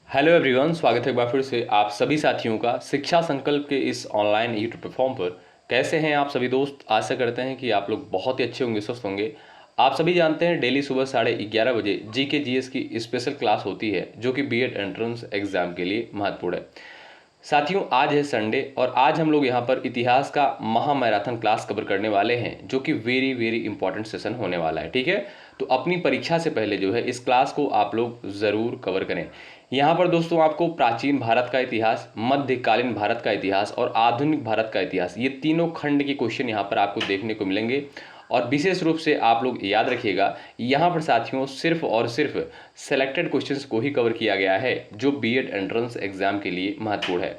Hello everyone, स्वागत है एक बार फिर से आप सभी साथियों का शिक्षा संकल्प के इस ऑनलाइन यूट्यूब प्लेटफॉर्म पर। कैसे हैं आप सभी दोस्त? आशा करते हैं कि आप लोग बहुत ही अच्छे होंगे, स्वस्थ होंगे। आप सभी जानते हैं डेली सुबह 11:30 बजे जीके जीएस की स्पेशल क्लास होती है जो कि बीएड एंट्रेंस एग्जाम के लिए महत्वपूर्ण है। साथियों, आज है संडे और आज हम लोग यहाँ पर इतिहास का महामैराथन क्लास कवर करने वाले हैं जो कि वेरी वेरी इंपॉर्टेंट सेशन होने वाला है। ठीक है, तो अपनी परीक्षा से पहले जो है इस क्लास को आप लोग ज़रूर कवर करें। यहाँ पर दोस्तों आपको प्राचीन भारत का इतिहास, मध्यकालीन भारत का इतिहास और आधुनिक भारत का इतिहास, ये तीनों खंड के क्वेश्चन यहाँ पर आपको देखने को मिलेंगे। और विशेष रूप से आप लोग याद रखिएगा, यहाँ पर साथियों सिर्फ और सिर्फ सेलेक्टेड क्वेश्चंस को ही कवर किया गया है जो बीएड एंट्रेंस एग्जाम के लिए महत्वपूर्ण है।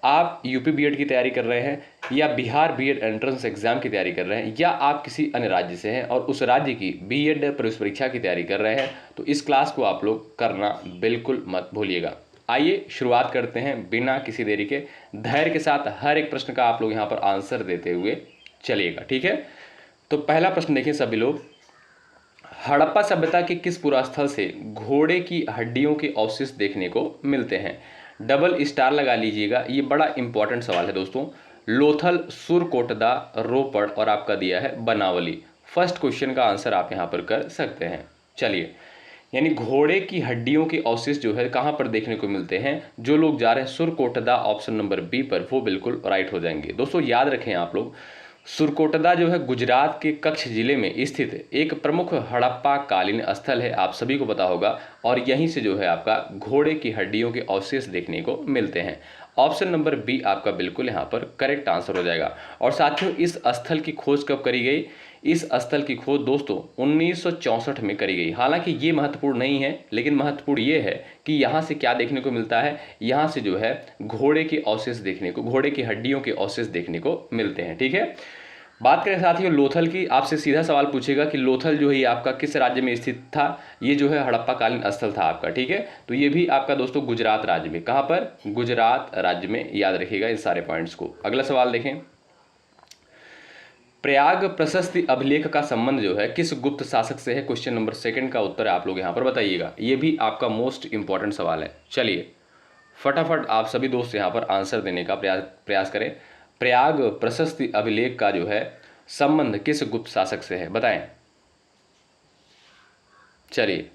आप यूपी बीएड की तैयारी कर रहे हैं या बिहार बीएड एंट्रेंस एग्जाम की तैयारी कर रहे हैं या आप किसी अन्य राज्य से हैं और उस राज्य की बीएड प्रवेश परीक्षा की तैयारी कर रहे हैं, तो इस क्लास को आप लोग करना बिल्कुल मत भूलिएगा। आइए शुरुआत करते हैं बिना किसी देरी के। धैर्य के साथ हर एक प्रश्न का आप लोग यहाँ पर आंसर देते हुए चलिएगा। ठीक है, तो पहला प्रश्न देखें सभी लोग। हड़प्पा सभ्यता के किस पुरास्थल से घोड़े की हड्डियों के अवशेष देखने को मिलते हैं? डबल स्टार लगा लीजिएगा, ये बड़ा इंपॉर्टेंट सवाल है दोस्तों। लोथल, सुरकोटदा, रोपड़ और आपका दिया है बनावली। फर्स्ट क्वेश्चन का आंसर आप यहाँ पर कर सकते हैं। चलिए, यानी घोड़े की हड्डियों के अवशेष जो है कहाँ पर देखने को मिलते हैं? जो लोग जा रहे हैं सुरकोटदा ऑप्शन नंबर बी पर, वो बिल्कुल राइट हो जाएंगे। दोस्तों याद रखें आप लोग, सुरकोटदा जो है गुजरात के कच्छ जिले में स्थित एक प्रमुख हड़प्पा कालीन स्थल है, आप सभी को पता होगा। और यहीं से जो है आपका घोड़े की हड्डियों के अवशेष देखने को मिलते हैं। ऑप्शन नंबर बी आपका बिल्कुल यहाँ पर करेक्ट आंसर हो जाएगा। और साथियों, इस स्थल की खोज कब करी गई? इस स्थल की खोज दोस्तों 1964 में करी गई। हालांकि ये महत्वपूर्ण नहीं है, लेकिन महत्वपूर्ण ये है कि यहाँ से क्या देखने को मिलता है? यहाँ से जो है घोड़े के अवशेष देखने को, घोड़े की हड्डियों के अवशेष देखने को मिलते हैं। ठीक है, बात करें साथियों लोथल की, आपसे सीधा सवाल पूछेगा कि लोथल जो है ये आपका किस राज्य में स्थित था? ये जो है हड़प्पा कालीन स्थल था आपका। ठीक है, तो ये भी आपका दोस्तों गुजरात राज्य में। कहाँ पर? गुजरात राज्य में। याद रखिएगा इन सारे पॉइंट्स को। अगला सवाल देखें। प्रयाग प्रशस्ति अभिलेख का संबंध जो है किस गुप्त शासक से है? क्वेश्चन नंबर सेकंड का उत्तर आप लोग यहाँ पर बताइएगा। ये भी आपका मोस्ट इंपॉर्टेंट सवाल है। चलिए फटाफट आप सभी दोस्त यहाँ पर आंसर देने का प्रयास करें। प्रयाग प्रशस्ति अभिलेख का जो है संबंध किस गुप्त शासक से है, बताएं। चलिए,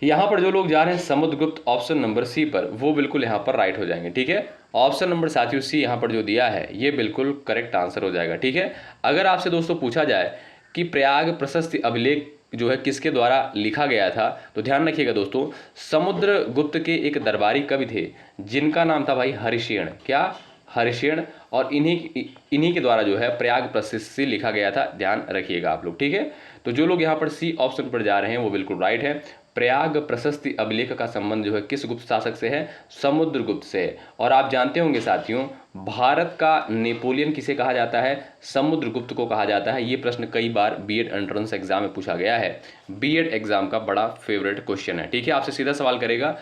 यहाँ पर जो लोग जा रहे हैं समुद्रगुप्त ऑप्शन नंबर सी पर, वो बिल्कुल यहाँ पर राइट हो जाएंगे। ठीक है, ऑप्शन नंबर साथियों सी यहाँ पर जो दिया है ये बिल्कुल करेक्ट आंसर हो जाएगा। ठीक है, अगर आपसे दोस्तों पूछा जाए कि प्रयाग प्रशस्ति अभिलेख जो है किसके द्वारा लिखा गया था, तो ध्यान रखिएगा दोस्तों, समुद्रगुप्त के एक दरबारी कवि थे जिनका नाम था भाई हरिशेन। क्या? हरिशेन। और इन्हीं के द्वारा जो है प्रयाग प्रशस्ति लिखा गया था, ध्यान रखिएगा आप लोग। ठीक है, तो जो लोग यहाँ पर सी ऑप्शन पर जा रहे हैं वो बिल्कुल राइट है। प्रयाग प्रशस्ति अभिलेख का संबंध जो है किस गुप्त शासक से है? समुद्रगुप्त से है। और आप जानते होंगे साथियों, भारत का नेपोलियन किसे कहा जाता है? समुद्रगुप्त को कहा जाता है। ये प्रश्न कई बार बीएड एंट्रेंस एग्जाम में पूछा गया है। बीएड एग्जाम का बड़ा फेवरेट क्वेश्चन है। ठीक है, आपसे सीधा सवाल करेगा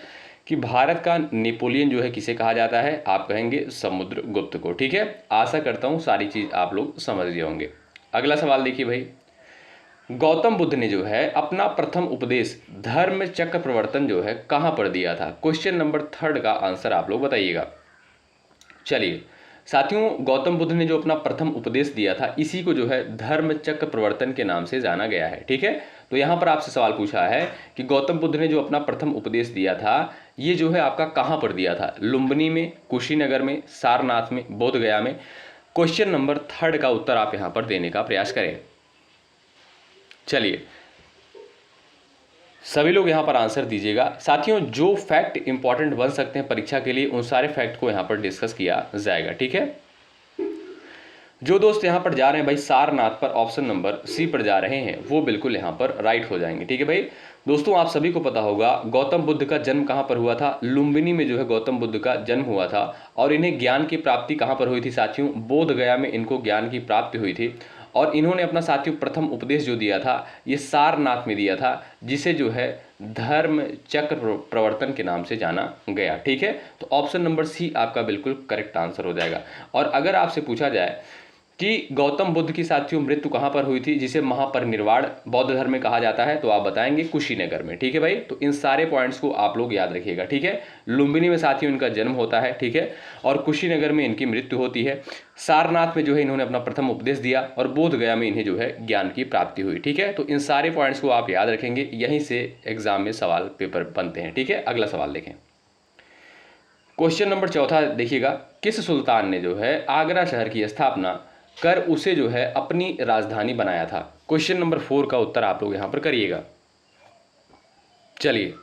कि भारत का नेपोलियन जो है किसे कहा जाता है? आप कहेंगे समुद्रगुप्त को। ठीक है, आशा करता हूँ सारी चीज आप लोग समझ गए होंगे। अगला सवाल देखिए भाई, गौतम बुद्ध ने जो है अपना प्रथम उपदेश धर्म चक्र प्रवर्तन जो है कहां पर दिया था? क्वेश्चन नंबर थर्ड का आंसर आप लोग बताइएगा। चलिए साथियों, गौतम बुद्ध ने जो अपना प्रथम उपदेश दिया था इसी को जो है धर्म चक्र प्रवर्तन के नाम से जाना गया है। ठीक है, तो यहां पर आपसे सवाल पूछा है कि गौतम बुद्ध ने जो अपना प्रथम उपदेश दिया था ये जो है आपका कहां पर दिया था? लुम्बिनी में, कुशीनगर में, सारनाथ में, बोध गया में? क्वेश्चन नंबर थर्ड का उत्तर आप यहां पर देने का प्रयास करें। चलिए सभी लोग यहाँ पर आंसर दीजिएगा। साथियों, जो फैक्ट इंपॉर्टेंट बन सकते हैं परीक्षा के लिए उन सारे फैक्ट को यहाँ पर डिस्कस किया जाएगा। ठीक है, जो दोस्त यहाँ पर जा रहे हैं भाई सारनाथ पर, ऑप्शन नंबर सी पर जा रहे हैं, वो बिल्कुल यहाँ पर राइट हो जाएंगे। ठीक है भाई, दोस्तों आप सभी को पता होगा गौतम बुद्ध का जन्म कहाँ पर हुआ था? लुम्बिनी में जो है गौतम बुद्ध का जन्म हुआ था। और इन्हें ज्ञान की प्राप्ति कहाँ पर हुई थी साथियों? बोध गया में इनको ज्ञान की प्राप्ति हुई थी। और इन्होंने अपना साथियों प्रथम उपदेश जो दिया था ये सारनाथ में दिया था, जिसे जो है धर्म चक्र प्रवर्तन के नाम से जाना गया। ठीक है, तो ऑप्शन नंबर सी आपका बिल्कुल करेक्ट आंसर हो जाएगा। और अगर आपसे पूछा जाए कि गौतम बुद्ध की साथियों मृत्यु कहाँ पर हुई थी जिसे महापरिनिर्वाण बौद्ध धर्म में कहा जाता है, तो आप बताएंगे कुशीनगर में। ठीक है भाई, तो इन सारे पॉइंट्स को आप लोग याद रखिएगा। ठीक है, लुम्बिनी में साथियों इनका जन्म होता है। ठीक है, और कुशीनगर में इनकी मृत्यु होती है। सारनाथ में जो है इन्होंने अपना प्रथम उपदेश दिया और बोध गया में इन्हें जो है ज्ञान की प्राप्ति हुई। ठीक है, तो इन सारे पॉइंट्स को आप याद रखेंगे, यहीं से एग्जाम में सवाल पेपर बनते हैं। ठीक है, अगला सवाल देखें। क्वेश्चन नंबर चौथा देखिएगा, किस सुल्तान ने जो है आगरा शहर की स्थापना कर उसे जो है अपनी राजधानी बनाया था? क्वेश्चन नंबर 4 का उत्तर आप लोग यहां पर करिएगा। चलिए,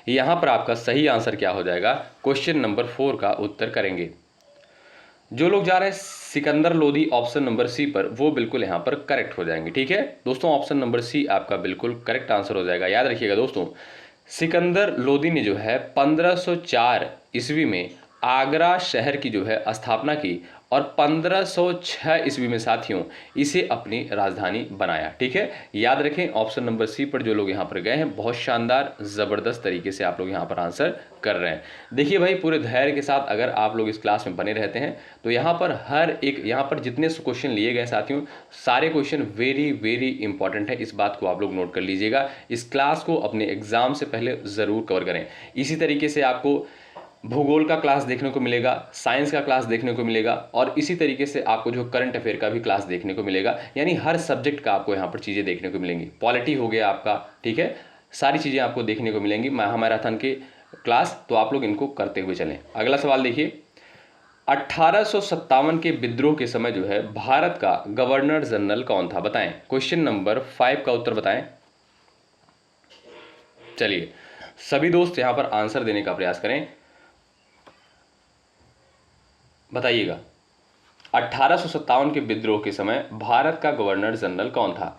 यहां पर आपका सही आंसर क्या हो जाएगा? क्वेश्चन नंबर 4 का उत्तर करेंगे जो लोग जा रहे हैं Sikandar Lodi option number C पर, वो बिल्कुल यहां पर करेक्ट हो जाएंगे। ठीक है दोस्तों, ऑप्शन नंबर सी आपका बिल्कुल करेक्ट आंसर हो जाएगा। याद रखिएगा दोस्तों, सिकंदर लोदी ने जो है 1504 ईस्वी में आगरा शहर की जो है स्थापना की और 1506 ईस्वी में साथियों इसे अपनी राजधानी बनाया। ठीक है, याद रखें ऑप्शन नंबर सी पर जो लोग यहाँ पर गए हैं, बहुत शानदार ज़बरदस्त तरीके से आप लोग यहाँ पर आंसर कर रहे हैं। देखिए भाई, पूरे धैर्य के साथ अगर आप लोग इस क्लास में बने रहते हैं तो यहाँ पर हर एक, यहाँ पर जितने क्वेश्चन लिए गए साथियों, सारे क्वेश्चन वेरी वेरी इंपॉर्टेंट है। इस बात को आप लोग नोट कर लीजिएगा। इस क्लास को अपने एग्जाम से पहले ज़रूर कवर करें। इसी तरीके से आपको भूगोल का क्लास देखने को मिलेगा, साइंस का क्लास देखने को मिलेगा और इसी तरीके से आपको जो करंट अफेयर का भी क्लास देखने को मिलेगा। यानी हर सब्जेक्ट का आपको यहाँ पर चीज़ें देखने को मिलेंगी। पॉलिटी हो गया आपका, ठीक है, सारी चीज़ें आपको देखने को मिलेंगी महामैराथन के क्लास, तो आप लोग इनको करते हुए चलें। अगला सवाल देखिए, 1857 के विद्रोह के समय जो है भारत का गवर्नर जनरल कौन था? बताएं। क्वेश्चन नंबर 5 का उत्तर बताएं। चलिए, सभी दोस्त यहां पर आंसर देने का प्रयास करें, बताइएगा 1857 के विद्रोह के समय भारत का गवर्नर जनरल कौन था?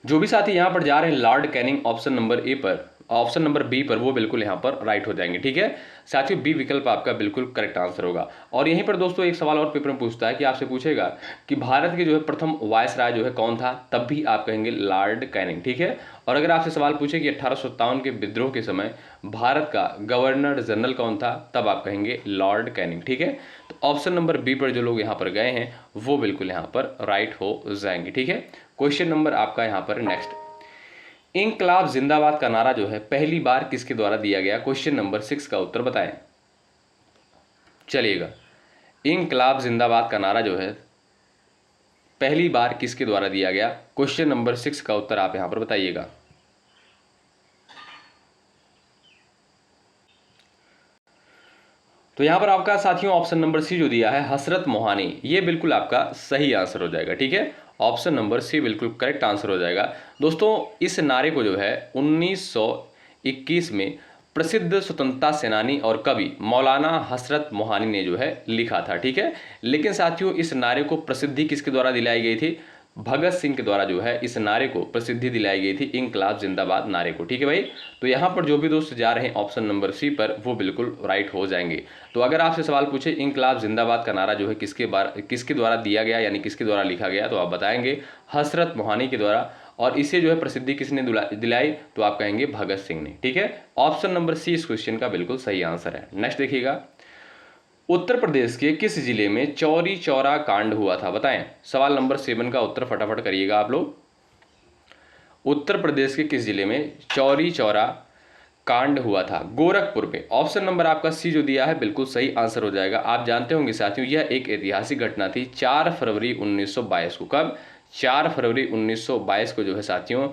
जो भी साथी यहां पर जा रहे हैं लॉर्ड कैनिंग ऑप्शन नंबर ए पर, ऑप्शन नंबर बी पर, वो बिल्कुल यहां पर राइट हो जाएंगे। ठीक है साथियों, बी विकल्प आपका बिल्कुल करेक्ट आंसर होगा। और यहीं पर दोस्तों एक सवाल और पेपर में पूछता है कि आपसे पूछेगा कि भारत के जो है प्रथम वायसराय जो है कौन था, तब भी आप कहेंगे लॉर्ड कैनिंग। ठीक है, और अगर आपसे सवाल पूछे कि 1857 के विद्रोह के समय भारत का गवर्नर जनरल कौन था, तब आप कहेंगे लॉर्ड कैनिंग। ठीक है, तो ऑप्शन नंबर बी पर जो लोग यहाँ पर गए हैं वो बिल्कुल यहाँ पर राइट हो जाएंगे। ठीक है, क्वेश्चन नंबर आपका यहाँ पर नेक्स्ट, इंकलाब जिंदाबाद का नारा जो है पहली बार किसके द्वारा दिया गया? क्वेश्चन नंबर 6 का उत्तर बताएं। चलिएगा, इंकलाब जिंदाबाद का नारा जो है पहली बार किसके द्वारा दिया गया? क्वेश्चन नंबर 6 का उत्तर आप यहां पर बताइएगा। तो यहां पर आपका साथियों ऑप्शन नंबर सी जो दिया है हसरत मोहानी, ये बिल्कुल आपका सही आंसर हो जाएगा। ठीक है, ऑप्शन नंबर सी बिल्कुल करेक्ट आंसर हो जाएगा। दोस्तों, इस नारे को जो है 1921 में प्रसिद्ध स्वतंत्रता सेनानी और कवि मौलाना हसरत मोहानी ने जो है लिखा था। ठीक है, लेकिन साथियों इस नारे को प्रसिद्धि किसके द्वारा दिलाई गई थी? भगत सिंह के द्वारा जो है इस नारे को प्रसिद्धि दिलाई गई थी, इंकलाब जिंदाबाद नारे को। ठीक है भाई, तो यहाँ पर जो भी दोस्त जा रहे हैं ऑप्शन नंबर सी पर, वो बिल्कुल राइट हो जाएंगे। तो अगर आपसे सवाल पूछे इंकलाब जिंदाबाद का नारा जो है किसके द्वारा दिया गया, यानी किसके द्वारा लिखा गया, तो आप बताएंगे हसरत मोहानी के द्वारा। और इसे जो है प्रसिद्धि किसने दिलाई, तो आप कहेंगे भगत सिंह ने। ठीक है, ऑप्शन नंबर सी इस क्वेश्चन का बिल्कुल सही आंसर है। नेक्स्ट देखिएगा, उत्तर प्रदेश के किस जिले में चौरी चौरा कांड हुआ था? बताएं। सवाल नंबर 7 का उत्तर फटाफट करिएगा आप लोग। उत्तर प्रदेश के किस जिले में चौरी चौरा कांड हुआ था? गोरखपुर में। ऑप्शन नंबर आपका सी जो दिया है बिल्कुल सही आंसर हो जाएगा। आप जानते होंगे साथियों, यह एक ऐतिहासिक घटना थी 4 फरवरी 1922 को। कब? 4 फरवरी 1922 को जो है साथियों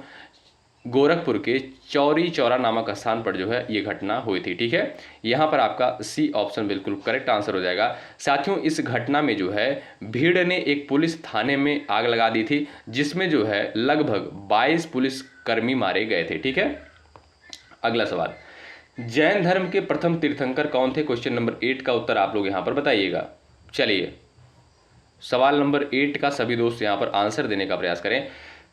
गोरखपुर के चौरी चौरा नामक स्थान पर जो है ये घटना हुई थी। ठीक है, यहाँ पर आपका सी ऑप्शन बिल्कुल करेक्ट आंसर हो जाएगा। साथियों इस घटना में जो है भीड़ ने एक पुलिस थाने में आग लगा दी थी, जिसमें जो है लगभग 22 पुलिसकर्मी मारे गए थे। ठीक है, अगला सवाल, जैन धर्म के प्रथम तीर्थंकर कौन थे? क्वेश्चन नंबर 8 का उत्तर आप लोग यहाँ पर बताइएगा। चलिए, सवाल नंबर 8 का सभी दोस्त यहाँ पर आंसर देने का प्रयास करें।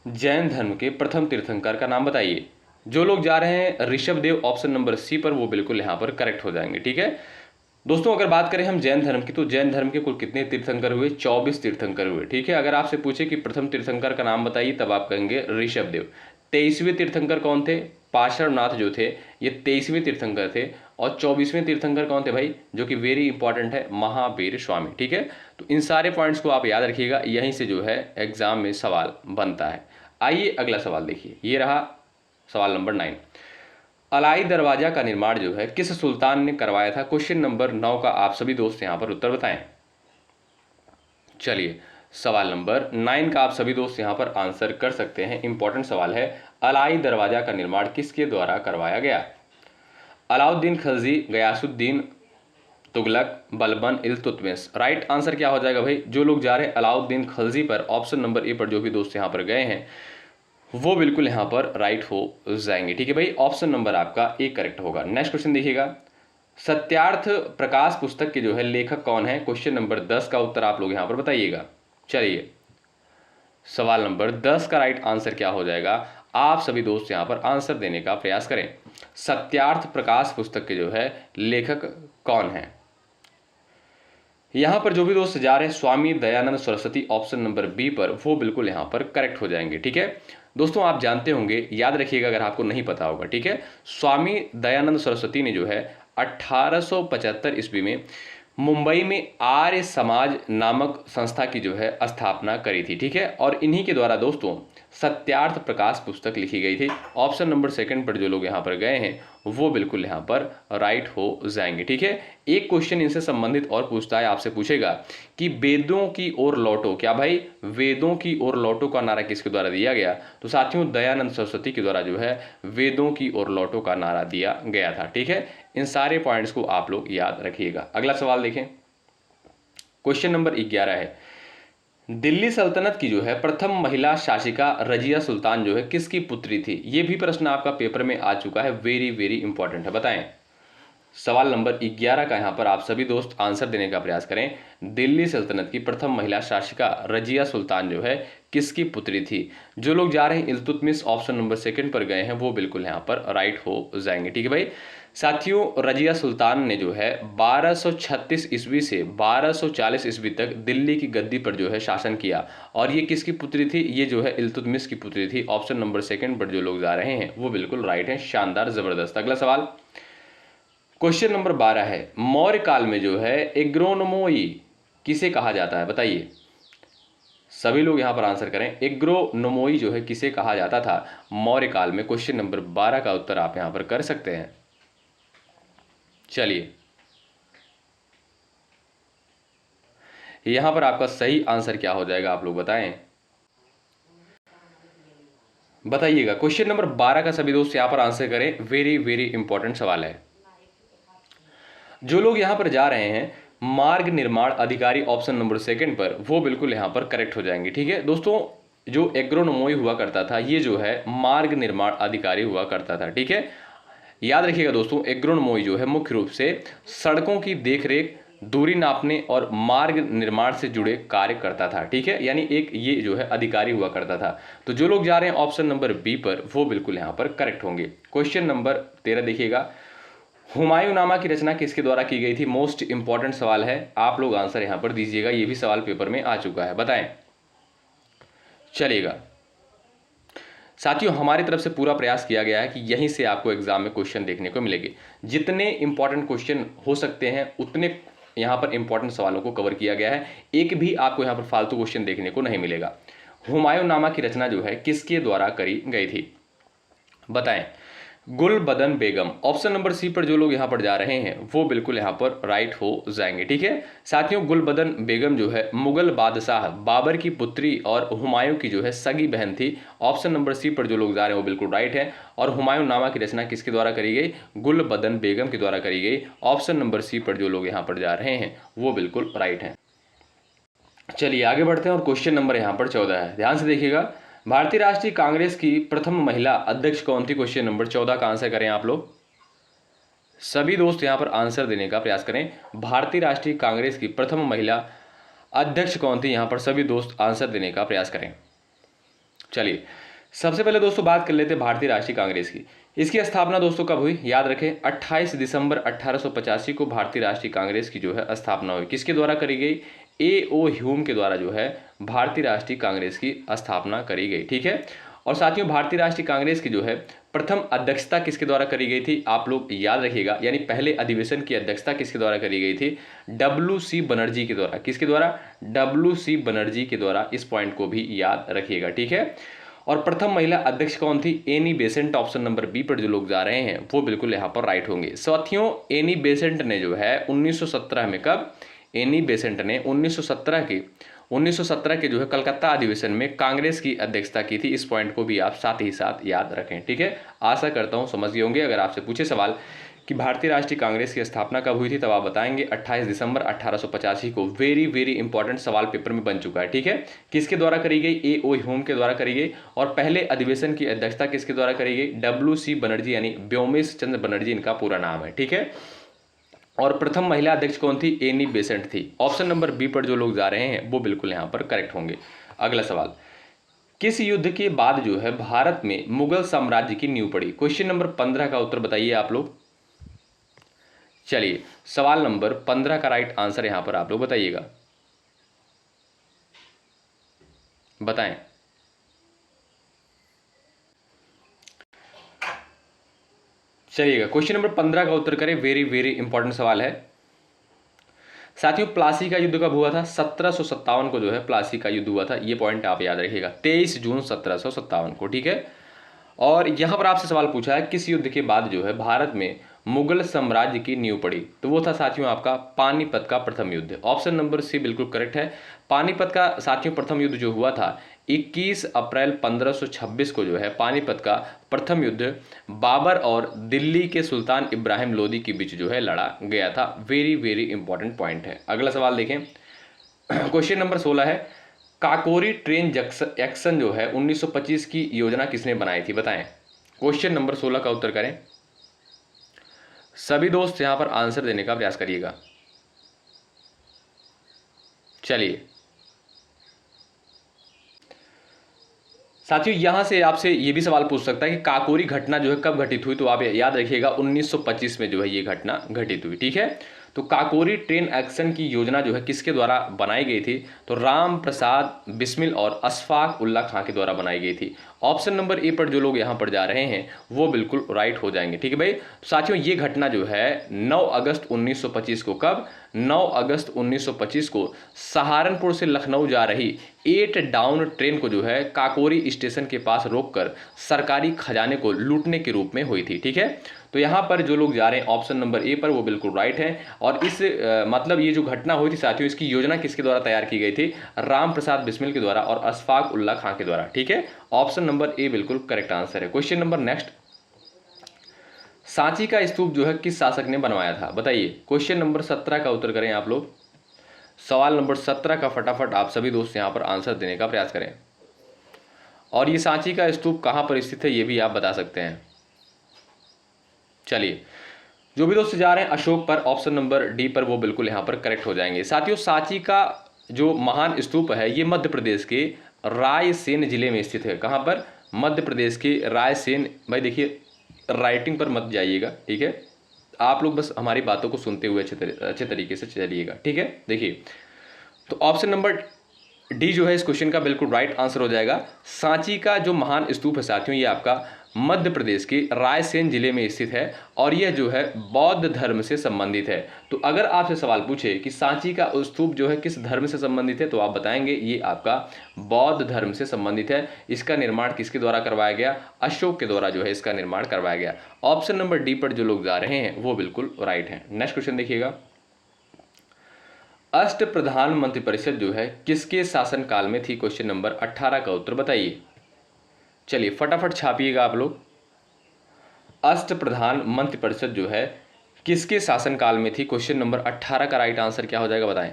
जैन धर्म के प्रथम तीर्थंकर का नाम बताइए। जो लोग जा रहे हैं Rishabh Dev option number C पर, वो बिल्कुल यहाँ पर करेक्ट हो जाएंगे। ठीक है दोस्तों, अगर बात करें हम जैन धर्म की, तो जैन धर्म के कुल कितने तीर्थंकर हुए? 24 तीर्थंकर हुए। ठीक है, अगर आपसे पूछे कि प्रथम तीर्थंकर का नाम बताइए, तब आप कहेंगे ऋषभ देव। 23वें तीर्थंकर कौन थे? पार्श्वनाथ जो थे, ये 23वें तीर्थंकर थे। और 24वें तीर्थंकर कौन थे भाई, जो कि वेरी इंपॉर्टेंट है, महावीर स्वामी। ठीक है, तो इन सारे पॉइंट्स को आप याद रखिएगा, यहीं से जो है एग्जाम में सवाल बनता है। आइए अगला सवाल देखिए, ये रहा सवाल नंबर 9। अलाई दरवाजा का निर्माण जो है किस सुल्तान ने करवाया था? क्वेश्चन नंबर 9 का आप सभी दोस्त यहां पर उत्तर बताएं। चलिए, सवाल नंबर 9 का आप सभी दोस्त यहां पर आंसर कर सकते हैं। इंपॉर्टेंट सवाल है, अलाई दरवाजा का निर्माण किसके द्वारा करवाया गया? अलाउद्दीन खलजी, गयासुद्दीन, तुगलक, बलबन, इल्तुतमिश। राइट आंसर क्या हो जाएगा भाई? जो लोग जा रहे हैं अलाउद्दीन खलजी पर, ऑप्शन नंबर ए पर जो भी दोस्त यहां पर गए हैं वो बिल्कुल यहां पर राइट हो जाएंगे। ठीक है भाई, ऑप्शन नंबर आपका ए करेक्ट होगा। नेक्स्ट क्वेश्चन देखिएगा, सत्यार्थ प्रकाश पुस्तक के जो है लेखक कौन है? क्वेश्चन नंबर 10 का उत्तर आप लोग यहां पर बताइएगा। चलिए, सवाल नंबर 10 का राइट आंसर क्या हो जाएगा? आप सभी दोस्त यहां पर आंसर देने का प्रयास करें। सत्यार्थ प्रकाश पुस्तक के जो है लेखक कौन है? यहां पर जो भी दोस्त जा रहे हैं Swami Dayanand Saraswati, option number B पर, वो बिल्कुल यहां पर करेक्ट हो जाएंगे। ठीक है दोस्तों, आप जानते होंगे, याद रखिएगा अगर आपको नहीं पता होगा। ठीक है, स्वामी दयानंद सरस्वती ने जो है 1875 ईस्वी में मुंबई में आर्य समाज नामक संस्था की जो है स्थापना करी थी। ठीक है, और इन्हीं के द्वारा दोस्तों सत्यार्थ प्रकाश पुस्तक लिखी गई थी। ऑप्शन नंबर सेकंड पर जो लोग यहाँ पर गए हैं वो बिल्कुल यहाँ पर राइट हो जाएंगे। ठीक है, एक क्वेश्चन इनसे संबंधित और पूछता है, आपसे पूछेगा कि वेदों की ओर लौटो। क्या भाई, वेदों की ओर लौटो का नारा किसके द्वारा दिया गया? तो साथियों दयानंद सरस्वती के द्वारा जो है वेदों की ओर लौटो का नारा दिया गया था। ठीक है, इन सारे पॉइंट्स को आप लोग याद रखिएगा। अगला सवाल देखें, क्वेश्चन नंबर 11 है, दिल्ली सल्तनत की जो है प्रथम महिला शासिका रजिया सुल्तान जो है किसकी पुत्री थी? ये भी प्रश्न आपका पेपर में आ चुका है, वेरी वेरी इंपॉर्टेंट है, बताएं। सवाल नंबर 11 का यहां पर आप सभी दोस्त आंसर देने का प्रयास करें। दिल्ली सल्तनत की प्रथम महिला शासिका रजिया सुल्तान जो है किसकी पुत्री थी? जो लोग जा रहे हैं इल्तुतमिश, ऑप्शन नंबर सेकंड पर गए हैं, वो बिल्कुल यहां पर राइट हो जाएंगे। ठीक है भाई साथियों, रजिया सुल्तान ने जो है 1236 ईस्वी से 1240 ईस्वी तक दिल्ली की गद्दी पर जो है शासन किया, और ये किसकी पुत्री थी? ये जो है इल्तुतमिश की पुत्री थी। ऑप्शन नंबर सेकंड पर जो लोग जा रहे हैं वो बिल्कुल राइट है। शानदार, जबरदस्त। अगला सवाल, क्वेश्चन नंबर 12 है, मौर्य काल में जो है एग्रोनोमोई किसे कहा जाता है? बताइए, सभी लोग यहां पर आंसर करें। एग्रोनोमोई जो है किसे कहा जाता था मौर्य काल में? क्वेश्चन नंबर 12 का उत्तर आप यहां पर कर सकते हैं। चलिए, यहां पर आपका सही आंसर क्या हो जाएगा, आप लोग बताएं, बताइएगा। क्वेश्चन नंबर 12 का सभी दोस्त यहां पर आंसर करें, वेरी वेरी इंपॉर्टेंट सवाल है। जो लोग यहां पर जा रहे हैं मार्ग निर्माण अधिकारी, ऑप्शन नंबर सेकंड पर, वो बिल्कुल यहां पर करेक्ट हो जाएंगे। ठीक है दोस्तों, जो एग्रोनोमोई हुआ करता था ये जो है मार्ग निर्माण अधिकारी हुआ करता था। ठीक है, याद रखिएगा दोस्तों, एग्रोनोमोई जो है मुख्य रूप से सड़कों की देखरेख, दूरी नापने और मार्ग निर्माण से जुड़े कार्य करता था। ठीक है, यानी एक ये जो है अधिकारी हुआ करता था। तो जो लोग जा रहे हैं ऑप्शन नंबर बी पर, वो बिल्कुल यहां पर करेक्ट होंगे। क्वेश्चन नंबर 13 देखिएगा, हुमायूंनामा की रचना किसके द्वारा की गई थी? मोस्ट इंपॉर्टेंट सवाल है, आप लोग आंसर यहां पर दीजिएगा, ये भी सवाल पेपर में आ चुका है, बताएं। चलिएगा साथियों, हमारी तरफ से पूरा प्रयास किया गया है कि यहीं से आपको एग्जाम में क्वेश्चन देखने को मिलेंगे। जितने इंपॉर्टेंट क्वेश्चन हो सकते हैं उतने यहां पर इंपॉर्टेंट सवालों को कवर किया गया है। एक भी आपको यहां पर फालतू क्वेश्चन देखने को नहीं मिलेगा। हुमायूंनामा की रचना जो है किसके द्वारा करी गई थी? बताएं। गुलबदन बेगम, ऑप्शन नंबर सी पर जो लोग यहां पर जा रहे हैं वो बिल्कुल यहां पर राइट हो जाएंगे। ठीक है साथियों, गुलबदन बेगम जो है मुगल बादशाह बाबर की पुत्री और हुमायूं की जो है सगी बहन थी। ऑप्शन नंबर सी पर जो लोग जा रहे हैं वो बिल्कुल राइट है। और हुमायूंनामा की रचना किसके द्वारा करी गई? गुलबदन बेगम के द्वारा करी गई। ऑप्शन नंबर सी पर जो लोग यहां पर जा रहे हैं वो बिल्कुल राइट है। चलिए आगे बढ़ते हैं, और क्वेश्चन नंबर यहां पर 14 है, ध्यान से देखिएगा। भारतीय राष्ट्रीय कांग्रेस की प्रथम महिला अध्यक्ष कौन थी? क्वेश्चन नंबर 14 का आंसर करें आप लोग। सभी दोस्त यहां पर आंसर देने का प्रयास करें। भारतीय राष्ट्रीय कांग्रेस की प्रथम महिला अध्यक्ष कौन थी? यहां पर सभी दोस्त आंसर देने का प्रयास करें। चलिए सबसे पहले दोस्तों बात कर लेते हैं भारतीय राष्ट्रीय कांग्रेस की। इसकी स्थापना दोस्तों कब हुई? याद रखें 28 दिसंबर 1885 को भारतीय राष्ट्रीय कांग्रेस की जो है स्थापना हुई। किसके द्वारा करी गई? ए ओ ह्यूम के द्वारा जो है भारतीय राष्ट्रीय कांग्रेस की स्थापना करी गई। ठीक है, और साथियों भारतीय राष्ट्रीय कांग्रेस की जो है प्रथम अध्यक्षता किसके द्वारा करी गई थी, आप लोग याद रखिएगा, यानी पहले अधिवेशन की अध्यक्षता किसके द्वारा करी गई थी, WC बनर्जी के द्वारा। किसके द्वारा, WC बनर्जी के द्वारा। इस पॉइंट को भी याद रखिएगा, ठीक है। और प्रथम महिला अध्यक्ष कौन थी, Annie Besant. Option number B पर जो लोग जा रहे हैं वो बिल्कुल यहाँ पर राइट होंगे। साथियों एनी बेसेंट ने जो है 1917 में, कब, एनी बेसेंट ने 1917 के जो है कलकत्ता अधिवेशन में कांग्रेस की अध्यक्षता की थी। इस पॉइंट को भी आप साथ ही साथ याद रखें, ठीक है। आशा करता हूं समझ गए होंगे। अगर आपसे पूछे सवाल कि भारतीय राष्ट्रीय कांग्रेस की स्थापना कब हुई थी, तब आप बताएंगे 28 दिसंबर 1885 को। वेरी वेरी इंपॉर्टेंट सवाल पेपर में बन चुका है, ठीक है। किसके द्वारा करी गई, A.O. ह्यूम के द्वारा करी गई। और पहले अधिवेशन की अध्यक्षता किसके द्वारा करी गई, WC बनर्जी, यानी व्योमेश चंद्र बनर्जी इनका पूरा नाम है, ठीक है। और प्रथम महिला अध्यक्ष कौन थी, एनी बेसेंट थी। ऑप्शन नंबर बी पर जो लोग जा रहे हैं वो बिल्कुल यहां पर करेक्ट होंगे। अगला सवाल, किस युद्ध के बाद जो है भारत में मुगल साम्राज्य की नींव पड़ी। क्वेश्चन नंबर 15 का उत्तर बताइए आप लोग। चलिए सवाल नंबर 15 का राइट आंसर यहां पर आप लोग बताइएगा, बताएं। चलिएगा क्वेश्चन नंबर 15 का उत्तर करें। वेरी वेरी इंपॉर्टेंट सवाल है साथियों। प्लासी का युद्ध कब हुआ था, 1757 को जो है प्लासी का युद्ध हुआ था। ये पॉइंट आप याद रखिएगा, 23 जून 1757 को, ठीक है। और यहां पर आपसे सवाल पूछा है किस युद्ध के बाद जो है भारत में मुगल साम्राज्य की नींव पड़ी, तो वो था साथियों आपका पानीपत का प्रथम युद्ध। ऑप्शन नंबर सी बिल्कुल करेक्ट है। पानीपत का साथियों प्रथम युद्ध जो हुआ था 21 अप्रैल 1526 को जो है पानीपत का प्रथम युद्ध बाबर और दिल्ली के सुल्तान इब्राहिम लोदी के बीच जो है लड़ा गया था। वेरी वेरी इंपॉर्टेंट पॉइंट है। अगला सवाल देखें, क्वेश्चन नंबर 16 है, काकोरी ट्रेन एक्शन जो है 1925 की योजना किसने बनाई थी, बताएं। क्वेश्चन नंबर 16 का उत्तर करें। सभी दोस्त यहां पर आंसर देने का प्रयास करिएगा। चलिए साथियों यहां से आपसे ये भी सवाल पूछ सकता है कि काकोरी घटना जो है कब घटित हुई, तो आप याद रखिएगा 1925 में जो है ये घटना घटित हुई, ठीक है। तो काकोरी ट्रेन एक्शन की योजना जो है किसके द्वारा बनाई गई थी, तो राम प्रसाद बिस्मिल और अशफाक उल्ला खां के द्वारा बनाई गई थी। ऑप्शन नंबर ए पर जो लोग यहां पर जा रहे हैं वो बिल्कुल राइट हो जाएंगे, ठीक है भाई। साथियों ये घटना जो है 9 अगस्त 1925 को, कब, 9 अगस्त 1925 को सहारनपुर से लखनऊ जा रही 8 डाउन ट्रेन को जो है काकोरी स्टेशन के पास रोककर सरकारी खजाने को लूटने के रूप में हुई थी, ठीक है। तो यहां पर जो लोग जा रहे हैं ऑप्शन नंबर ए पर वो बिल्कुल राइट है। और इस मतलब ये जो घटना हुई थी साथियों, इसकी योजना किसके द्वारा तैयार की गई थी, राम प्रसाद बिस्मिल के द्वारा और अशफाक उल्ला खां के द्वारा, ठीक है। ऑप्शन नंबर ए बिल्कुल करेक्ट आंसर है। क्वेश्चन नंबर नेक्स्ट, सांची का स्तूप जो है किस शासक ने बनवाया था, बताइए। क्वेश्चन नंबर 17 का उत्तर करें आप लोग। सवाल नंबर 17 का फटाफट आप सभी दोस्त यहां पर आंसर देने का प्रयास करें। और ये सांची का स्तूप कहां पर स्थित है ये भी आप बता सकते हैं। चलिए जो भी दोस्त जा रहे हैं अशोक पर, ऑप्शन नंबर डी पर, वो बिल्कुल यहां पर करेक्ट हो जाएंगे। साथियों सांची का जो महान स्तूप है ये मध्य प्रदेश के रायसेन जिले में स्थित है। कहां पर, मध्य प्रदेश के रायसेन। भाई देखिए राइटिंग पर मत जाइएगा, ठीक है। आप लोग बस हमारी बातों को सुनते हुए अच्छे तरीके से चलिएगा, ठीक है। देखिए तो ऑप्शन नंबर डी जो है इस क्वेश्चन का बिल्कुल राइट आंसर हो जाएगा। सांची का जो महान स्तूप है साथियों ये आपका मध्य प्रदेश के रायसेन जिले में स्थित है और यह जो है बौद्ध धर्म से संबंधित है। तो अगर आपसे सवाल पूछे कि सांची का स्तूप जो है किस धर्म से संबंधित है, तो आप बताएंगे ये आपका बौद्ध धर्म से संबंधित है। इसका निर्माण किसके द्वारा करवाया गया, अशोक के द्वारा जो है इसका निर्माण करवाया गया। ऑप्शन नंबर डी पर जो लोग जा रहे हैं वो बिल्कुल राइट है। नेक्स्ट क्वेश्चन देखिएगा, अष्ट प्रधान मंत्रिपरिषद जो है किसके शासनकाल में थी। क्वेश्चन नंबर 18 का उत्तर बताइए। चलिए फटाफट छापिएगा आप लोग। अष्ट प्रधान मंत्रिपरिषद जो है किसके शासनकाल में थी। क्वेश्चन नंबर 18 का राइट आंसर क्या हो जाएगा बताएं।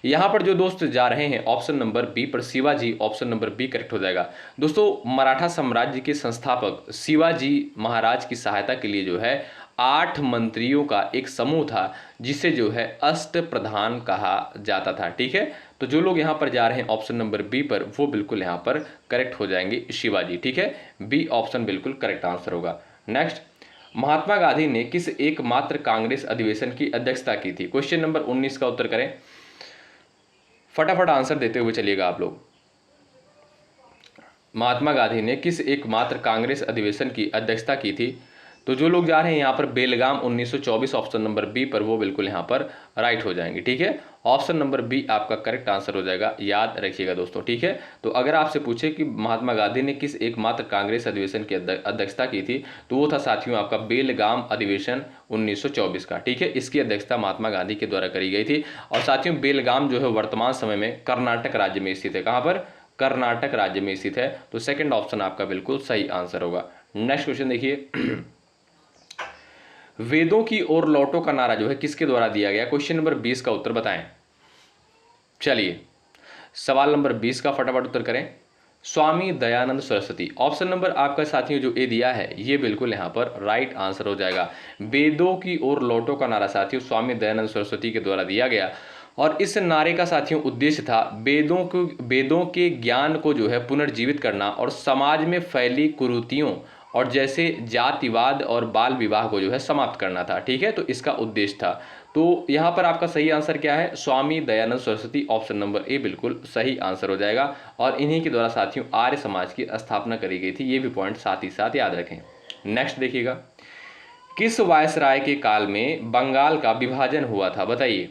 यहां पर जो दोस्त जा रहे हैं ऑप्शन नंबर बी पर Shivaji, option number B correct हो जाएगा। दोस्तों मराठा साम्राज्य के संस्थापक शिवाजी महाराज की सहायता के लिए जो है 8 मंत्रियों का एक समूह था जिसे जो है अष्ट प्रधान कहा जाता था, ठीक है। तो जो लोग यहां पर जा रहे हैं ऑप्शन नंबर बी पर वो बिल्कुल यहां पर करेक्ट हो जाएंगे शिवाजी, ठीक है। बी ऑप्शन बिल्कुल करेक्ट आंसर होगा। नेक्स्ट, महात्मा गांधी ने किस एकमात्र कांग्रेस अधिवेशन की अध्यक्षता की थी। क्वेश्चन नंबर 19 का उत्तर करें। फटाफट आंसर देते हुए चलिएगा आप लोग। महात्मा गांधी ने किस एकमात्र कांग्रेस अधिवेशन की अध्यक्षता की थी? तो जो लोग जा रहे हैं यहाँ पर बेलगाम 1924 ऑप्शन नंबर बी पर, वो बिल्कुल यहाँ पर राइट हो जाएंगे। ठीक है, ऑप्शन नंबर बी आपका करेक्ट आंसर हो जाएगा, याद रखिएगा दोस्तों। ठीक है, तो अगर आपसे पूछे कि महात्मा गांधी ने किस एकमात्र कांग्रेस अधिवेशन की अध्यक्षता की थी, तो वो था साथियों आपका बेलगाम अधिवेशन 1924 का। ठीक है, इसकी अध्यक्षता महात्मा गांधी के द्वारा करी गई थी। और साथियों बेलगाम जो है वर्तमान समय में कर्नाटक राज्य में स्थित है। कहाँ पर? कर्नाटक राज्य में स्थित है। तो सेकंड ऑप्शन आपका बिल्कुल सही आंसर होगा। नेक्स्ट क्वेश्चन देखिए, वेदों की ओर लौटो का नारा जो है किसके द्वारा दिया गया? क्वेश्चन नंबर 20 का उत्तर बताएं। चलिए सवाल नंबर 20 का फटाफट उत्तर करें। स्वामी दयानंद सरस्वती। ऑप्शन नंबर आपका साथियों जो ए दिया है ये बिल्कुल यहाँ पर राइट आंसर हो जाएगा। वेदों की ओर लौटो का नारा साथियों स्वामी दयानंद सरस्वती के द्वारा दिया गया। और इस नारे का साथियों उद्देश्य था वेदों के ज्ञान को जो है पुनर्जीवित करना और समाज में फैली कुरीतियों और जैसे जातिवाद और बाल विवाह को जो है समाप्त करना था। ठीक है, तो इसका उद्देश्य था। तो यहाँ पर आपका सही आंसर क्या है? Swami Dayanand Saraswati, option number A बिल्कुल सही आंसर हो जाएगा। और इन्हीं के द्वारा साथियों आर्य समाज की स्थापना करी गई थी। ये भी पॉइंट साथ ही साथ याद रखें। नेक्स्ट देखिएगा, किस वायसराय के काल में बंगाल का विभाजन हुआ था? बताइए।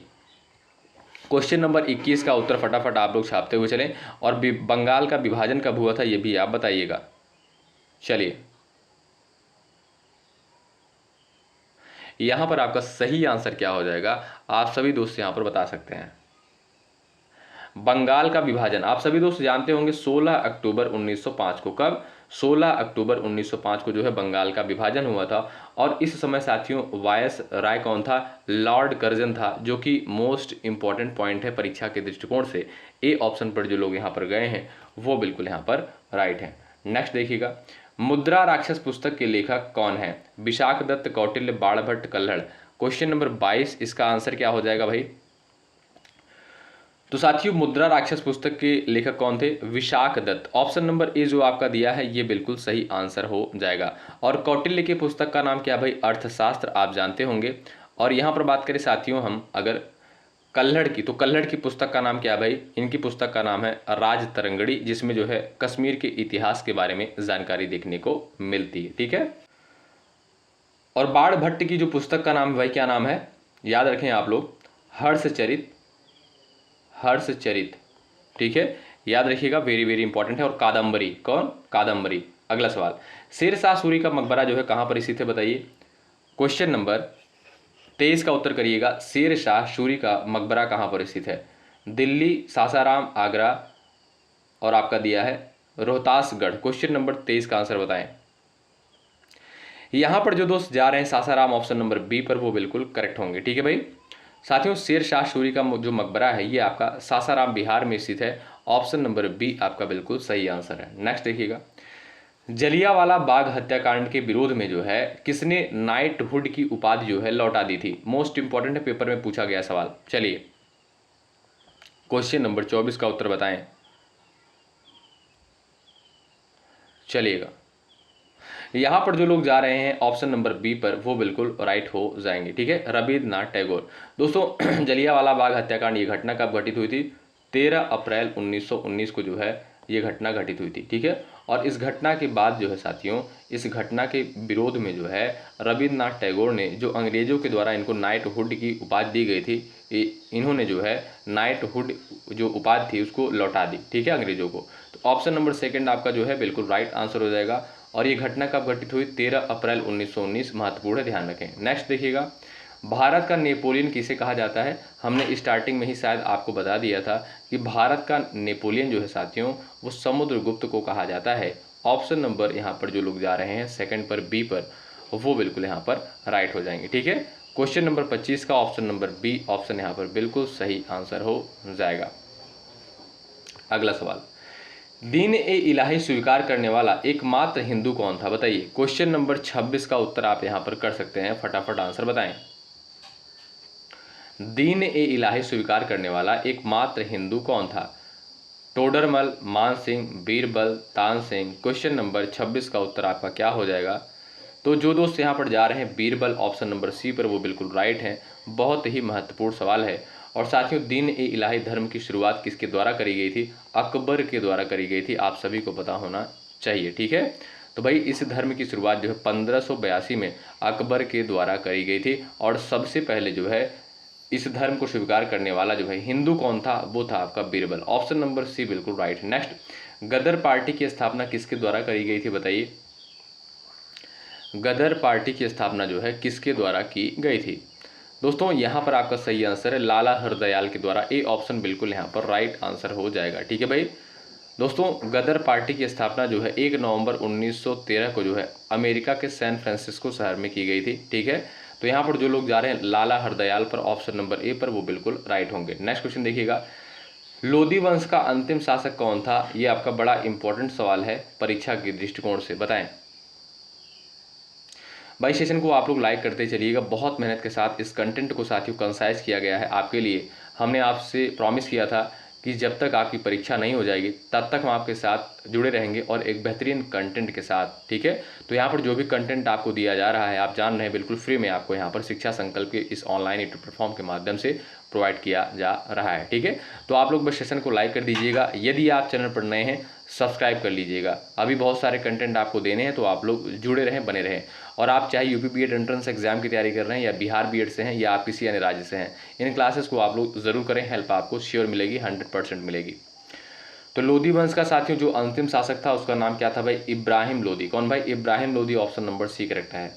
क्वेश्चन नंबर 21 का उत्तर फटाफट आप लोग छापते हुए चलें। और बंगाल का विभाजन कब हुआ था ये भी आप बताइएगा। चलिए यहां पर आपका सही आंसर क्या हो जाएगा, आप सभी दोस्त यहां पर बता सकते हैं। बंगाल का विभाजन आप सभी दोस्त जानते होंगे 16 अक्टूबर 1905 को। कब? 16 अक्टूबर 1905 को जो है बंगाल का विभाजन हुआ था। और इस समय साथियों वायस राय कौन था? लॉर्ड कर्जन था, जो कि मोस्ट इंपॉर्टेंट पॉइंट है परीक्षा के दृष्टिकोण से। ए ऑप्शन पर जो लोग यहाँ पर गए हैं वो बिल्कुल यहाँ पर राइट है। नेक्स्ट देखिएगा, मुद्रा राक्षस पुस्तक के लेखक कौन है? विशाख दत्त, कौटिल्य, बाणभट्ट, कल्हड़। क्वेश्चन नंबर 22 इसका आंसर क्या हो जाएगा भाई? तो साथियों मुद्रा राक्षस पुस्तक के लेखक कौन थे? Vishakha Datta. Option number A जो आपका दिया है ये बिल्कुल सही आंसर हो जाएगा। और कौटिल्य की पुस्तक का नाम क्या भाई? अर्थशास्त्र, आप जानते होंगे। और यहाँ पर बात करें साथियों हम अगर कल्हड़ की, तो कल्हड़ की पुस्तक का नाम क्या भाई? इनकी पुस्तक का नाम है राज तरंगड़ी, जिसमें जो है कश्मीर के इतिहास के बारे में जानकारी देखने को मिलती है। ठीक है, और बाण भट्ट की जो पुस्तक का नाम है भाई क्या नाम है? याद रखें आप लोग, हर्षचरित। हर्षचरित, ठीक है, याद रखिएगा, वेरी वेरी इंपॉर्टेंट है। और कादम्बरी, कौन? कादम्बरी। अगला सवाल, शेर शाह सूरी का मकबरा जो है कहां पर स्थित है? बताइए। क्वेश्चन नंबर 23 का उत्तर करिएगा। शेर शाह सूरी का मकबरा कहां पर स्थित है? दिल्ली, सासाराम, आगरा, और आपका दिया है रोहतासगढ़। क्वेश्चन नंबर 23 का आंसर बताएं। यहां पर जो दोस्त जा रहे हैं सासाराम, ऑप्शन नंबर बी पर, वो बिल्कुल करेक्ट होंगे। ठीक है भाई। साथियों शेर शाह सूरी का जो मकबरा है ये आपका सासाराम बिहार में स्थित है। ऑप्शन नंबर बी आपका बिल्कुल सही आंसर है। नेक्स्ट देखिएगा, जलियांवाला बाग हत्याकांड के विरोध में जो है किसने नाइटहुड की उपाधि जो है लौटा दी थी? मोस्ट इंपॉर्टेंट है, पेपर में पूछा गया सवाल। चलिए क्वेश्चन नंबर 24 का उत्तर बताएं। चलिएगा यहां पर जो लोग जा रहे हैं ऑप्शन नंबर बी पर, वो बिल्कुल राइट हो जाएंगे। ठीक है, रविन्द्रनाथ टैगोर। दोस्तों जलियांवाला बाग हत्याकांड ये घटना कब घटित हुई थी? 13 अप्रैल 1919 को जो है ये घटना घटित हुई थी। ठीक है, और इस घटना के बाद जो है साथियों, इस घटना के विरोध में जो है रविन्द्रनाथ टैगोर ने, जो अंग्रेजों के द्वारा इनको नाइटहुड की उपाधि दी गई थी, इन्होंने जो है नाइटहुड जो उपाधि थी उसको लौटा दी। ठीक है, अंग्रेजों को। तो ऑप्शन नंबर सेकंड आपका जो है बिल्कुल राइट आंसर हो जाएगा। और ये घटना कब घटित हुई? 13 अप्रैल 1919। महत्वपूर्ण है, ध्यान रखें। नेक्स्ट देखिएगा, भारत का नेपोलियन किसे कहा जाता है? हमने स्टार्टिंग में ही शायद आपको बता दिया था कि भारत का नेपोलियन जो है साथियों वो समुद्रगुप्त को कहा जाता है। ऑप्शन नंबर यहाँ पर जो लोग जा रहे हैं सेकंड पर, बी पर, वो बिल्कुल यहाँ पर राइट हो जाएंगे। ठीक है, क्वेश्चन नंबर 25 का ऑप्शन नंबर बी ऑप्शन यहाँ पर बिल्कुल सही आंसर हो जाएगा। अगला सवाल, दीन ए इलाही स्वीकार करने वाला एकमात्र हिंदू कौन था? बताइए। क्वेश्चन नंबर 26 का उत्तर आप यहां पर कर सकते हैं, फटाफट आंसर बताएं। दीन ए इलाही स्वीकार करने वाला एकमात्र हिंदू कौन था? टोडरमल, मान सिंह, बीरबल, तान सिंह। क्वेश्चन नंबर 26 का उत्तर आपका क्या हो जाएगा? तो जो दोस्त यहाँ पर जा रहे हैं बीरबल, ऑप्शन नंबर सी पर, वो बिल्कुल राइट है। बहुत ही महत्वपूर्ण सवाल है। और साथियों दीन ए इलाही धर्म की शुरुआत किसके द्वारा करी गई थी? अकबर के द्वारा करी गई थी, आप सभी को पता होना चाहिए। ठीक है, तो भाई इस धर्म की शुरुआत जो है 1582 में अकबर के द्वारा करी गई थी। और सबसे पहले जो है इस धर्म को स्वीकार करने वाला जो है हिंदू कौन था? वो था आपका बीरबल। ऑप्शन नंबर सी बिल्कुल राइट। नेक्स्ट, गदर पार्टी की स्थापना किसके द्वारा करी गई थी? बताइए, गदर पार्टी की स्थापना जो है किसके द्वारा की गई थी? दोस्तों यहाँ पर आपका सही आंसर है लाला हरदयाल के द्वारा। ए ऑप्शन बिल्कुल यहाँ पर राइट आंसर हो जाएगा। ठीक है भाई दोस्तों, गदर पार्टी की स्थापना जो है 1 नवंबर 1913 को जो है अमेरिका के सैन फ्रांसिस्को शहर में की गई थी। ठीक है, तो यहाँ पर जो लोग जा रहे हैं लाला हरदयाल पर, ऑप्शन नंबर ए पर, वो बिल्कुल राइट होंगे। नेक्स्ट क्वेश्चन देखिएगा, लोधी वंश का अंतिम शासक कौन था? ये आपका बड़ा इंपॉर्टेंट सवाल है परीक्षा के दृष्टिकोण से, बताएं। भाई सेशन को आप लोग लाइक करते चलिएगा, बहुत मेहनत के साथ इस कंटेंट को साथियों कंसाइज किया गया है आपके लिए। हमने आपसे प्रॉमिस किया था कि जब तक आपकी परीक्षा नहीं हो जाएगी तब तक हम आपके साथ जुड़े रहेंगे और एक बेहतरीन कंटेंट के साथ। ठीक है, तो यहाँ पर जो भी कंटेंट आपको दिया जा रहा है आप जान रहे हैं बिल्कुल फ्री में आपको यहाँ पर शिक्षा संकल्प के इस ऑनलाइन यूट्यूब प्लेटफॉर्म के माध्यम से प्रोवाइड किया जा रहा है। ठीक है, तो आप लोग बस सेशन को लाइक कर दीजिएगा, यदि आप चैनल पर नए हैं सब्सक्राइब कर लीजिएगा। अभी बहुत सारे कंटेंट आपको देने हैं, तो आप लोग जुड़े रहें, बने रहें। और आप चाहे यूपी बीएड एंट्रेंस एग्जाम की तैयारी कर रहे हैं या बिहार बीएड से हैं या आप किसी अन्य राज्य से हैं, इन क्लासेस को आप लोग ज़रूर करें, हेल्प आपको श्योर मिलेगी, 100% मिलेगी। तो लोधी वंश का साथियों जो अंतिम शासक था उसका नाम क्या था भाई? इब्राहिम लोधी। कौन भाई? Ibrahim Lodi, option number C correct है।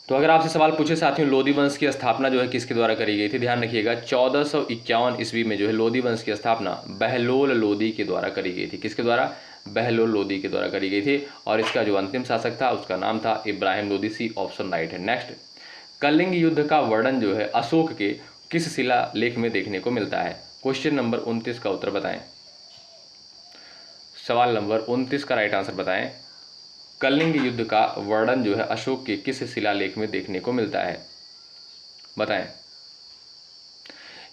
तो अगर आपसे सवाल पूछे साथियों लोधी वंश की स्थापना जो है किसके द्वारा करी गई थी, ध्यान रखिएगा 1451 ईस्वी में जो है लोधी वंश की स्थापना बहलोल लोधी के द्वारा करी गई थी। किसके द्वारा? बहलोल लोधी के द्वारा करी गई थी। और इसका जो अंतिम शासक था उसका नाम था Ibrahim Lodi. C option right है। नेक्स्ट, कलिंग युद्ध का वर्णन जो है अशोक के किस शिलालेख में देखने को मिलता है? क्वेश्चन नंबर 29 का उत्तर बताएं। सवाल नंबर 29 का राइट आंसर बताएं। कलिंग युद्ध का वर्णन जो है अशोक के किस शिलालेख में देखने को मिलता है? बताएं।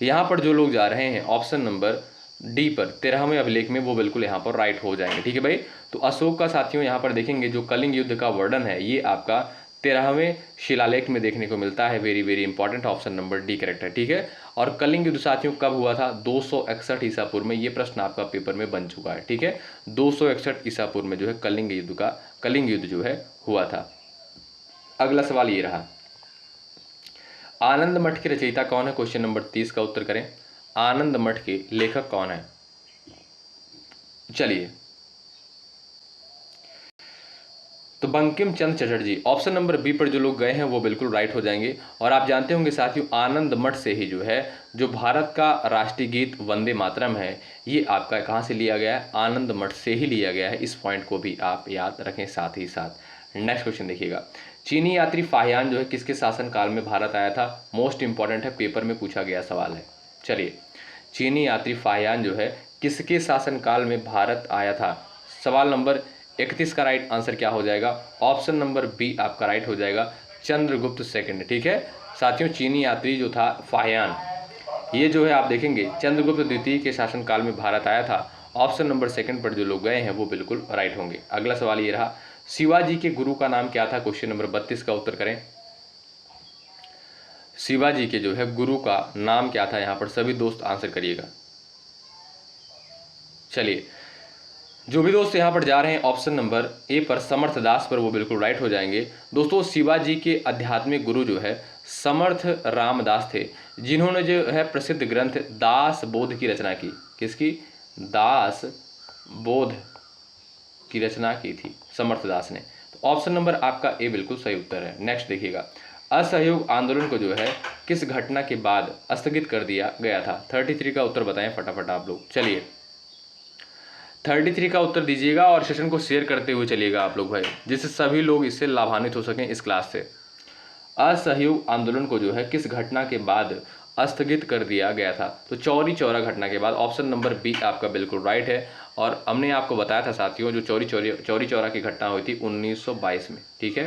यहां पर जो लोग जा रहे हैं ऑप्शन नंबर डी पर 13वें अभिलेख में, वो बिल्कुल यहां पर राइट हो जाएंगे। ठीक है भाई, तो अशोक का साथियों यहां पर देखेंगे जो कलिंग युद्ध का वर्णन है ये आपका 13वें शिलालेख में देखने को मिलता है। Very very important, option number D correct है। ठीक है, और कलिंग युद्ध साथियों कब हुआ था? 261 ईसा पूर्व में। ये प्रश्न आपका पेपर में बन चुका है। ठीक है, 261 ईसा पूर्व में जो है कलिंग युद्ध जो है हुआ था। अगला सवाल ये रहा, आनंद मठ के रचयिता कौन है? क्वेश्चन नंबर 30 का उत्तर करें। आनंद मठ के लेखक कौन है? चलिए, तो Bankim Chandra Chatterjee. Option number B पर जो लोग गए हैं वो बिल्कुल राइट हो जाएंगे। और आप जानते होंगे साथियों आनंद मठ से ही जो है जो भारत का राष्ट्रीय गीत वंदे मातरम है ये आपका कहाँ से लिया गया है? आनंद मठ से ही लिया गया है। इस पॉइंट को भी आप याद रखें साथ ही साथ। नेक्स्ट क्वेश्चन देखिएगा, चीनी यात्री फाहियान जो है किसके शासनकाल में भारत आया था? मोस्ट इंपॉर्टेंट है, पेपर में पूछा गया सवाल है। चलिए, चीनी यात्री फाहियान जो है किसके शासनकाल में भारत आया था? सवाल नंबर 31 का राइट आंसर क्या हो जाएगा? ऑप्शन नंबर बी आपका राइट हो जाएगा, चंद्रगुप्त सेकंड। ठीक है साथियों, चीनी यात्री जो था फाहियान, ये जो है आप देखेंगे चंद्रगुप्त द्वितीय के शासनकाल में भारत आया था। ऑप्शन नंबर सेकंड पर जो लोग गए हैं वो बिल्कुल राइट होंगे। अगला सवाल ये रहा, शिवाजी के गुरु का नाम क्या था? क्वेश्चन नंबर 32 का उत्तर करें। शिवाजी के जो है गुरु का नाम क्या था? यहाँ पर सभी दोस्त आंसर करिएगा। चलिए, जो भी दोस्त यहाँ पर जा रहे हैं ऑप्शन नंबर ए पर समर्थ दास पर, वो बिल्कुल राइट हो जाएंगे। दोस्तों शिवाजी के आध्यात्मिक गुरु जो है समर्थ रामदास थे, जिन्होंने जो है प्रसिद्ध ग्रंथ दास बोध की रचना की। किसकी? दास बोध की रचना की थी समर्थ दास ने। तो ऑप्शन नंबर आपका ए बिल्कुल सही उत्तर है। नेक्स्ट देखिएगा, असहयोग आंदोलन को जो है किस घटना के बाद स्थगित कर दिया गया था? 33 का उत्तर बताएं फटाफट आप लोग। चलिए 33 का उत्तर दीजिएगा और सेशन को शेयर करते हुए चलिएगा आप लोग भाई, जिससे सभी लोग इससे लाभान्वित हो सकें इस क्लास से। असहयोग आंदोलन को जो है किस घटना के बाद स्थगित कर दिया गया था? तो चौरी चौरा घटना के बाद। ऑप्शन नंबर बी आपका बिल्कुल राइट है। और हमने आपको बताया था साथियों जो चौरी चौरा की घटना हुई थी 1922 में। ठीक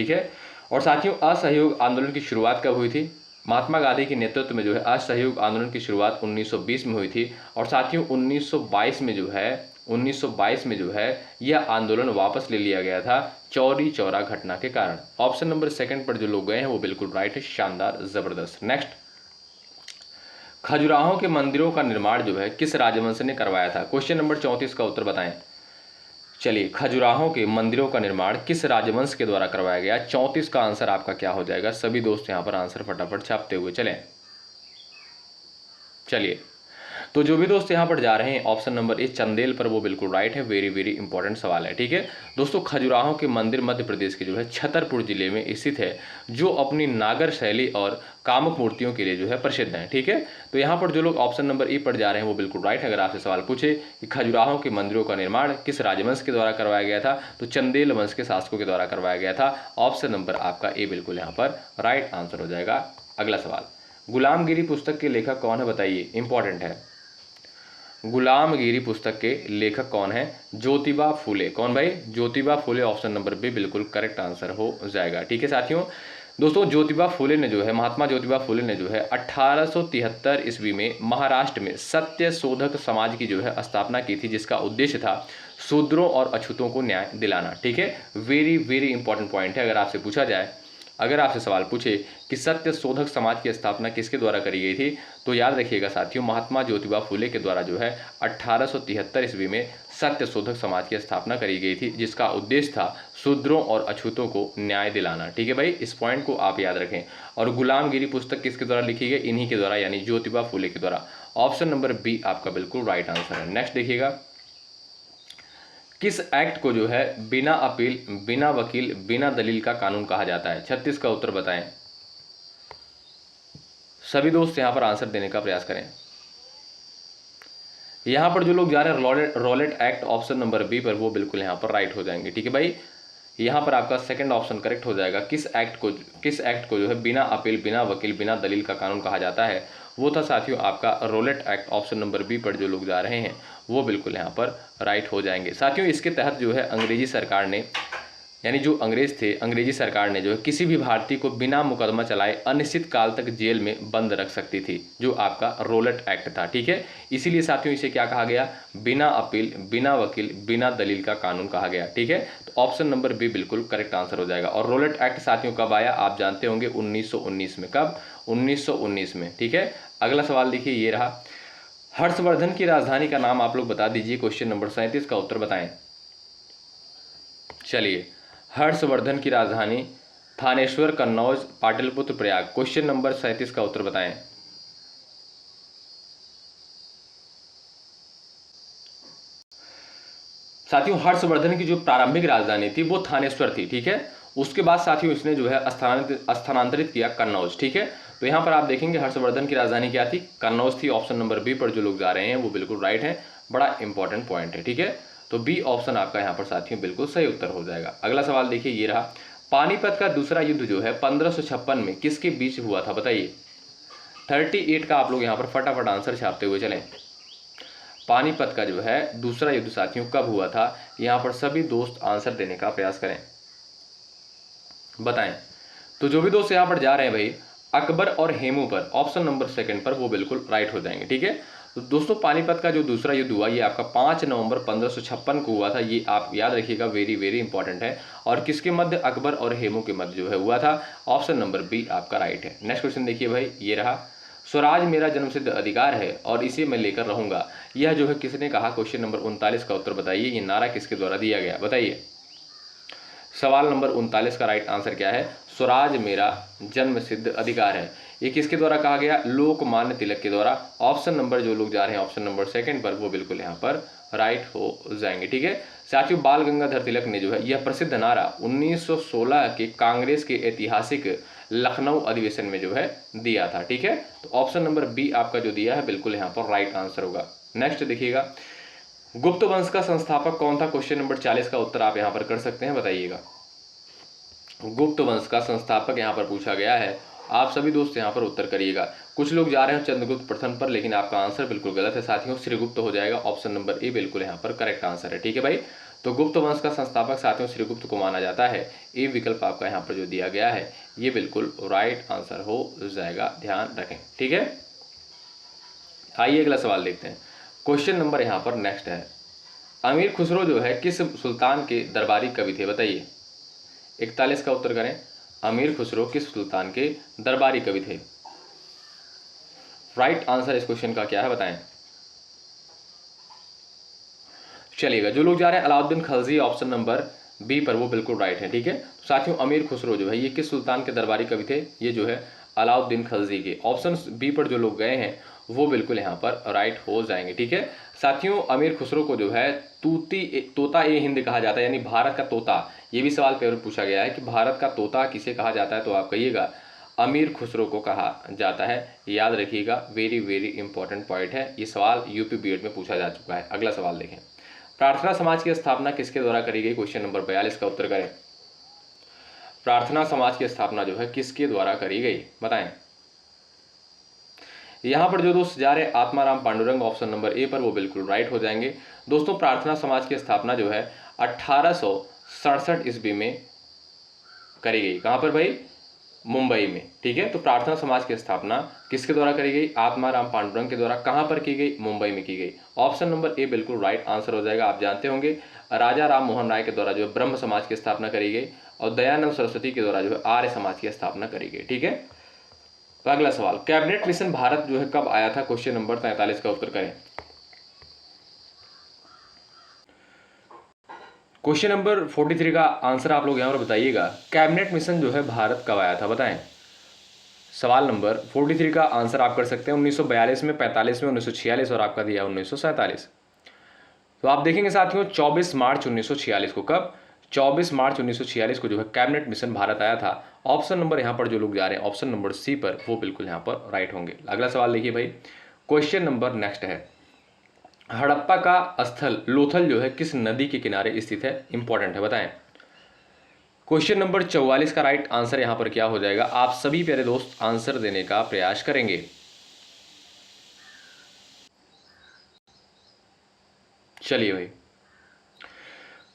है। और साथियों असहयोग आंदोलन की शुरुआत कब हुई थी? महात्मा गांधी के नेतृत्व में जो है असहयोग आंदोलन की शुरुआत 1920 में हुई थी। और साथियों 1922 में जो है यह आंदोलन वापस ले लिया गया था चौरी चौरा घटना के कारण। ऑप्शन नंबर सेकंड पर जो लोग गए हैं वो बिल्कुल राइट है, शानदार, जबरदस्त। नेक्स्ट, खजुराहो के मंदिरों का निर्माण जो है किस राजवंश ने करवाया था? क्वेश्चन नंबर 34 का उत्तर बताएं। चलिए, खजुराहो के मंदिरों का निर्माण किस राजवंश के द्वारा करवाया गया? 34 का आंसर आपका क्या हो जाएगा? सभी दोस्त यहाँ पर आंसर फटाफट छापते हुए चलें। चलिए, तो जो भी दोस्त यहाँ पर जा रहे हैं ऑप्शन नंबर ए चंदेल पर, वो बिल्कुल राइट है। वेरी वेरी इंपॉर्टेंट सवाल है, ठीक है दोस्तों। खजुराहो के मंदिर मध्य प्रदेश के जो है छतरपुर जिले में स्थित है, जो अपनी नागर शैली और कामुक मूर्तियों के लिए जो है प्रसिद्ध है, ठीक है। तो यहाँ पर जो लोग ऑप्शन नंबर ए पर जा रहे हैं वो बिल्कुल राइट है। अगर आपसे सवाल पूछे कि खजुराहो के मंदिरों का निर्माण किस राजवंश के द्वारा करवाया गया था, तो चंदेल वंश के शासकों के द्वारा करवाया गया था। ऑप्शन नंबर आपका ए बिल्कुल यहाँ पर राइट आंसर हो जाएगा। अगला सवाल, गुलामगिरी पुस्तक के लेखक कौन है बताइए? इंपॉर्टेंट है। गुलामगिरी पुस्तक के लेखक कौन है? ज्योतिबा फूले। कौन भाई? Jyotiba Phule. Option number B बिल्कुल करेक्ट आंसर हो जाएगा, ठीक है साथियों। दोस्तों, ज्योतिबा फूले ने जो है, महात्मा ज्योतिबा फूले ने जो है 1873 ईस्वी में महाराष्ट्र में सत्य शोधक समाज की जो है स्थापना की थी, जिसका उद्देश्य था शूद्रों और अछूतों को न्याय दिलाना, ठीक है। वेरी वेरी इंपॉर्टेंट पॉइंट है। अगर आपसे सवाल पूछे कि सत्य शोधक समाज की स्थापना किसके द्वारा करी गई थी, तो याद रखिएगा साथियों, महात्मा ज्योतिबा फूले के द्वारा जो है 1873 ईस्वी में सत्य शोधक समाज की स्थापना करी गई थी, जिसका उद्देश्य था शूद्रों और अछूतों को न्याय दिलाना, ठीक है भाई। इस पॉइंट को आप याद रखें। और गुलामगिरी पुस्तक किसके द्वारा लिखी गई? इन्हीं के द्वारा, यानी ज्योतिबा फूले के द्वारा। ऑप्शन नंबर बी आपका बिल्कुल राइट आंसर है। नेक्स्ट देखिएगा, किस एक्ट को जो है बिना अपील, बिना वकील, बिना दलील का कानून कहा जाता है? 36 का उत्तर बताएं। सभी दोस्त यहां पर आंसर देने का प्रयास करें। यहां पर जो लोग जा रहे हैं Rowlatt Act option number B पर, वो बिल्कुल यहां पर राइट हो जाएंगे, ठीक है भाई। यहां पर आपका सेकंड ऑप्शन करेक्ट हो जाएगा। किस एक्ट को जो है बिना अपील, बिना वकील, बिना दलील का कानून कहा जाता है? वो था साथियों आपका Rowlatt Act. Option number B पर जो लोग जा रहे हैं वो बिल्कुल यहाँ पर राइट हो जाएंगे साथियों। इसके तहत जो है अंग्रेजी सरकार ने, यानी जो अंग्रेज थे, अंग्रेजी सरकार ने जो है किसी भी भारतीय को बिना मुकदमा चलाए अनिश्चित काल तक जेल में बंद रख सकती थी, जो आपका रॉलेट एक्ट था, ठीक है। इसीलिए साथियों इसे क्या कहा गया? बिना अपील, बिना वकील, बिना दलील का कानून कहा गया, ठीक है। तो ऑप्शन नंबर बी बिल्कुल करेक्ट आंसर हो जाएगा। और रॉलेट एक्ट साथियों कब आया? आप जानते होंगे 1919 में। कब? 1919 में, ठीक है। अगला सवाल देखिए, ये रहा, हर्षवर्धन की राजधानी का नाम आप लोग बता दीजिए। क्वेश्चन नंबर 37 का उत्तर बताएं। चलिए, हर्षवर्धन की राजधानी थानेश्वर, कन्नौज, पाटलिपुत्र, प्रयाग। क्वेश्चन नंबर 37 का उत्तर बताएं। साथियों, हर्षवर्धन की जो प्रारंभिक राजधानी थी वो थानेश्वर थी, ठीक है। उसके बाद साथियों इसने जो है स्थानांतरित किया कन्नौज, ठीक है। तो यहाँ पर आप देखेंगे हर्षवर्धन की राजधानी क्या थी? कन्नौज थी। ऑप्शन नंबर बी पर जो लोग जा रहे हैं वो बिल्कुल राइट है। बड़ा इंपॉर्टेंट पॉइंट है, ठीक है। तो बी ऑप्शन आपका यहाँ पर साथियों बिल्कुल सही उत्तर हो जाएगा। अगला सवाल देखिए, ये रहा, पानीपत का दूसरा युद्ध जो है 1556 में किसके बीच हुआ था बताइए? 38 का आप लोग यहाँ पर फटाफट आंसर छापते हुए चलें। पानीपत का जो है दूसरा युद्ध साथियों कब हुआ था? यहाँ पर सभी दोस्त आंसर देने का प्रयास करें, बताएं। तो जो भी दोस्त यहाँ पर जा रहे हैं भाई अकबर और हेमू पर, ऑप्शन नंबर सेकंड पर, वो बिल्कुल राइट हो जाएंगे, ठीक है। तो दोस्तों पानीपत का जो दूसरा युद्ध हुआ ये आपका 5 नवंबर 1556 को हुआ था। ये आप याद रखिएगा, वेरी वेरी इंपॉर्टेंट है। और किसके मध्य? अकबर और हेमू के मध्य जो है हुआ था। ऑप्शन नंबर बी आपका राइट है। नेक्स्ट क्वेश्चन देखिए भाई, ये रहा, स्वराज मेरा जन्मसिद्ध अधिकार है और इसे मैं लेकर रहूंगा, यह जो है किसने कहा? क्वेश्चन नंबर 39 का उत्तर बताइए। ये नारा किसके द्वारा दिया गया बताइए? सवाल नंबर 39 का राइट आंसर क्या है? स्वराज मेरा जन्म सिद्ध अधिकार है। ये किसके द्वारा कहा गया? लोकमान्य तिलक के द्वारा। ऑप्शन नंबर जो लोग जा रहे हैं ऑप्शन नंबर सेकंड पर, वो बिल्कुल यहाँ पर राइट हो जाएंगे, ठीक है। साथियों बाल गंगाधर तिलक ने जो है यह प्रसिद्ध नारा 1916 के कांग्रेस के ऐतिहासिक लखनऊ अधिवेशन में जो है दिया था, ठीक है। तो ऑप्शन नंबर बी आपका जो दिया है बिल्कुल यहाँ पर राइट आंसर होगा। नेक्स्ट देखिएगा, गुप्त वंश का संस्थापक कौन था? क्वेश्चन नंबर 40 का उत्तर आप यहाँ पर कर सकते हैं, बताइएगा। गुप्त वंश का संस्थापक यहाँ पर पूछा गया है। आप सभी दोस्त यहाँ पर उत्तर करिएगा। कुछ लोग जा रहे हैं चंद्रगुप्त प्रथम पर, लेकिन आपका आंसर बिल्कुल गलत है साथियों, श्रीगुप्त हो जाएगा। ऑप्शन नंबर ए बिल्कुल यहाँ पर करेक्ट आंसर है, ठीक है भाई। तो गुप्त वंश का संस्थापक साथियों श्रीगुप्त को माना जाता है। ए विकल्प आपका यहाँ पर जो दिया गया है ये बिल्कुल राइट आंसर हो जाएगा, ध्यान रखें, ठीक है। आइए अगला सवाल देखते हैं। क्वेश्चन नंबर यहाँ पर नेक्स्ट है, अमीर खुसरो जो है किस सुल्तान के दरबारी कवि थे बताइए? 41 का उत्तर करें। अमीर खुसरो किस सुल्तान के दरबारी कवि थे? राइट आंसर इस क्वेश्चन का क्या है बताएं। चलिएगा, जो लोग जा रहे हैं Alauddin Khalji option number B पर, वो बिल्कुल राइट है। ठीक है साथियों, अमीर खुसरो जो है ये किस सुल्तान के दरबारी कवि थे? ये जो है अलाउद्दीन खलजी के। ऑप्शन बी पर जो लोग गए हैं वो बिल्कुल यहाँ पर राइट हो जाएंगे। ठीक है साथियों, अमीर खुसरो को जो है तोता ए हिंद कहा जाता है, यानी भारत का तोता। ये भी सवाल पेपर में पूछा गया है कि भारत का तोता किसे कहा जाता है, तो आप कहिएगा अमीर खुसरो को कहा जाता है। याद रखिएगा, वेरी वेरी इंपॉर्टेंट पॉइंट है, ये सवाल यूपी बीएड में पूछा जा चुका है। अगला सवाल देखें, प्रार्थना समाज की स्थापना किसके द्वारा करी गई? क्वेश्चन नंबर 42 का उत्तर करें। प्रार्थना समाज की स्थापना जो है किसके द्वारा करी गई बताएं। यहां पर जो दोस्त जा रहे आत्माराम पांडुरंग ऑप्शन नंबर ए पर, वो बिल्कुल राइट हो जाएंगे। दोस्तों प्रार्थना समाज की स्थापना जो है 1867 ईस्वी में करी गई। कहां पर भाई? मुंबई में। ठीक है, तो प्रार्थना समाज की स्थापना किसके द्वारा करी गई? आत्माराम पांडुरंग के द्वारा। कहां पर की गई? मुंबई में की गई। ऑप्शन नंबर ए बिल्कुल राइट आंसर हो जाएगा। आप जानते होंगे राजा राम मोहन राय के द्वारा जो है ब्रह्म समाज की स्थापना करी गई, और दयानंद सरस्वती के द्वारा जो है आर्य समाज की स्थापना करी गई। ठीक है, तो अगला सवाल, कैबिनेट मिशन भारत जो है कब आया था? क्वेश्चन नंबर 43 का उत्तर करें। क्वेश्चन नंबर 43 का आंसर आप लोग यहां पर बताइएगा, कैबिनेट मिशन जो है भारत कब आया था बताएं। सवाल नंबर 43 का आंसर आप कर सकते हैं 1942 में, 45 में, 1946 और आपका दिया 1947। तो आप देखेंगे साथियों 24 मार्च 1946 को। कब? 24 मार्च 1946 को जो है कैबिनेट मिशन भारत आया था। ऑप्शन नंबर यहां पर जो लोग जा रहे हैं ऑप्शन नंबर सी पर, वो बिल्कुल यहां पर राइट होंगे। अगला सवाल देखिए भाई, क्वेश्चन नंबर नेक्स्ट है, हड़प्पा का स्थल लोथल जो है किस नदी के किनारे स्थित है? इंपॉर्टेंट है, बताएं। क्वेश्चन नंबर 44 का राइट आंसर यहां पर क्या हो जाएगा? आप सभी प्यारे दोस्त आंसर देने का प्रयास करेंगे। चलिए भाई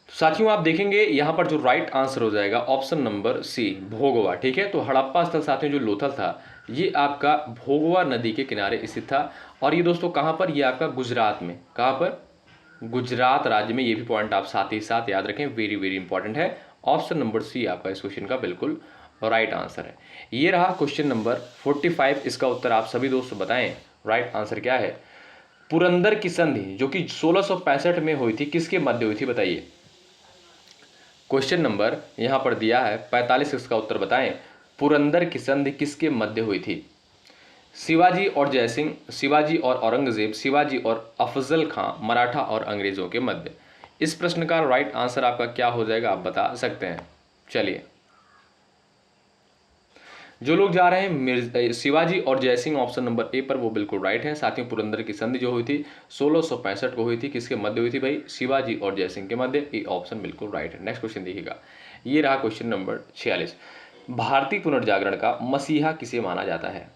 साथियों, आप देखेंगे यहां पर जो राइट आंसर हो जाएगा ऑप्शन नंबर सी, भोगवा। ठीक है, तो हड़प्पा स्थल साथियों जो लोथल था, ये आपका भोगवा नदी के किनारे स्थित था। और ये दोस्तों कहां पर? ये आपका गुजरात में। कहां पर? गुजरात राज्य में। ये भी पॉइंट आप साथ ही साथ याद रखें, वेरी वेरी इंपॉर्टेंट है। ऑप्शन नंबर सी आपका इस क्वेश्चन का बिल्कुल राइट आंसर है। ये रहा क्वेश्चन नंबर 45, इसका उत्तर आप सभी दोस्त बताएं राइट आंसर क्या है। पुरंदर की संधि जो कि 1665 में हुई थी, किसके मध्य हुई थी बताइए। क्वेश्चन नंबर यहां पर दिया है 45, इसका उत्तर बताएं। पुरंदर की संधि किसके मध्य हुई थी? शिवाजी और जयसिंह, शिवाजी और औरंगजेब, शिवाजी और अफजल खां, मराठा और अंग्रेजों के मध्य। इस प्रश्न का राइट आंसर आपका क्या हो जाएगा, आप बता सकते हैं। चलिए, जो लोग जा रहे हैं शिवाजी और जयसिंह ऑप्शन नंबर ए पर, वो बिल्कुल राइट है। साथियों पुरंदर की संधि जो हुई थी 1665 को हुई थी, किसके मध्य हुई थी भाई? शिवाजी और जयसिंह के मध्य। ये ऑप्शन बिल्कुल राइट है। नेक्स्ट क्वेश्चन देखिएगा, ये रहा क्वेश्चन नंबर 46, भारतीय पुनर्जागरण का मसीहा किसे माना जाता है?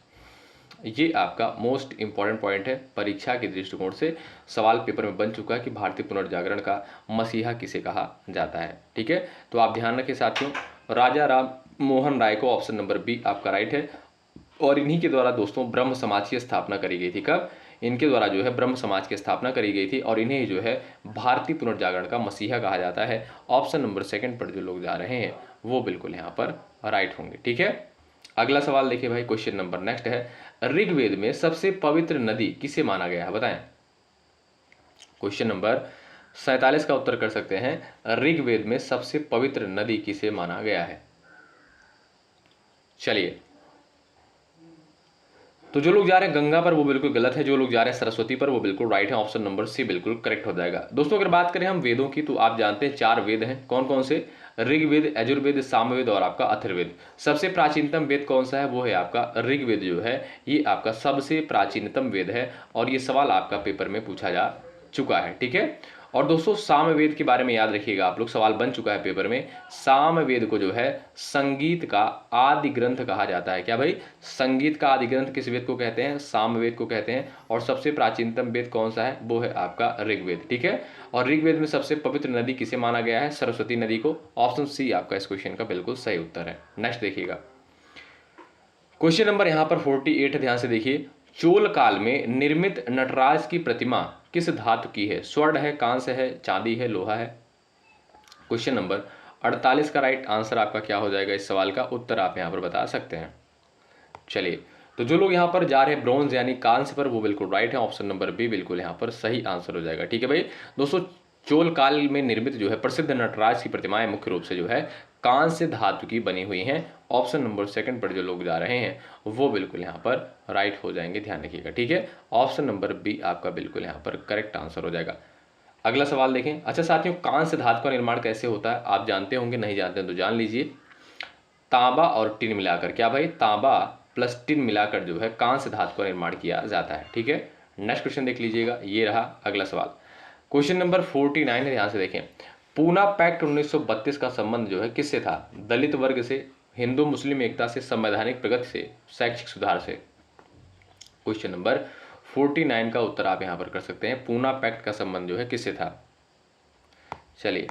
ये आपका मोस्ट इंपॉर्टेंट पॉइंट है, परीक्षा के दृष्टिकोण से सवाल पेपर में बन चुका है कि भारतीय पुनर्जागरण का मसीहा किसे कहा जाता है। ठीक है, तो आप ध्यान रखें साथियों, राजा राम मोहन राय को ऑप्शन नंबर बी आपका राइट है। और इन्हीं के द्वारा दोस्तों ब्रह्म समाज की स्थापना करी गई थी। कब? इनके द्वारा जो है ब्रह्म समाज की स्थापना करी गई थी, और इन्हें जो है भारतीय पुनर्जागरण का मसीहा कहा जाता है। ऑप्शन नंबर सेकंड पर जो लोग जा रहे हैं वो बिल्कुल यहाँ पर राइट होंगे। ठीक है, अगला सवाल देखिए भाई, क्वेश्चन नंबर नेक्स्ट है, ऋग्वेद में सबसे पवित्र नदी किसे माना गया है बताएं। क्वेश्चन नंबर 47 का उत्तर कर सकते हैं, ऋग्वेद में सबसे पवित्र नदी किसे माना गया है? चलिए, तो जो लोग जा रहे हैं गंगा पर वो बिल्कुल गलत है, जो लोग जा रहे हैं सरस्वती पर वो बिल्कुल राइट है। ऑप्शन नंबर सी बिल्कुल करेक्ट हो जाएगा। दोस्तों अगर बात करें हम वेदों की, तो आप जानते हैं 4 वेद हैं। कौन कौन से? ऋग्वेद, यजुर्वेद, सामवेद और आपका अथर्ववेद। सबसे प्राचीनतम वेद कौन सा है? वो है आपका ऋग्वेद जो है, ये आपका सबसे प्राचीनतम वेद है, और ये सवाल आपका पेपर में पूछा जा चुका है। ठीक है, और दोस्तों सामवेद के बारे में याद रखिएगा आप लोग, सवाल बन चुका है पेपर में। सामवेद को जो है संगीत का आदि ग्रंथ कहा जाता है। क्या भाई? संगीत का आदि ग्रंथ किस वेद को कहते हैं? सामवेद को कहते हैं। और सबसे प्राचीनतम वेद कौन सा है? वो है आपका ऋग्वेद। ठीक है, और ऋग्वेद में सबसे पवित्र नदी किसे माना गया है? सरस्वती नदी को। ऑप्शन सी आपका इस क्वेश्चन का बिल्कुल सही उत्तर है। नेक्स्ट देखिएगा, क्वेश्चन नंबर यहां पर 48, ध्यान से देखिए, चोल काल में निर्मित नटराज की प्रतिमा किस धातु की है? स्वर्ण है, कांस्य है, चांदी है, लोहा है? क्वेश्चन नंबर 48 का राइट आंसर आपका क्या हो जाएगा? इस सवाल का उत्तर आप यहां पर बता सकते हैं। चलिए, तो जो लोग यहाँ पर जा रहे हैं ब्रॉन्ज यानी कांस्य पर, वो बिल्कुल राइट है, ऑप्शन नंबर बी बिल्कुल यहाँ पर सही आंसर हो जाएगा। ठीक है भाई दोस्तों, चोल काल में निर्मित जो है प्रसिद्ध नटराज की प्रतिमाएं मुख्य रूप से जो है कांस्य धातु की बनी हुई हैं। ऑप्शन नंबर सेकंड पर जो लोग जा रहे हैं वो बिल्कुल यहाँ पर राइट हो जाएंगे, ध्यान रखिएगा। ठीक है, ऑप्शन नंबर बी आपका बिल्कुल यहाँ पर करेक्ट आंसर हो जाएगा। अगला सवाल देखें। अच्छा साथियों, कांस्य धातु का निर्माण कैसे होता है आप जानते होंगे, नहीं जानते हैं तो जान लीजिए। तांबा और टिन मिलाकर, क्या भाई, तांबा प्लस टिन मिलाकर जो है कांस्य धातु का निर्माण किया जाता है। ठीक है, नेक्स्ट क्वेश्चन देख लीजिएगा, ये रहा अगला सवाल, क्वेश्चन नंबर 49 है, ध्यान से देखें। पूना पैक्ट 1932 का संबंध जो है किससे था? दलित वर्ग से, हिंदू मुस्लिम एकता से, संवैधानिक प्रगति से, शैक्षिक सुधार से। क्वेश्चन नंबर 49 का उत्तर आप यहां पर कर सकते हैं, पूना पैक्ट का संबंध जो है किससे था। चलिए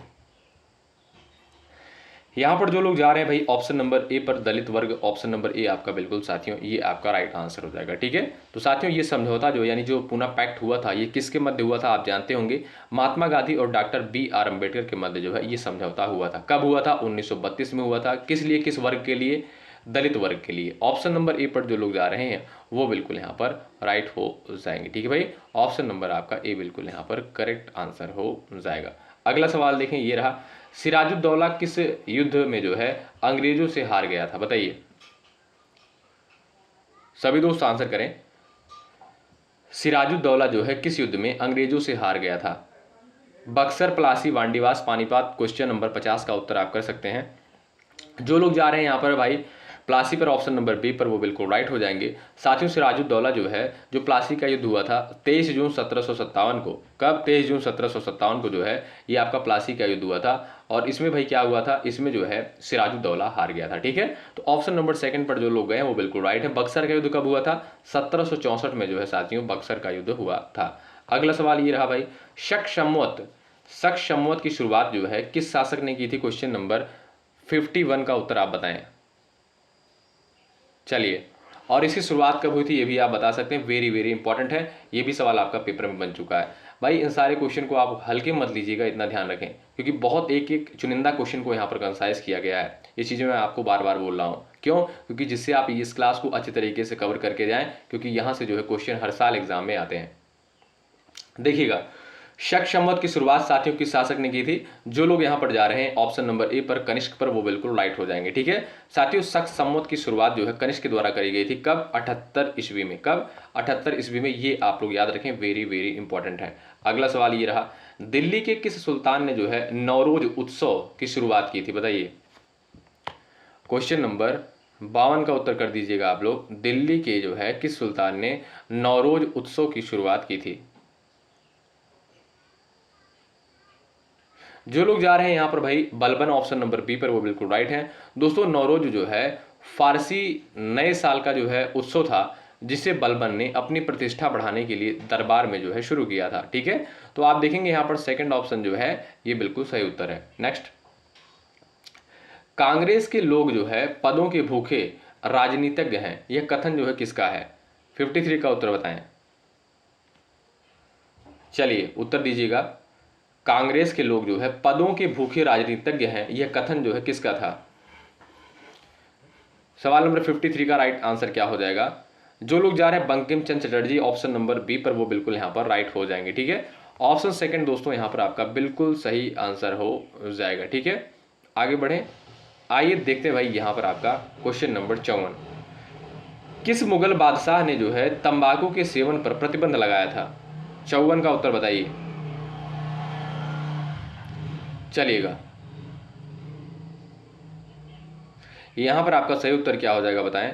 यहां पर जो लोग जा रहे हैं भाई ऑप्शन नंबर ए पर दलित वर्ग, ऑप्शन नंबर ए आपका बिल्कुल साथियों ये आपका राइट आंसर हो जाएगा। ठीक है, तो साथियों ये समझौता जो यानी जो पूना पैक्ट हुआ था ये किसके मध्य हुआ था आप जानते होंगे, महात्मा गांधी और डॉक्टर बी.आर. अम्बेडकर के मध्य जो है ये समझौता हुआ था। कब हुआ था? 1932 में हुआ था। किस लिए, किस वर्ग के लिए? दलित वर्ग के लिए। ऑप्शन नंबर ए पर जो लोग जा रहे हैं वो बिल्कुल यहाँ पर राइट हो जाएंगे। ठीक है भाई, ऑप्शन नंबर आपका ए बिल्कुल यहाँ पर करेक्ट आंसर हो जाएगा। अगला सवाल देखें, ये रहा, सिराजुद्दौला किस युद्ध में जो है अंग्रेजों से हार गया था? बताइए, सभी दोस्त आंसर करें। सिराजुद्दौला जो है किस युद्ध में अंग्रेजों से हार गया था? बक्सर, प्लासी, वांडीवास, पानीपत। क्वेश्चन नंबर 50 का उत्तर आप कर सकते हैं। जो लोग जा रहे हैं यहाँ पर भाई प्लासी पर, ऑप्शन नंबर बी पर, वो बिल्कुल राइट हो जाएंगे। साथियों सिराजुद्दौला जो है, जो प्लासी का युद्ध हुआ था 23 जून 1757 को। कब? 23 जून 1757 को जो है ये आपका प्लासी का युद्ध हुआ था। और इसमें भाई क्या हुआ था, इसमें जो है सिराजुद्दौला हार गया था। ठीक है, तो ऑप्शन नंबर सेकंड पर जो लोग गए हैं वो बिल्कुल राइट है। बक्सर का युद्ध कब हुआ था? 1764 में जो है साथियों बक्सर का युद्ध हुआ था। अगला सवाल ये रहा भाई, शक संवत की शुरुआत जो है किस शासक ने की थी? क्वेश्चन नंबर 51 का उत्तर आप बताएं। चलिए, और इसकी शुरुआत कब हुई थी ये भी आप बता सकते हैं, वेरी वेरी इंपॉर्टेंट है, ये भी सवाल आपका पेपर में बन चुका है। भाई इन सारे क्वेश्चन को आप हल्के मत लीजिएगा, इतना ध्यान रखें, क्योंकि बहुत एक एक चुनिंदा क्वेश्चन को यहाँ पर कंसाइज किया गया है। ये चीज़ें मैं आपको बार बार बोल रहा हूँ, क्यों? क्योंकि जिससे आप इस क्लास को अच्छे तरीके से कवर करके जाएं, क्योंकि यहाँ से जो है क्वेश्चन हर साल एग्जाम में आते हैं। देखिएगा, शक संवत की शुरुआत साथियों किस शासक ने की थी? जो लोग यहाँ पर जा रहे हैं ऑप्शन नंबर ए पर कनिष्क पर, वो बिल्कुल राइट हो जाएंगे। ठीक है साथियों, शक संवत की शुरुआत जो है कनिष्क के द्वारा करी गई थी। कब? 78 ईस्वी में। कब? 78 ईस्वी में। ये आप लोग याद रखें, वेरी वेरी इंपॉर्टेंट है। अगला सवाल ये रहा, दिल्ली के किस सुल्तान ने जो है नौरोज उत्सव की शुरुआत की थी? बताइए, क्वेश्चन नंबर 52 का उत्तर कर दीजिएगा आप लोग। दिल्ली के जो है किस सुल्तान ने नौरोज उत्सव की शुरुआत की थी? जो लोग जा रहे हैं यहाँ पर भाई बलबन, ऑप्शन नंबर बी पर, वो बिल्कुल राइट है। दोस्तों नौरोज जो है फारसी नए साल का जो है उत्सव था, जिसे बलबन ने अपनी प्रतिष्ठा बढ़ाने के लिए दरबार में जो है शुरू किया था। ठीक है, तो आप देखेंगे यहाँ पर सेकंड ऑप्शन जो है ये बिल्कुल सही उत्तर है। नेक्स्ट, कांग्रेस के लोग जो है पदों के भूखे राजनीतिज्ञ हैं, यह कथन जो है किसका है? 53 का उत्तर बताएं। चलिए उत्तर दीजिएगा, कांग्रेस के लोग जो है पदों के भूखे राजनीतिज्ञ हैं, यह कथन जो है किसका था? सवाल नंबर 53 का राइट आंसर क्या हो जाएगा? जो लोग जा रहे हैं Bankim Chandra Chatterjee, option number B पर, वो बिल्कुल यहाँ पर राइट हो जाएंगे। ठीक है, ऑप्शन सेकंड दोस्तों यहाँ पर आपका बिल्कुल सही आंसर हो जाएगा। ठीक है, आगे बढ़े, आइए देखते हैं भाई यहाँ पर आपका क्वेश्चन नंबर 54, किस मुगल बादशाह ने जो है तंबाकू के सेवन पर प्रतिबंध लगाया था? 54 का उत्तर बताइए। चलिएगा, यहां पर आपका सही उत्तर क्या हो जाएगा बताएं।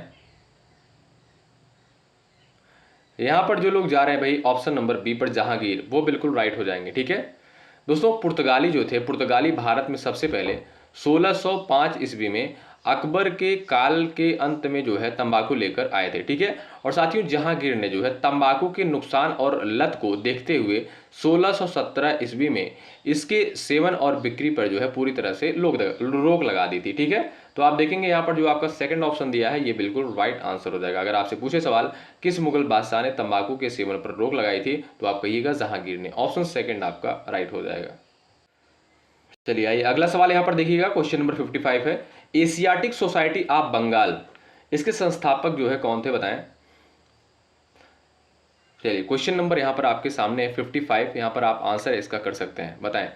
यहां पर जो लोग जा रहे हैं भाई ऑप्शन नंबर बी पर जहांगीर, वो बिल्कुल राइट हो जाएंगे। ठीक है दोस्तों, पुर्तगाली जो थे, पुर्तगाली भारत में सबसे पहले 1605 ईस्वी में अकबर के काल के अंत में जो है तंबाकू लेकर आए थे। ठीक है, और साथियों जहांगीर ने जो है तंबाकू के नुकसान और लत को देखते हुए 1617 ईस्वी में इसके सेवन और बिक्री पर जो है पूरी तरह से रोक लगा दी थी। ठीक है, तो आप देखेंगे यहाँ पर जो आपका सेकंड ऑप्शन दिया है ये बिल्कुल राइट आंसर हो जाएगा। अगर आपसे पूछे सवाल किस मुगल बादशाह ने तंबाकू के सेवन पर रोक लगाई थी, तो आप कहिएगा जहांगीर ने। ऑप्शन सेकंड आपका राइट हो जाएगा। चलिए आइए अगला सवाल यहाँ पर देखिएगा, क्वेश्चन नंबर 55 है, एशियाटिक सोसाइटी ऑफ बंगाल, इसके संस्थापक जो है कौन थे बताएं? चलिए क्वेश्चन नंबर यहाँ पर आपके सामने है 55। यहाँ पर आप आंसर इसका कर सकते हैं, बताएं।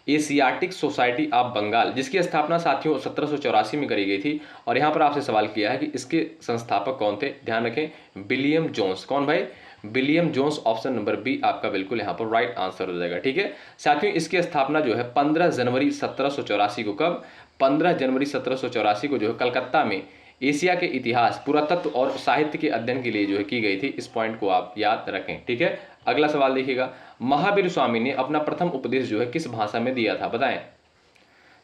एशियाटिक सोसाइटी ऑफ बंगाल, जिसकी स्थापना साथियों 1784 में करी गई थी, और यहाँ पर आपसे सवाल किया है कि इसके संस्थापक कौन थे। ध्यान रखें, विलियम जोन्स। कौन भाई? William Jones. Option number B आपका बिल्कुल यहाँ पर राइट आंसर हो जाएगा। ठीक है साथियों, इसकी स्थापना जो है 15 जनवरी 1784 को, कब? 15 जनवरी 1784 को जो है कलकत्ता में एशिया के इतिहास, पुरातत्व और साहित्य के अध्ययन के लिए जो है की गई थी। इस पॉइंट को आप याद रखें। ठीक है, अगला सवाल देखिएगा। महावीर स्वामी ने अपना प्रथम उपदेश जो है किस भाषा में दिया था, बताएं।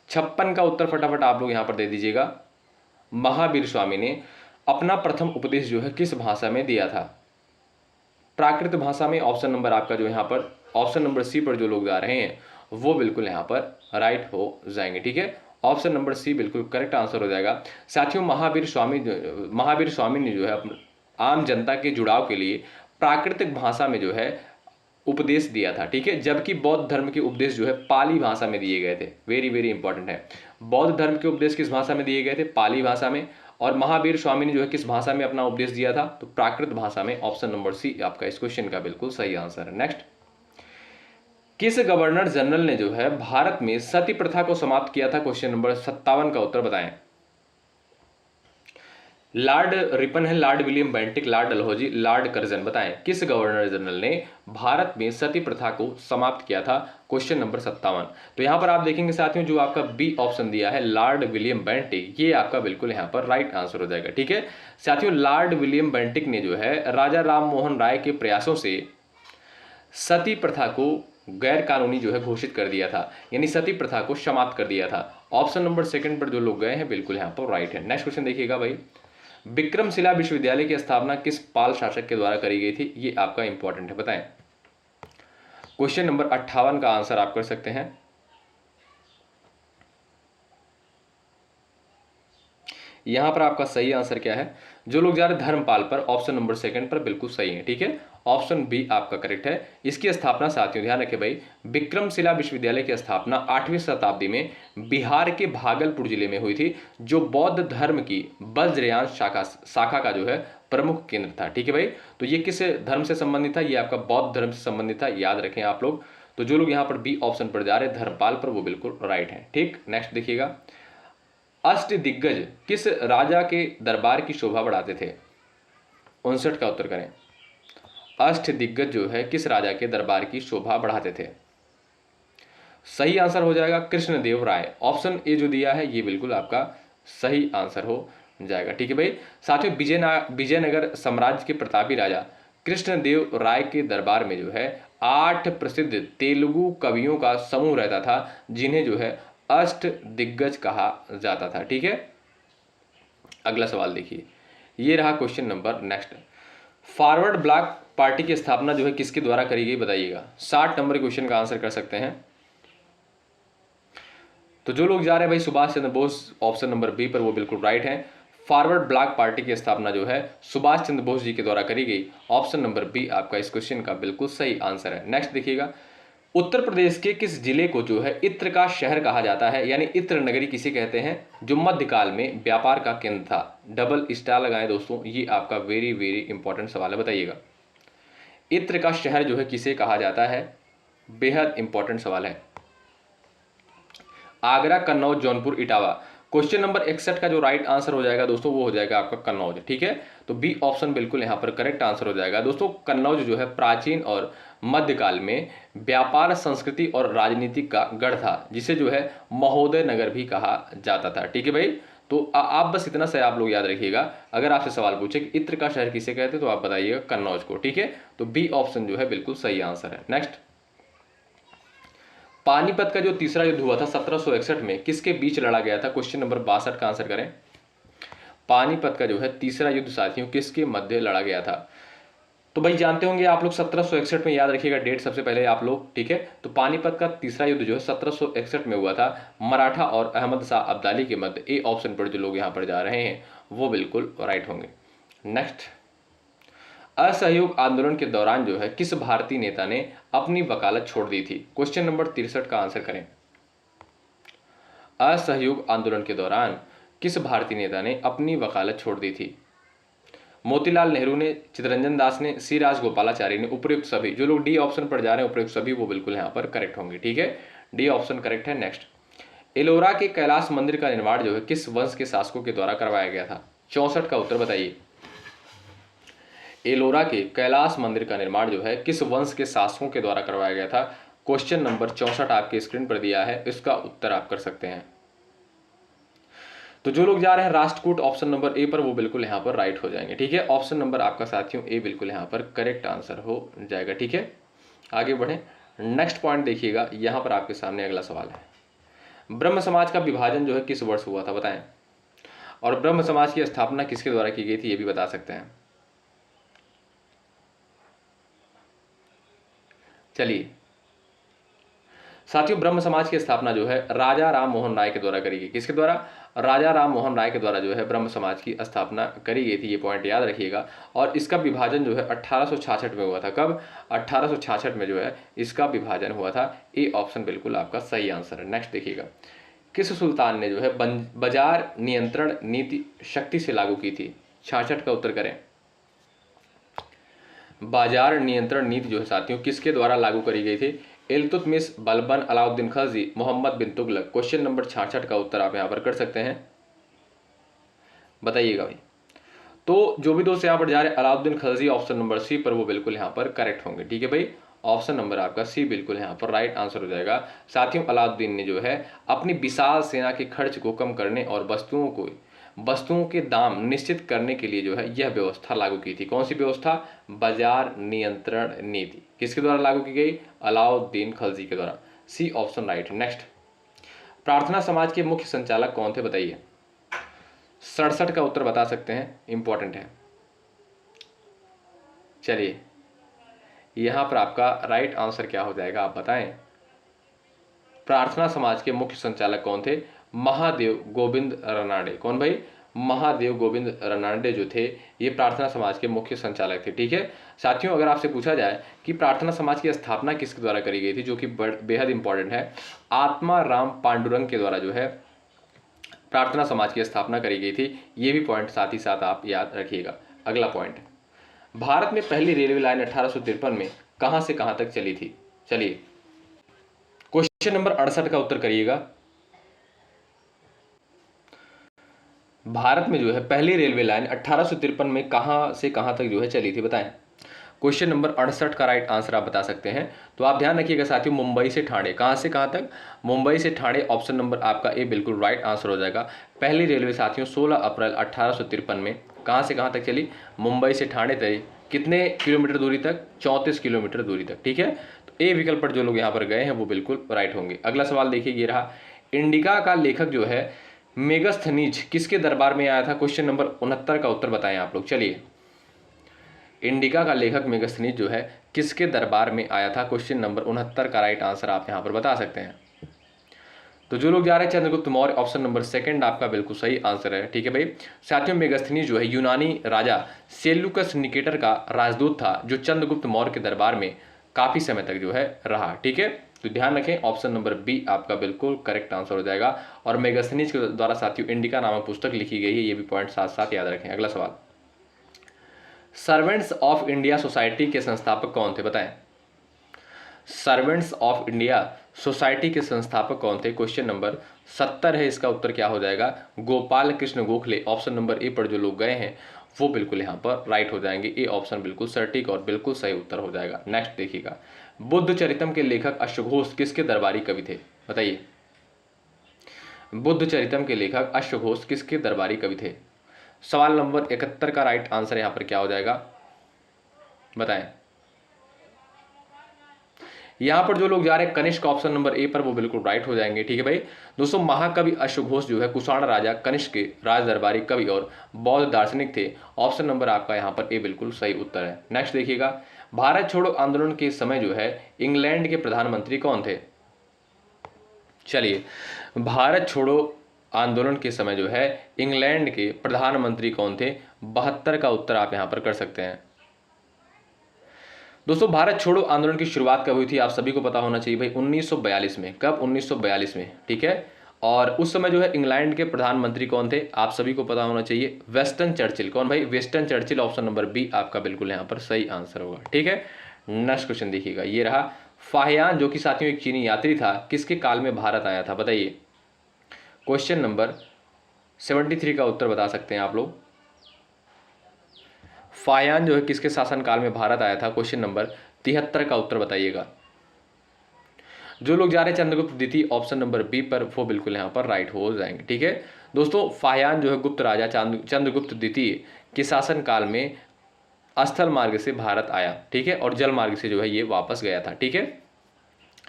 56 का उत्तर फटाफट आप लोग यहां पर दे दीजिएगा। महावीर स्वामी ने अपना प्रथम उपदेश जो है किस भाषा में दिया था? प्राकृत भाषा में। ऑप्शन नंबर आपका जो यहाँ पर, ऑप्शन नंबर सी पर जो लोग जा रहे हैं वो बिल्कुल यहाँ पर राइट हो जाएंगे। ठीक है, ऑप्शन नंबर सी बिल्कुल करेक्ट आंसर हो जाएगा। साथियों, महावीर स्वामी ने जो है आम जनता के जुड़ाव के लिए प्राकृतिक भाषा में जो है उपदेश दिया था। ठीक है, जबकि बौद्ध धर्म के उपदेश जो है पाली भाषा में दिए गए थे। वेरी वेरी इंपॉर्टेंट है। बौद्ध धर्म के उपदेश किस भाषा में दिए गए थे? पाली भाषा में। और महावीर स्वामी ने जो है किस भाषा में अपना उपदेश दिया था? तो प्राकृत भाषा में। ऑप्शन नंबर सी आपका इस क्वेश्चन का बिल्कुल सही आंसर है। नेक्स्ट, किस गवर्नर जनरल ने जो है भारत में सती प्रथा को समाप्त किया था? क्वेश्चन नंबर 57 का उत्तर बताएं। लॉर्ड रिपन है, Lord William Bentinck, Lord Dalhousie, Lord Curzon. बताएं किस गवर्नर जनरल ने भारत में सती प्रथा को समाप्त किया था? Question number 57। तो यहां पर आप देखेंगे साथियों, जो आपका बी ऑप्शन दिया है लॉर्ड विलियम बेंटिक, ये आपका बिल्कुल यहां पर राइट आंसर हो जाएगा। ठीक है साथियों, लॉर्ड विलियम बेंटिक ने जो है राजा राम मोहन राय के प्रयासों से सती प्रथा को गैर कानूनी जो है घोषित कर दिया था, यानी सती प्रथा को समाप्त कर दिया था। ऑप्शन नंबर सेकंड पर जो लोग गए हैं बिल्कुल यहाँ पर राइट है। नेक्स्ट क्वेश्चन देखिएगा भाई, विक्रमशिला विश्वविद्यालय की स्थापना किस पाल शासक के द्वारा करी गई थी? ये आपका इंपॉर्टेंट है, बताएं। क्वेश्चन नंबर 58 का आंसर आप कर सकते हैं। यहां पर आपका सही आंसर क्या है? जो लोग जा रहे धर्मपाल पर, ऑप्शन नंबर सेकंड पर बिल्कुल सही है। ठीक है, ऑप्शन बी आपका करेक्ट है। इसकी स्थापना साथियों ध्यान रखें भाई, विक्रमशिला विश्वविद्यालय की स्थापना 8वीं शताब्दी में बिहार के भागलपुर जिले में हुई थी, जो बौद्ध धर्म की वज्रयान शाखा का जो है प्रमुख केंद्र था। ठीक है भाई, तो ये किस धर्म से संबंधित था? ये आपका बौद्ध धर्म से संबंधित था, याद रखें आप लोग। तो जो लोग यहाँ पर बी ऑप्शन पर जा रहे हैं धर्मपाल पर, वो बिल्कुल राइट है। ठीक, नेक्स्ट देखिएगा, अष्ट दिग्गज किस राजा के दरबार की शोभा बढ़ाते थे? 59 का उत्तर करें। अष्ट दिग्गज जो है किस राजा के दरबार की शोभा बढ़ाते थे? सही आंसर हो जाएगा कृष्णदेव राय। ऑप्शन ए जो दिया है ये बिल्कुल आपका सही आंसर हो जाएगा। ठीक है भाई, साथियों विजयनगर साम्राज्य के प्रतापी राजा कृष्णदेव राय के दरबार में जो है 8 प्रसिद्ध तेलुगु कवियों का समूह रहता था, जिन्हें जो है अष्ट दिग्गज कहा जाता था। ठीक है, अगला सवाल देखिए, ये रहा question number next. Forward block party की स्थापना जो है किसके द्वारा करी गई, बताइएगा। 60 नंबर क्वेश्चन का आंसर कर सकते हैं। तो जो लोग जा रहे हैं भाई Subhash Chandra Bose, option number B पर, वो बिल्कुल राइट है। फॉरवर्ड ब्लॉक पार्टी की स्थापना जो है सुभाष चंद्र बोस जी के द्वारा करी गई। ऑप्शन नंबर बी आपका इस क्वेश्चन का बिल्कुल सही आंसर है। नेक्स्ट देखिएगा, उत्तर प्रदेश के किस जिले को जो है इत्र का शहर कहा जाता है, यानी इत्र नगरी किसे कहते हैं, जो मध्यकाल में व्यापार का केंद्र था? डबल स्टार लगाएं दोस्तों, ये आपका वेरी वेरी इंपॉर्टेंट सवाल है, बताइएगा। इत्र का शहर जो है किसे कहा जाता है? बेहद इंपॉर्टेंट सवाल है। आगरा, कन्नौज, जौनपुर, इटावा। क्वेश्चन नंबर 61 का जो राइट आंसर हो जाएगा दोस्तों वो हो जाएगा आपका कन्नौज। ठीक है, तो बी ऑप्शन बिल्कुल यहाँ पर करेक्ट आंसर हो जाएगा। दोस्तों कन्नौज जो है प्राचीन और मध्यकाल में व्यापार, संस्कृति और राजनीति का गढ़ था, जिसे जो है महोदय नगर भी कहा जाता था। ठीक है भाई, तो आप बस इतना से आप लोग याद रखिएगा। अगर आपसे सवाल पूछे कि इत्र का शहर किसे कहते हैं, तो आप बताइएगा कन्नौज को। ठीक है, तो बी ऑप्शन जो है बिल्कुल सही आंसर है। नेक्स्ट, पानीपत का जो तीसरा युद्ध हुआ था 1761 में, किसके बीच लड़ा गया था? क्वेश्चन नंबर 62 का आंसर करें। पानीपत का जो है तीसरा युद्ध साथियों किसके मध्य लड़ा गया था? तो भाई जानते होंगे आप लोग 1761 में, याद रखिएगा डेट सबसे पहले आप लोग। ठीक है, तो पानीपत का तीसरा युद्ध जो है 1761 में हुआ था, मराठा और अहमद शाह अब्दाली के मध्य। ए ऑप्शन पर जो लोग यहाँ पर जा रहे हैं वो बिल्कुल राइट होंगे। नेक्स्ट, असहयोग आंदोलन के दौरान जो है किस भारतीय नेता ने अपनी वकालत छोड़ दी थी? क्वेश्चन नंबर 63 का आंसर करें। असहयोग आंदोलन के दौरान किस भारतीय नेता ने अपनी वकालत छोड़ दी थी? मोतीलाल नेहरू ने, चित्तरंजन दास ने, सी राजगोपालाचारी ने, उपयुक्त सभी। जो लोग डी ऑप्शन पर जा रहे हैं उपयुक्त सभी, वो बिल्कुल यहाँ पर करेक्ट होंगे। ठीक है, डी ऑप्शन करेक्ट है। नेक्स्ट, एलोरा के कैलाश मंदिर का निर्माण जो है किस वंश के शासकों के द्वारा करवाया गया था? 64 का उत्तर बताइए। एलोरा के कैलाश मंदिर का निर्माण जो है किस वंश के शासकों के द्वारा करवाया गया था? क्वेश्चन नंबर 64 आपके स्क्रीन पर दिया है, इसका उत्तर आप कर सकते हैं। तो जो लोग जा रहे हैं राष्ट्रकूट ऑप्शन नंबर ए पर, वो बिल्कुल यहाँ पर राइट हो जाएंगे। ठीक है, ऑप्शन नंबर आपका साथियों ए बिल्कुल यहाँ पर करेक्ट आंसर हो जाएगा। ठीक है, आगे बढ़े। नेक्स्ट पॉइंट देखिएगा, यहाँ पर आपके सामने अगला सवाल है, ब्रह्म समाज का विभाजन जो है किस वर्ष हुआ था? बताएं। और ब्रह्म समाज की स्थापना किसके द्वारा की गई थी, ये भी बता सकते हैं। चलिए साथियों, ब्रह्म समाज की स्थापना जो है राजा राम मोहन राय के द्वारा करी गई। किसके द्वारा? राजा राम मोहन राय के द्वारा जो है ब्रह्म समाज की स्थापना करी गई थी। ये पॉइंट याद रखिएगा। और इसका विभाजन जो है 1866 में हुआ था। कब? 1866 में जो है इसका विभाजन हुआ था। ए ऑप्शन बिल्कुल आपका सही आंसर है। नेक्स्ट देखिएगा, किस सुल्तान ने जो है बाजार नियंत्रण नीति शक्ति से लागू की थी? 66 का उत्तर करें। बाजार नियंत्रण नीति जो है साथियों किसके द्वारा लागू करी गई थी? इल्तुतमिश, बलबन, अलाउद्दीन खिलजी, मोहम्मद बिन तुगलक। क्वेश्चन नंबर 66 का उत्तर आप यहाँ पर कर सकते हैं, बताइएगा भाई। तो जो भी दोस्त यहाँ पर जा रहे हैं Alauddin Khilji option number C पर, वो बिल्कुल यहाँ पर करेक्ट होंगे। ठीक है भाई, ऑप्शन नंबर आपका सी बिल्कुल यहाँ पर राइट आंसर हो जाएगा। साथियों, अलाउद्दीन ने जो है अपनी विशाल सेना के खर्च को कम करने और वस्तुओं के दाम निश्चित करने के लिए जो है यह व्यवस्था लागू की थी। कौन सी व्यवस्था? बाजार नियंत्रण नीति। किसके द्वारा लागू की गई? अलाउद्दीन खिलजी के द्वारा। सी ऑप्शन राइट। नेक्स्ट, प्रार्थना समाज के मुख्य संचालक कौन थे? बताइए। 67 का उत्तर बता सकते हैं, इंपॉर्टेंट है। चलिए यहां पर आपका राइट आंसर क्या हो जाएगा, आप बताएं। प्रार्थना समाज के मुख्य संचालक कौन थे? महादेव गोविंद रनाडे। कौन भाई? महादेव गोविंद रनाडे जो थे ये प्रार्थना समाज के मुख्य संचालक थे। ठीक है साथियों, अगर आपसे पूछा जाए कि प्रार्थना समाज की स्थापना किसके द्वारा करी गई थी, जो कि बेहद इंपॉर्टेंट है, आत्मा राम पांडुरंग के द्वारा जो है प्रार्थना समाज की स्थापना करी गई थी। ये भी पॉइंट साथ ही साथ आप याद रखिएगा। अगला पॉइंट, भारत में पहली रेलवे लाइन 1853 में कहां से कहां तक चली थी? चलिए क्वेश्चन नंबर 68 का उत्तर करिएगा। भारत में जो है पहली रेलवे लाइन 1853 में कहां से कहां तक जो है चली थी, बताएं। क्वेश्चन नंबर 68 का राइट आंसर आप बता सकते हैं। तो आप ध्यान रखिएगा साथियों, मुंबई से ठाणे। कहां से कहां तक? मुंबई से ठाणे। ऑप्शन नंबर आपका ए बिल्कुल राइट आंसर हो जाएगा। पहली रेलवे साथियों 16 अप्रैल 1853 में कहां से कहां तक चली? मुंबई से ठाणे तक। कितने किलोमीटर दूरी तक? 34 किलोमीटर दूरी तक। ठीक है, तो ए विकल्प पर जो लोग यहाँ पर गए हैं वो बिल्कुल राइट होंगे। अगला सवाल देखिए, ये रहा, इंडिका का लेखक जो है मेगास्थनीज किसके दरबार में आया था? क्वेश्चन नंबर 69 का उत्तर बताएं आप लोग। चलिए, इंडिका का लेखक मेगास्थनीज जो है किसके दरबार में आया था? क्वेश्चन नंबर 69 का राइट आंसर आप यहाँ पर बता सकते हैं। तो जो लोग जा रहे हैं Chandragupta Maurya, option number second आपका बिल्कुल सही आंसर है। ठीक है भाई साथियों, मेगास्थनीज जो है यूनानी राजा सेल्यूकस निकेटर का राजदूत था, जो चंद्रगुप्त मौर्य के दरबार में काफी समय तक जो है रहा। ठीक है, तो ध्यान रखें, ऑप्शन नंबर बी आपका बिल्कुल करेक्ट आंसर हो जाएगा। और मेगास्थनीज के द्वारा साथियों इंडिका नामक पुस्तक लिखी गई है, ये भी पॉइंट साथ साथ याद रखें। अगला सवाल, सर्वेंट्स ऑफ इंडिया सोसाइटी के संस्थापक कौन थे? बताएं। सर्वेंट्स ऑफ इंडिया सोसाइटी के संस्थापक कौन थे? क्वेश्चन नंबर 70 है, इसका उत्तर क्या हो जाएगा? गोपाल कृष्ण गोखले। ऑप्शन नंबर ए पर जो लोग गए हैं वो बिल्कुल यहाँ पर राइट हो जाएंगे। ए ऑप्शन बिल्कुल सटीक और बिल्कुल सही उत्तर हो जाएगा। नेक्स्ट देखिएगा, बुद्ध चरितम के लेखक अश्वघोष किसके दरबारी कवि थे? बताइए। बुद्ध चरितम के लेखक अश्वघोष किसके दरबारी कवि थे? सवाल नंबर 71 का राइट आंसर यहाँ पर क्या हो जाएगा, बताएं। यहां पर जो लोग जा रहे हैं कनिष्क ऑप्शन नंबर ए पर, वो बिल्कुल राइट हो जाएंगे। ठीक है भाई दोस्तों, महाकवि अश्वघोष जो है कुषाण राजा कनिष्क के राज दरबारी कवि और बौद्ध दार्शनिक थे। ऑप्शन नंबर आपका यहाँ पर ए बिल्कुल सही उत्तर है। नेक्स्ट देखिएगा, भारत छोड़ो आंदोलन के समय जो है इंग्लैंड के प्रधानमंत्री कौन थे? चलिए, भारत छोड़ो आंदोलन के समय जो है इंग्लैंड के प्रधानमंत्री कौन थे? 72 का उत्तर आप यहां पर कर सकते हैं। दोस्तों, भारत छोड़ो आंदोलन की शुरुआत कब हुई थी? आप सभी को पता होना चाहिए भाई, 1942 में। कब? 1942 में। ठीक है, और उस समय जो है इंग्लैंड के प्रधानमंत्री कौन थे, आप सभी को पता होना चाहिए, वेस्टन चर्चिल। कौन भाई, Winston Churchill. Option number B आपका बिल्कुल यहाँ पर सही आंसर होगा। ठीक है, नेक्स्ट क्वेश्चन देखिएगा, ये रहा। फाहियान जो कि साथियों एक चीनी यात्री था, किसके काल में भारत आया था, बताइए। क्वेश्चन नंबर 73 का उत्तर बता सकते हैं आप लोग। फाहियान जो है किसके शासनकाल में भारत आया था, क्वेश्चन नंबर 73 का उत्तर बताइएगा। जो लोग जा रहे हैं चंद्रगुप्त द्वितीय ऑप्शन नंबर बी पर, वो बिल्कुल यहाँ पर राइट हो जाएंगे। ठीक है दोस्तों, फाहियान जो है गुप्त राजा चंद्रगुप्त द्वितीय के शासन काल में स्थल मार्ग से भारत आया। ठीक है, और जल मार्ग से जो है ये वापस गया था। ठीक है,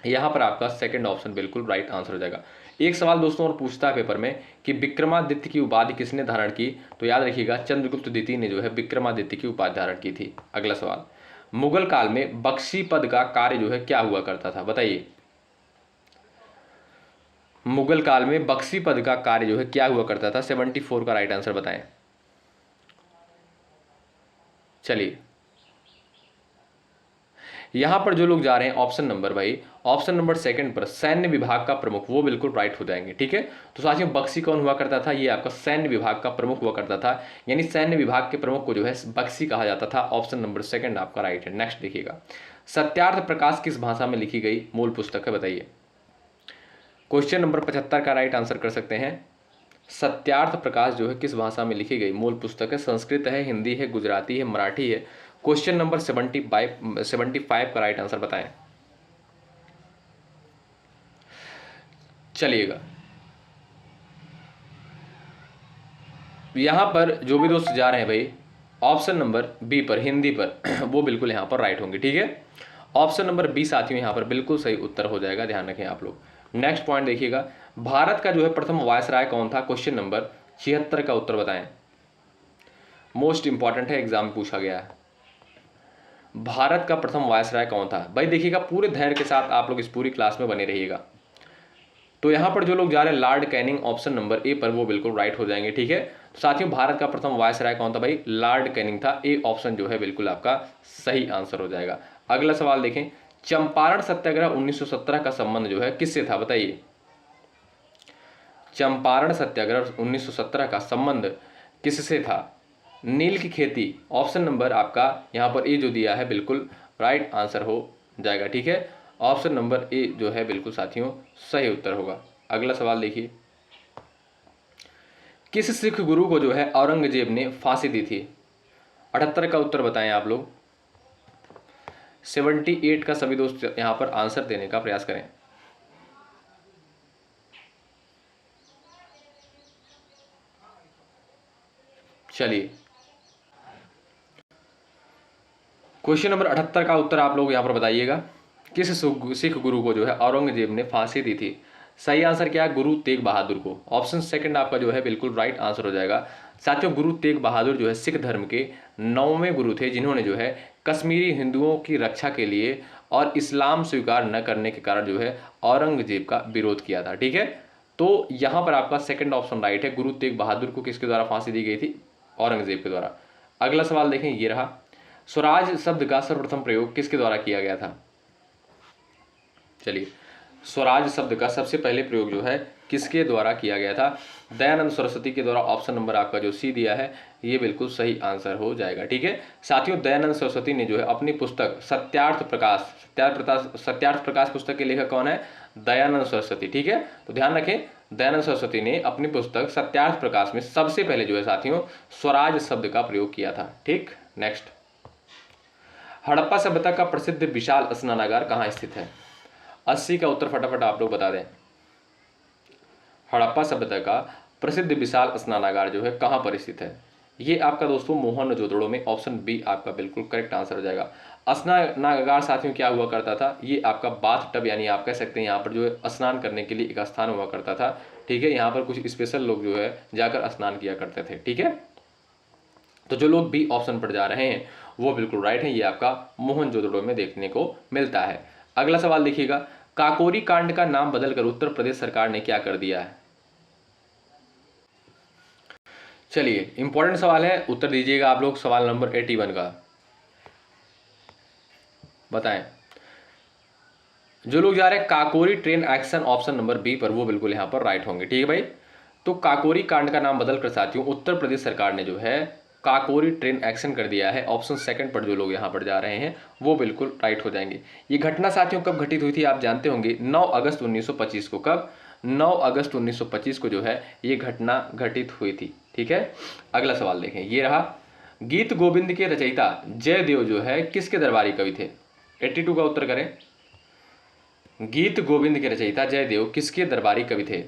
यहाँ पर आपका सेकंड ऑप्शन बिल्कुल राइट आंसर हो जाएगा। एक सवाल दोस्तों और पूछता है पेपर में कि विक्रमादित्य की उपाधि किसने धारण की, तो याद रखिएगा चंद्रगुप्त द्वितीय ने जो है विक्रमादित्य की उपाधि धारण की थी। अगला सवाल, मुगल काल में बख्शी पद का कार्य जो है क्या हुआ करता था, बताइए। मुगल काल में बख्शी पद का कार्य जो है क्या हुआ करता था, 74 का राइट आंसर बताएं। चलिए, यहां पर जो लोग जा रहे हैं ऑप्शन नंबर भाई, ऑप्शन नंबर सेकंड पर सैन्य विभाग का प्रमुख, वो बिल्कुल राइट हो जाएंगे। ठीक है, तो साथियों बख्शी कौन हुआ करता था, ये आपका सैन्य विभाग का प्रमुख हुआ करता था, यानी सैन्य विभाग के प्रमुख को जो है बख्शी कहा जाता था। ऑप्शन नंबर सेकंड आपका राइट है। नेक्स्ट देखिएगा, सत्यार्थ प्रकाश किस भाषा में लिखी गई मूल पुस्तक है, बताइए। क्वेश्चन नंबर 75 का राइट आंसर कर सकते हैं। सत्यार्थ प्रकाश जो है किस भाषा में लिखी गई मूल पुस्तक है, संस्कृत है, हिंदी है, गुजराती है, मराठी है। क्वेश्चन नंबर 75 का राइट आंसर बताएं। चलिएगा, यहां पर जो भी दोस्त जा रहे हैं भाई ऑप्शन नंबर बी पर, हिंदी पर वो बिल्कुल यहां पर राइट होंगे। ठीक है, ऑप्शन नंबर बी साथियों यहां पर बिल्कुल सही उत्तर हो जाएगा, ध्यान रखें आप लोग। नेक्स्ट पॉइंट देखिएगा, भारत का जो है प्रथम वायसराय कौन था, क्वेश्चन नंबर 76 का उत्तर बताएं। मोस्ट इंपॉर्टेंट है, एग्जाम में पूछा गया है। भारत का प्रथम वायसराय कौन था भाई, देखिएगा पूरे धैर्य के साथ आप लोग इस पूरी क्लास में बने रहिएगा। तो यहां पर जो लोग जा रहे हैं लॉर्ड कैनिंग ऑप्शन नंबर ए पर, वो बिल्कुल राइट हो जाएंगे। ठीक है, तो साथियों भारत का प्रथम वायसराय कौन था भाई, लॉर्ड कैनिंग था। ए ऑप्शन जो है बिल्कुल आपका सही आंसर हो जाएगा। अगला सवाल देखें, चंपारण सत्याग्रह 1917 का संबंध जो है किससे था, बताइए। चंपारण सत्याग्रह 1917 का संबंध किससे था, नील की खेती। ऑप्शन नंबर आपका यहाँ पर ए जो दिया है बिल्कुल राइट आंसर हो जाएगा। ठीक है, ऑप्शन नंबर ए जो है बिल्कुल साथियों सही उत्तर होगा। अगला सवाल देखिए, किस सिख गुरु को जो है औरंगजेब ने फांसी दी थी, 78 का उत्तर बताएं आप लोग। 78 का सभी दोस्त यहाँ पर आंसर देने का प्रयास करें। चलिए, क्वेश्चन नंबर 78 का उत्तर आप लोग यहाँ पर बताइएगा, किस सिख गुरु को जो है औरंगजेब ने फांसी दी थी। सही आंसर क्या है, गुरु तेग बहादुर को। ऑप्शन सेकंड आपका जो है बिल्कुल राइट आंसर हो जाएगा। साथियों गुरु तेग बहादुर जो है सिख धर्म के 9वें गुरु थे, जिन्होंने जो है कश्मीरी हिंदुओं की रक्षा के लिए और इस्लाम स्वीकार न करने के कारण जो है औरंगजेब का विरोध किया था। ठीक है, तो यहाँ पर आपका सेकंड ऑप्शन राइट है, गुरु तेग बहादुर को किसके द्वारा फांसी दी गई थी, औरंगजेब के द्वारा। अगला सवाल देखें, ये रहा, स्वराज शब्द का सर्वप्रथम प्रयोग किसके द्वारा किया गया था। चलिए, स्वराज शब्द का सबसे पहले प्रयोग जो है किसके द्वारा किया गया था, दयानंद सरस्वती के द्वारा। ऑप्शन नंबर आपका जो सी दिया है ये बिल्कुल सही आंसर हो जाएगा। ठीक है साथियों, दयानंद सरस्वती ने जो है अपनी पुस्तक सत्यार्थ प्रकाश पुस्तक के लेखक कौन है, दयानंद सरस्वती। ठीक है, तो ध्यान रखें, दयानंद सरस्वती ने अपनी पुस्तक सत्यार्थ प्रकाश में सबसे पहले जो है साथियों स्वराज शब्द का प्रयोग किया था। ठीक, नेक्स्ट, हड़प्पा सभ्यता का प्रसिद्ध विशाल स्नानागार कहाँ स्थित है। 80 का उत्तर फटाफट आप लोग बता दें। हड़प्पा सभ्यता का प्रसिद्ध विशाल स्नानागार जो है कहाँ पर स्थित है, ये आपका दोस्तों मोहनजोदड़ो में। ऑप्शन बी आपका बिल्कुल करेक्ट आंसर हो जाएगा। स्नानागार साथियों क्या हुआ करता था, ये आपका बाथ टब, यानी आप कह सकते हैं यहाँ पर जो है स्नान करने के लिए एक स्थान हुआ करता था। ठीक है, यहाँ पर कुछ स्पेशल लोग जो है जाकर स्नान किया करते थे। ठीक है, तो जो लोग बी ऑप्शन पर जा रहे हैं वो बिल्कुल राइट है, ये आपका मोहनजोदड़ो में देखने को मिलता है। अगला सवाल देखिएगा, काकोरी कांड का नाम बदलकर उत्तर प्रदेश सरकार ने क्या कर दिया है। चलिए, इंपॉर्टेंट सवाल है, उत्तर दीजिएगा आप लोग। सवाल नंबर 81 का बताएं। जो लोग जा रहे हैं Kakori train action option number B पर, वो बिल्कुल यहाँ पर राइट होंगे। ठीक है भाई, तो काकोरी कांड का नाम बदलकर साथियों उत्तर प्रदेश सरकार ने जो है काकोरी ट्रेन एक्शन कर दिया है। ऑप्शन सेकंड पर जो लोग यहाँ पर जा रहे हैं वो बिल्कुल राइट हो जाएंगे। ये घटना साथियों कब घटित हुई थी आप जानते होंगे, 9 अगस्त 1925 को। कब? 9 अगस्त 1925 को जो है ये घटना घटित हुई थी। ठीक है, अगला सवाल देखें, ये रहा। गीत गोविंद के रचयिता जयदेव जो है किसके दरबारी कवि थे? 82 का उत्तर करें। गीत गोविंद के रचयिता जयदेव किसके दरबारी कवि थे?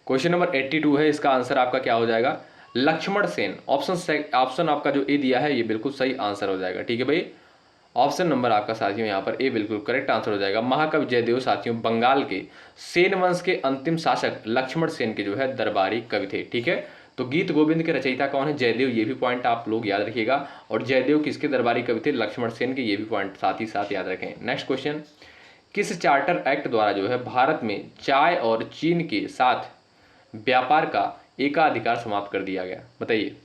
क्वेश्चन नंबर 82 है, इसका आंसर आपका क्या हो जाएगा? लक्ष्मण सेन। ऑप्शन आपका जो ए दिया है ये बिल्कुल सही आंसर हो जाएगा। ठीक है भाई, ऑप्शन नंबर आपका साथियों यहाँ पर ए बिल्कुल करेक्ट आंसर हो जाएगा। महाकवि जयदेव साथियों बंगाल के सेन वंश के अंतिम शासक लक्ष्मण सेन के जो है दरबारी कवि थे। ठीक है, तो गीत गोविंद के रचयिता कौन है? जयदेव। ये भी पॉइंट आप लोग याद रखिएगा। और जयदेव किसके दरबारी कवि थे? लक्ष्मण सेन के। ये भी पॉइंट साथ ही साथ याद रखें। नेक्स्ट क्वेश्चन, किस चार्टर एक्ट द्वारा जो है भारत में चाय और चीन के साथ व्यापार का एकाधिकार समाप्त कर दिया गया? बताइए।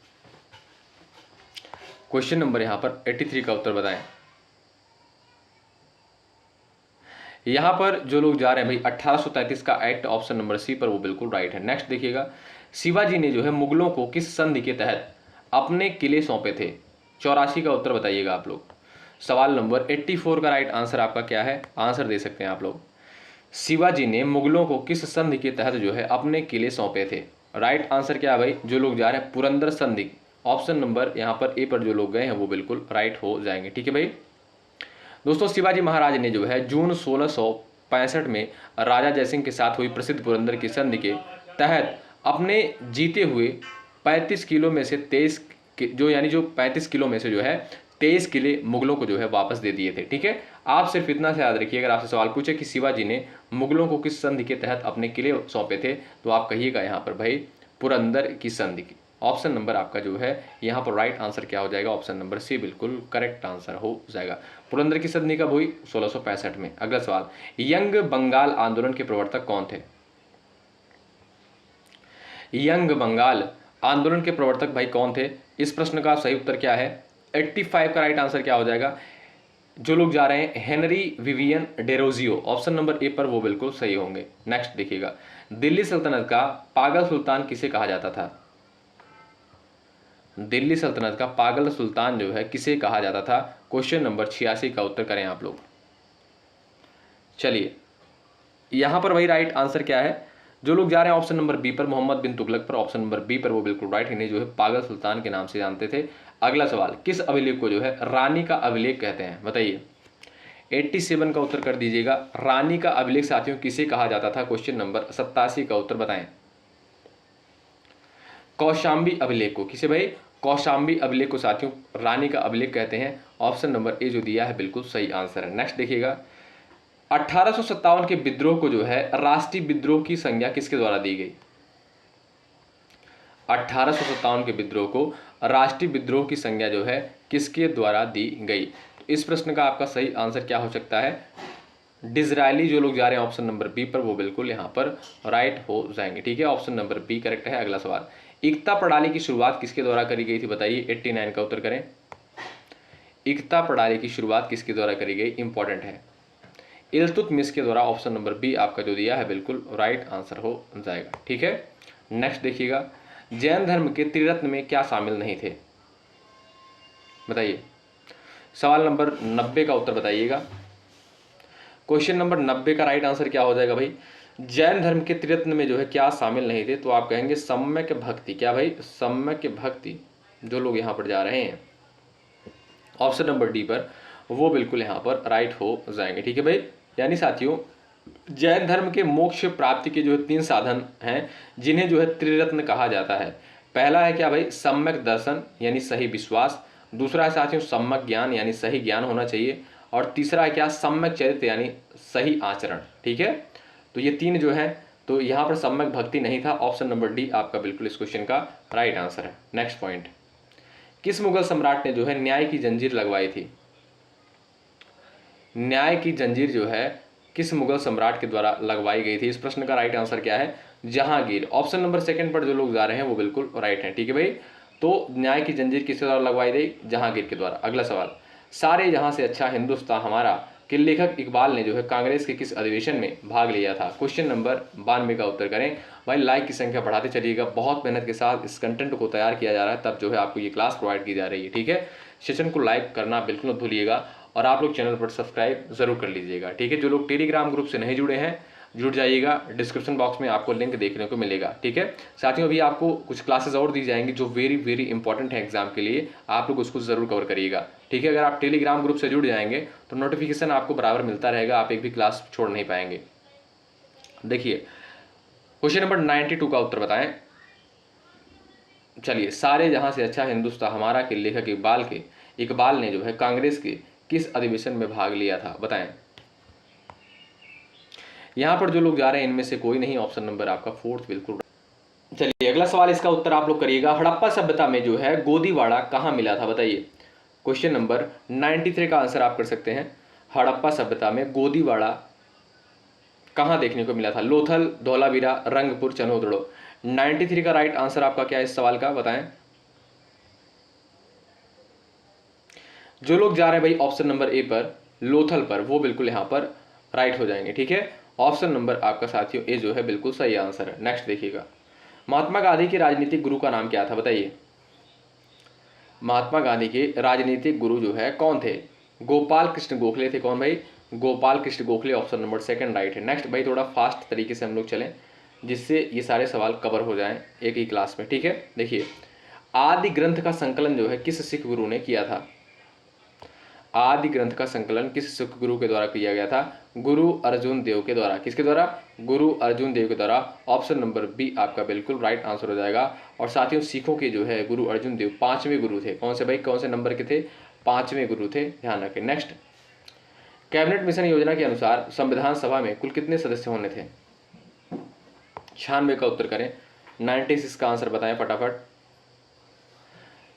क्वेश्चन नंबर यहाँ पर 83 का उत्तर बताएं। यहाँ पर जो लोग जा रहे हैं भाई 1833 का एक्ट, ऑप्शन नंबर सी पर, वो बिल्कुल राइट है। नेक्स्ट देखिएगा, शिवाजी ने जो है मुगलों को किस संधि के तहत अपने किले सौंपे थे? 84 का उत्तर बताइएगा आप लोग। सवाल नंबर 84 का राइट आंसर आपका क्या है? आंसर दे सकते हैं आप लोग। शिवाजी ने मुगलों को किस संधि के तहत जो है अपने किले सौंपे थे? राइट आंसर क्या है भाई? जो लोग जा रहे हैं पुरंदर संधि। ऑप्शन नंबर यहाँ पर ए पर जो लोग गए हैं वो बिल्कुल राइट हो जाएंगे। ठीक है भाई दोस्तों, शिवाजी महाराज ने जो है जून 1665 में राजा जयसिंह के साथ हुई प्रसिद्ध पुरंदर की संधि के तहत अपने जीते हुए 35 किलो में से 23 जो 35 किलो में से जो है 23 किले मुगलों को जो है वापस दे दिए थे। ठीक है, आप सिर्फ इतना से याद रखिए, अगर आपसे सवाल पूछे कि शिवाजी ने मुगलों को किस संधि के तहत अपने किले सौंपे थे, तो आप कहिएगा यहाँ पर भाई पुरंदर की संधि की। ऑप्शन नंबर आपका जो है यहाँ पर राइट आंसर क्या हो जाएगा? ऑप्शन नंबर सी बिल्कुल करेक्ट आंसर हो जाएगा। पुरंदर की संधि कब हुई? 1665 में। अगला सवाल, यंग बंगाल आंदोलन के प्रवर्तक कौन थे? यंग बंगाल आंदोलन के प्रवर्तक भाई कौन थे? इस प्रश्न का सही उत्तर क्या है? 85 का राइट आंसर क्या हो जाएगा? जो लोग जा रहे हैं Henry Vivian Derozio, option number ए पर, वो बिल्कुल सही होंगे। नेक्स्ट देखिएगा, दिल्ली सल्तनत का पागल सुल्तान किसे कहा जाता था? दिल्ली सल्तनत का पागल सुल्तान जो है किसे कहा जाता था? क्वेश्चन नंबर 86 का उत्तर करें आप लोग। चलिए, यहां पर वही राइट आंसर क्या है? जो लोग जा रहे हैं ऑप्शन नंबर बी पर, मोहम्मद बिन तुगलक पर, ऑप्शन नंबर बी पर, वो बिल्कुल राइट। इन्हें जो है पागल सुल्तान के नाम से जानते थे। अगला सवाल, किस अभिलेख को जो है रानी का अभिलेख कहते हैं? बताइए। 87 का उत्तर कर दीजिएगा। रानी का अभिलेख साथियों किसे कहा जाता था? क्वेश्चन नंबर 87 का उत्तर बताएं। कौशाम्बी अभिलेख को। किसे भाई? कौशाम्बी अभिलेख को साथियों रानी का अभिलेख कहते हैं। ऑप्शन नंबर ए जो दिया है बिल्कुल सही आंसर है। नेक्स्ट देखिएगा, 1857 के विद्रोह को जो है राष्ट्रीय विद्रोह की संज्ञा किसके द्वारा दी गई? 1857 के विद्रोह को राष्ट्रीय विद्रोह की संज्ञा जो है किसके द्वारा दी गई? इस प्रश्न का आपका सही आंसर क्या हो सकता है? डिजरायली। जो लोग जा रहे हैं ऑप्शन नंबर बी पर, वो बिल्कुल यहाँ पर राइट हो जाएंगे। ठीक है, ऑप्शन नंबर बी करेक्ट है। अगला सवाल, एकता प्रणाली की शुरुआत किसके द्वारा करी गई थी? बताइए। 89 का उत्तर करें। एकता प्रणाली की शुरुआत किसके द्वारा करी गई? इंपॉर्टेंट है, इल्तुतमिश के द्वारा। ऑप्शन नंबर बी आपका जो दिया है बिल्कुल राइट आंसर हो जाएगा। ठीक है, नेक्स्ट देखिएगा, जैन धर्म के त्रिरत्न में क्या शामिल नहीं थे? बताइए। सवाल नंबर 90 का उत्तर बताइएगा। क्वेश्चन नंबर 90 का राइट आंसर क्या हो जाएगा भाई? जैन धर्म के त्रिरत्न में जो है क्या शामिल नहीं थे? तो आप कहेंगे सम्यक भक्ति। क्या भाई? सम्यक भक्ति। जो लोग यहाँ पर जा रहे हैं ऑप्शन नंबर डी पर, वो बिल्कुल यहाँ पर राइट हो जाएंगे। ठीक है भाई, यानी साथियों जैन धर्म के मोक्ष प्राप्ति के जो है 3 साधन हैं जिन्हें जो है त्रिरत्न कहा जाता है। पहला है क्या भाई? सम्यक दर्शन यानी सही विश्वास। दूसरा है साथियों सम्यक ज्ञान यानी सही ज्ञान होना चाहिए। और तीसरा है क्या? सम्यक चरित्र यानी सही आचरण। ठीक है, तो ये 3 जो है, तो यहाँ पर सम्यक भक्ति नहीं था। ऑप्शन नंबर डी आपका बिल्कुल इस क्वेश्चन का राइट आंसर है। नेक्स्ट पॉइंट, किस मुगल सम्राट ने जो है न्याय की जंजीर लगवाई थी? न्याय की जंजीर जो है किस मुगल सम्राट के द्वारा लगवाई गई थी? इस प्रश्न का राइट आंसर क्या है? जहांगीर। ऑप्शन नंबर सेकंड पर जो लोग जा रहे हैं वो बिल्कुल राइट है। ठीक है भाई, तो न्याय की जंजीर किसके द्वारा लगवाई गई? जहांगीर के द्वारा। अगला सवाल, सारे जहां से अच्छा हिंदुस्तान हमारा कि लेखक इकबाल ने जो है कांग्रेस के किस अधिवेशन में भाग लिया था? क्वेश्चन नंबर 92 का उत्तर करें। भाई लाइक की संख्या बढ़ाते चलिएगा, बहुत मेहनत के साथ इस कंटेंट को तैयार किया जा रहा है, तब जो है आपको ये क्लास प्रोवाइड की जा रही है। ठीक है, सेशन को लाइक करना बिल्कुल मत भूलिएगा और आप लोग चैनल पर सब्सक्राइब जरूर कर लीजिएगा। ठीक है, जो लोग टेलीग्राम ग्रुप से नहीं जुड़े हैं जुड़ जाइएगा, डिस्क्रिप्शन बॉक्स में आपको लिंक देखने को मिलेगा। ठीक है साथियों, अभी आपको कुछ क्लासेस और दी जाएंगी जो वेरी वेरी इंपॉर्टेंट है एग्जाम के लिए, आप लोग उसको जरूर कवर करिएगा। ठीक है, अगर आप टेलीग्राम ग्रुप से जुड़ जाएंगे तो नोटिफिकेशन आपको बराबर मिलता रहेगा, आप एक भी क्लास छोड़ नहीं पाएंगे। देखिए क्वेश्चन नंबर 92 का उत्तर बताएं। चलिए, सारे जहां से अच्छा हिंदुस्तान हमारा के लेखक इकबाल ने जो है कांग्रेस के किस अधिवेशन में भाग लिया था? बताएं। यहां पर जो लोग जा रहे हैं इनमें से कोई नहीं, ऑप्शन नंबर आपका 4 बिल्कुल। चलिए अगला सवाल, इसका उत्तर आप लोग करिएगा। हड़प्पा सभ्यता में जो है गोदीवाड़ा कहां मिला था? बताइए। क्वेश्चन नंबर 93 का आंसर आप कर सकते हैं। हड़प्पा सभ्यता में गोदीवाड़ा कहां देखने को मिला था? लोथल, धौलावीरा, रंगपुर, चनोदड़ो। 93 का राइट आंसर आपका क्या है इस सवाल का? बताएं। जो लोग जा रहे हैं भाई ऑप्शन नंबर ए पर, लोथल पर, वो बिल्कुल यहां पर राइट हो जाएंगे। ठीक है, ऑप्शन नंबर आपका साथियों ए जो है बिल्कुल सही आंसर है। नेक्स्ट देखिएगा, महात्मा गांधी के राजनीतिक गुरु का नाम क्या था? बताइए। महात्मा गांधी के राजनीतिक गुरु जो है कौन थे? गोपाल कृष्ण गोखले थे। कौन भाई? Gopal Krishna Gokhale, option number second right है। नेक्स्ट भाई थोड़ा फास्ट तरीके से हम लोग चलें जिससे ये सारे सवाल कवर हो जाएं एक ही क्लास में। ठीक है, देखिए आदि ग्रंथ का संकलन जो है किस सिख गुरु ने किया था? आदि ग्रंथ का संकलन किस सिख गुरु के द्वारा किया गया था? गुरु अर्जुन देव के द्वारा। किसके द्वारा? गुरु अर्जुन देव के द्वारा। ऑप्शन नंबर बी आपका बिल्कुल राइट आंसर हो जाएगा। और साथियों सिखों के जो है गुरु अर्जुन देव 5वें गुरु थे। कौन से भाई, कौन से नंबर के थे? 5वें गुरु थे, ध्यान रखें। नेक्स्ट, कैबिनेट मिशन योजना के अनुसार संविधान सभा में कुल कितने सदस्य होने थे? 96 का उत्तर करें। 96 का आंसर बताएं फटाफट।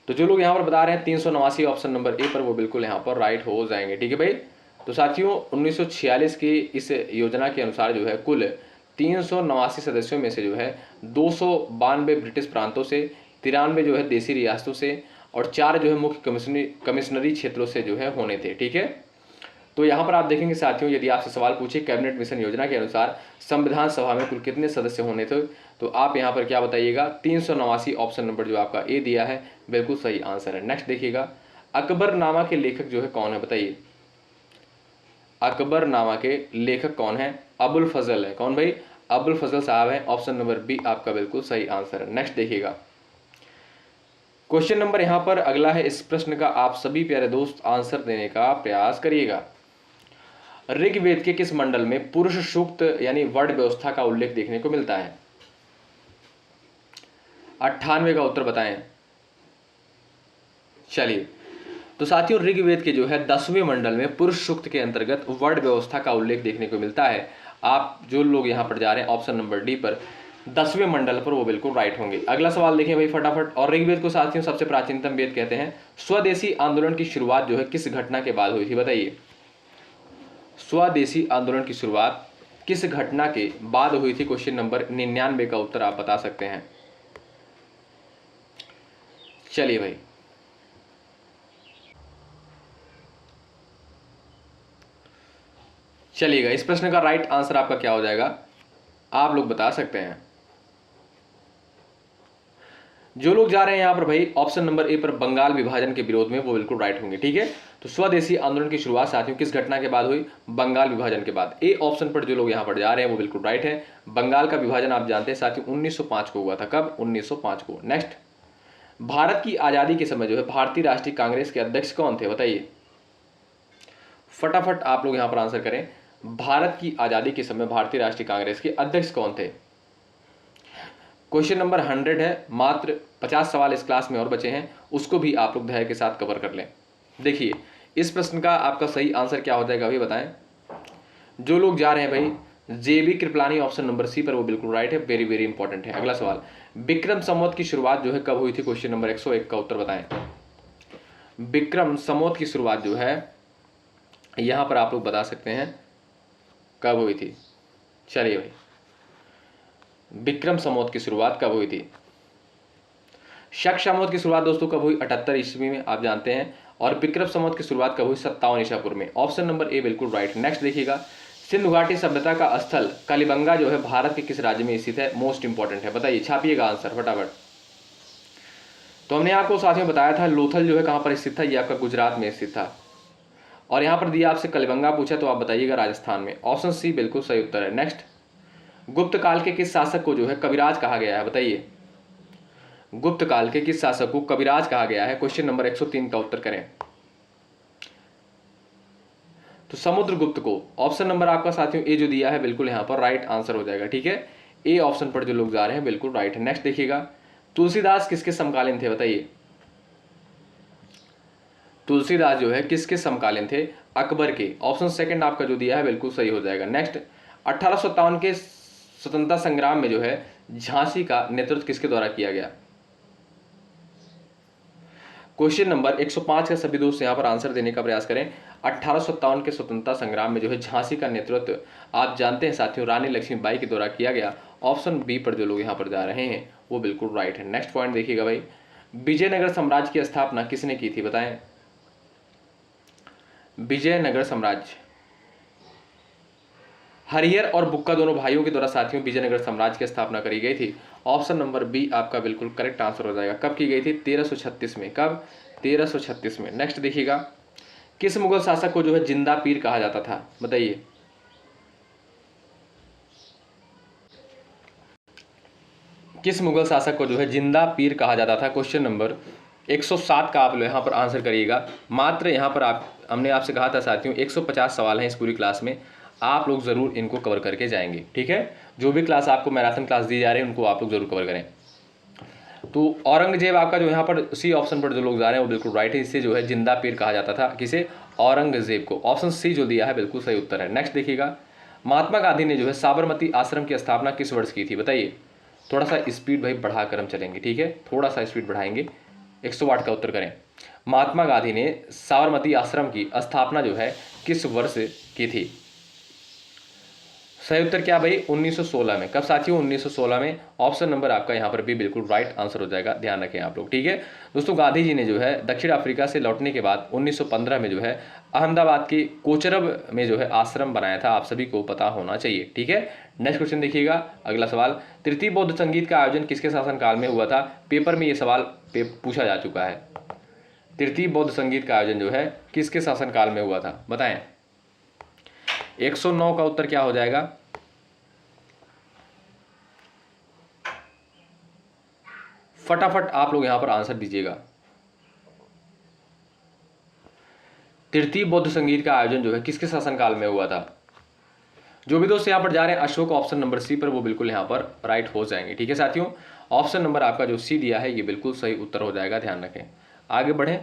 तो जो लोग यहाँ पर बता रहे हैं 389 ऑप्शन नंबर ए पर, वो बिल्कुल यहाँ पर राइट हो जाएंगे। ठीक है भाई, तो साथियों 1946 की इस योजना के अनुसार जो है कुल 389 सदस्यों में से जो है 292 ब्रिटिश प्रांतों से, 93 जो है देसी रियासतों से और 4 जो है मुख्य कमिश्नरी क्षेत्रों से जो है होने थे। ठीक है, तो यहाँ पर आप देखेंगे साथियों, यदि आपसे सवाल पूछे कैबिनेट मिशन योजना के अनुसार संविधान सभा में कुल कितने सदस्य होने थे, तो आप यहाँ पर क्या बताइएगा? 389, ऑप्शन नंबर जो आपका ए दिया है बिल्कुल सही आंसर है। नेक्स्ट देखिएगा, अकबरनामा के लेखक जो है कौन है? बताइए। अकबरनामा के लेखक कौन है? अबुल फजल है। कौन भाई? अबुल फजल साहब है। ऑप्शन नंबर बी आपका बिल्कुल सही आंसर है। नेक्स्ट देखिएगा, क्वेश्चन नंबर यहाँ पर अगला है। इस प्रश्न का आप सभी प्यारे दोस्त आंसर देने का प्रयास करिएगा। ऋग्वेद के किस मंडल में पुरुष सूक्त यानी वर्ड व्यवस्था का उल्लेख देखने को मिलता है? 98 का उत्तर बताएं। चलिए, तो साथियों ऋग्वेद के जो है 10वें मंडल में पुरुष सूक्त के अंतर्गत वर्ड व्यवस्था का उल्लेख देखने को मिलता है। आप जो लोग यहाँ पर जा रहे हैं ऑप्शन नंबर डी पर, 10वें मंडल पर, वो बिल्कुल राइट होंगे। अगला सवाल देखिए भाई फटाफट। और ऋग्वेद को साथियों सबसे प्राचीनतम वेद कहते हैं। स्वदेशी आंदोलन की शुरुआत जो है किस घटना के बाद हुई थी? बताइए। स्वदेशी आंदोलन की शुरुआत किस घटना के बाद हुई थी? क्वेश्चन नंबर 99 का उत्तर आप बता सकते हैं। चलिए भाई, चलिएगा इस प्रश्न का राइट आंसर आपका क्या हो जाएगा? आप लोग बता सकते हैं। जो लोग जा रहे हैं यहाँ पर भाई ऑप्शन नंबर ए पर, बंगाल विभाजन के विरोध में, वो बिल्कुल राइट होंगे। ठीक है, तो स्वदेशी आंदोलन की शुरुआत साथियों किस घटना के बाद हुई? बंगाल विभाजन के बाद। ए ऑप्शन पर जो लोग यहाँ पर जा रहे हैं वो बिल्कुल राइट है। बंगाल का विभाजन आप जानते हैं साथियों 1905 को हुआ था। कब? 1905 को। नेक्स्ट, भारत की आजादी के समय जो है भारतीय राष्ट्रीय कांग्रेस के अध्यक्ष कौन थे? बताइए फटाफट, आप लोग यहाँ पर आंसर करें। भारत की आजादी के समय भारतीय राष्ट्रीय कांग्रेस के अध्यक्ष कौन थे? क्वेश्चन नंबर 100 है, मात्र 50 सवाल इस क्लास में और बचे हैं, उसको भी आप लोग धैर्य के साथ कवर कर लें। देखिए इस प्रश्न का आपका सही आंसर क्या हो जाएगा अभी बताएं। जो लोग जा रहे हैं भाई जेबी कृपलानी, ऑप्शन नंबर सी पर, वो बिल्कुल राइट है। वेरी वेरी इंपॉर्टेंट है। अगला सवाल, विक्रम संवत की शुरुआत जो है कब हुई थी? क्वेश्चन नंबर 101 का उत्तर बताएं। विक्रम संवत की शुरुआत जो है यहां पर आप लोग बता सकते हैं कब हुई थी। चलिए भाई, विक्रम संवत की शुरुआत कब हुई थी? शक संवत की शुरुआत दोस्तों कब हुई? 78 ईस्वी में, आप जानते हैं। और विक्रम संवत की शुरुआत कब हुई? 57 ईसापुर में। ऑप्शन नंबर ए बिल्कुल राइट। नेक्स्ट देखिएगा, सिंधु घाटी सभ्यता का स्थल कालीबंगा जो है भारत के किस राज्य में स्थित है? मोस्ट इंपॉर्टेंट है, बताइए, छापिएगा आंसर फटाफट। तो हमने आपको साथियों बताया था लोथल जो है कहां पर स्थित था, ये आपका गुजरात में स्थित था। और यहां पर दिया आपसे कलिबंगा पूछा तो आप बताइएगा राजस्थान में। ऑप्शन सी बिल्कुल सही उत्तर है। नेक्स्ट, गुप्त काल के किस शासक को जो है कविराज कहा गया है? बताइए, गुप्त काल के किस शासक को कविराज कहा गया है? क्वेश्चन नंबर 103 का उत्तर करें। तो समुद्रगुप्त को। ऑप्शन नंबर आपका साथियों ए जो दिया है बिल्कुल यहां पर राइट आंसर हो जाएगा। ठीक है, ए ऑप्शन पर जो लोग जा रहे हैं बिल्कुल राइट है। नेक्स्ट देखिएगा, तुलसीदास किसके समकालीन थे? बताइए, तुलसीदास जो है किसके समकालीन थे? अकबर के। ऑप्शन सेकंड आपका जो दिया है बिल्कुल सही हो जाएगा। नेक्स्ट, 1857 के स्वतंत्रता संग्राम में जो है झांसी का नेतृत्व किसके द्वारा किया गया? क्वेश्चन नंबर 105 का सभी दोस्त यहां पर आंसर देने का प्रयास करें। 1857 के स्वतंत्रता संग्राम में जो है झांसी का नेतृत्व आप जानते हैं साथियों रानी लक्ष्मीबाई के द्वारा किया गया। ऑप्शन बी पर जो लोग यहां पर जा रहे हैं वो बिल्कुल राइट है। नेक्स्ट पॉइंट देखिएगा भाई, विजयनगर साम्राज्य की स्थापना किसने की थी? बताएं, विजयनगर साम्राज्य हरिहर और बुक्का दोनों भाइयों के द्वारा साथियों विजयनगर साम्राज्य की स्थापना करी गई थी। ऑप्शन नंबर बी आपका बिल्कुल करेक्ट आंसर हो जाएगा। कब की गई थी? 1336 में। कब? 1336 में। नेक्स्ट देखिएगा, किस मुगल शासक को जो है जिंदा पीर कहा जाता था? बताइए, किस मुगल शासक को जो है जिंदा पीर कहा जाता था? क्वेश्चन नंबर 107 का आप यहाँ पर आंसर करिएगा। मात्र यहाँ पर हमने आपसे कहा था साथियों 150 सवाल हैं इस पूरी क्लास में, आप लोग जरूर इनको कवर करके जाएंगे। ठीक है, जो भी क्लास आपको मैराथन क्लास दी जा रही है उनको आप लोग जरूर कवर करें। तो औरंगजेब आपका जो यहाँ पर सी ऑप्शन पर जो लोग जा रहे हैं वो बिल्कुल राइट है। इससे जो है जिंदा पीर कहा जाता था किसे? औरंगजेब को। ऑप्शन सी जो दिया है बिल्कुल सही उत्तर है। नेक्स्ट देखिएगा, महात्मा गांधी ने जो है साबरमती आश्रम की स्थापना किस वर्ष की थी? बताइए, थोड़ा सा स्पीड भाई बढ़ाकर हम चलेंगे। ठीक है, थोड़ा सा स्पीड बढ़ाएंगे। 108 का उत्तर करें। महात्मा गांधी ने साबरमती आश्रम की स्थापना जो है किस वर्ष की थी? सही उत्तर क्या भाई? 1916 में। कब साथियों? 1916 में। ऑप्शन नंबर आपका यहाँ पर भी बिल्कुल राइट आंसर हो जाएगा, ध्यान रखें आप लोग। ठीक है दोस्तों, गांधी जी ने जो है दक्षिण अफ्रीका से लौटने के बाद 1915 में जो है अहमदाबाद के कोचरब में जो है आश्रम बनाया था, आप सभी को पता होना चाहिए। ठीक है, नेक्स्ट क्वेश्चन देखिएगा, अगला सवाल, तृतीय बौद्ध संगीत का आयोजन किसके शासनकाल में हुआ था? पेपर में ये सवाल पूछा जा चुका है। तृतीय बौद्ध संगीत का आयोजन जो है किसके शासनकाल में हुआ था? बताएं। 109 का उत्तर क्या हो जाएगा? फटाफट आप लोग यहां पर आंसर दीजिएगा। तृतीय बौद्ध संगीत का आयोजन जो है किसके शासनकाल में हुआ था? जो भी दोस्त यहां पर जा रहे हैं अशोक ऑप्शन नंबर सी पर, वो बिल्कुल यहां पर राइट हो जाएंगे। ठीक है साथियों, ऑप्शन नंबर आपका जो सी दिया है ये बिल्कुल सही उत्तर हो जाएगा, ध्यान रखें। आगे बढ़ें।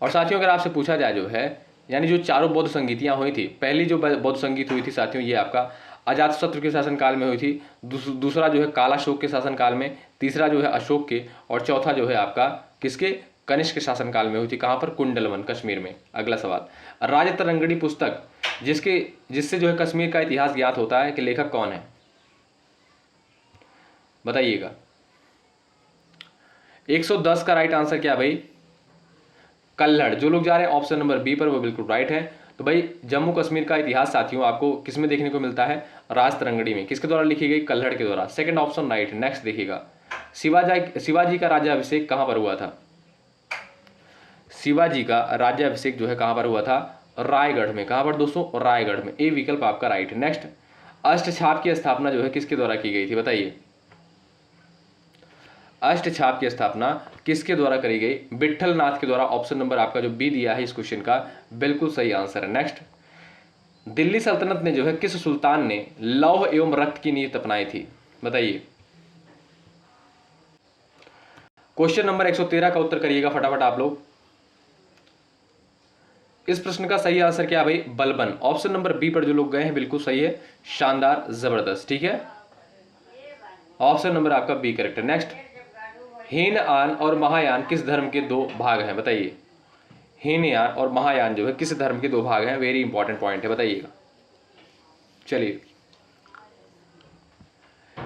और साथियों अगर आपसे पूछा जाए जो है यानी जो चारों बौद्ध संगीतियां हुई थी, पहली जो बौद्ध संगीत हुई थी साथियों ये आपका अजातशत्रु के शासनकाल में हुई थी, दूसरा जो है कालाशोक के शासनकाल में, तीसरा जो है अशोक के, और चौथा जो है आपका किसके? कनिष्क के शासनकाल में हुई थी। कहां पर? कुंडलवन, कश्मीर में। अगला सवाल, राजतरंगिणी पुस्तक जिससे जो है कश्मीर का इतिहास ज्ञात होता है कि लेखक कौन है? बताइएगा। 110 का राइट आंसर क्या भाई? कल्हड़। जो लोग जा रहे हैं ऑप्शन नंबर बी पर वो बिल्कुल राइट है। तो भाई जम्मू कश्मीर का इतिहास साथियों आपको किस में देखने को मिलता है? राजतरंगिणी में। किसके द्वारा लिखी गई? कल्हड़ के द्वारा। सेकंड ऑप्शन राइट है। नेक्स्ट देखिएगा, शिवाजी का राज्याभिषेक कहां पर हुआ था? शिवाजी का राज्याभिषेक जो है कहां पर हुआ था? रायगढ़ में। कहां पर दोस्तों? रायगढ़ में। ए विकल्प आपका राइट है। नेक्स्ट, अष्टछाप की स्थापना जो है किसके द्वारा की गई थी? बताइए, अष्टछाप की स्थापना किसके द्वारा करी गई? विट्ठल नाथ के द्वारा। ऑप्शन नंबर आपका जो बी दिया है इस क्वेश्चन का बिल्कुल सही आंसर है। नेक्स्ट, दिल्ली सल्तनत ने जो है किस सुल्तान ने लौह एवं रक्त की नीति अपनाई थी? बताइए। क्वेश्चन नंबर 113 का उत्तर करिएगा फटाफट आप लोग। इस प्रश्न का सही आंसर क्या भाई? बलबन। ऑप्शन नंबर बी पर जो लोग गए हैं बिल्कुल सही है, शानदार, जबरदस्त। ठीक है, ऑप्शन नंबर आपका बी करेक्ट है। नेक्स्ट, हीनयान और महायान किस धर्म के दो भाग हैं? बताइए, हीनयान और महायान जो है किस धर्म के दो भाग हैं? वेरी इंपॉर्टेंट पॉइंट है, बताइएगा। चलिए,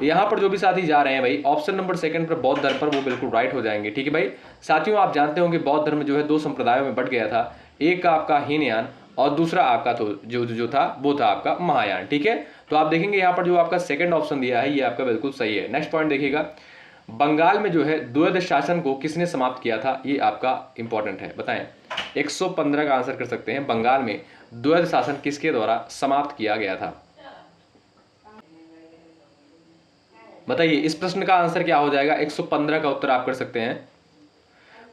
यहाँ पर जो भी साथी जा रहे हैं भाई ऑप्शन नंबर सेकंड पर बौद्ध धर्म पर, वो बिल्कुल राइट हो जाएंगे। ठीक है भाई साथियों, आप जानते होंगे बौद्ध धर्म जो है दो संप्रदायों में बट गया था, एक का आपका हीनयान और दूसरा आपका तो जो था वो था आपका महायान। ठीक है, तो आप देखेंगे यहाँ पर जो आपका सेकंड ऑप्शन दिया है ये आपका बिल्कुल सही है। नेक्स्ट पॉइंट देखिएगा, बंगाल में जो है द्वैध शासन को किसने समाप्त किया था, ये आपका इंपॉर्टेंट है, बताएं। 115 का आंसर कर सकते हैं, बंगाल में द्वैध शासन किसके द्वारा समाप्त किया गया था, बताइए। इस प्रश्न का आंसर क्या हो जाएगा, 115 का उत्तर आप कर सकते हैं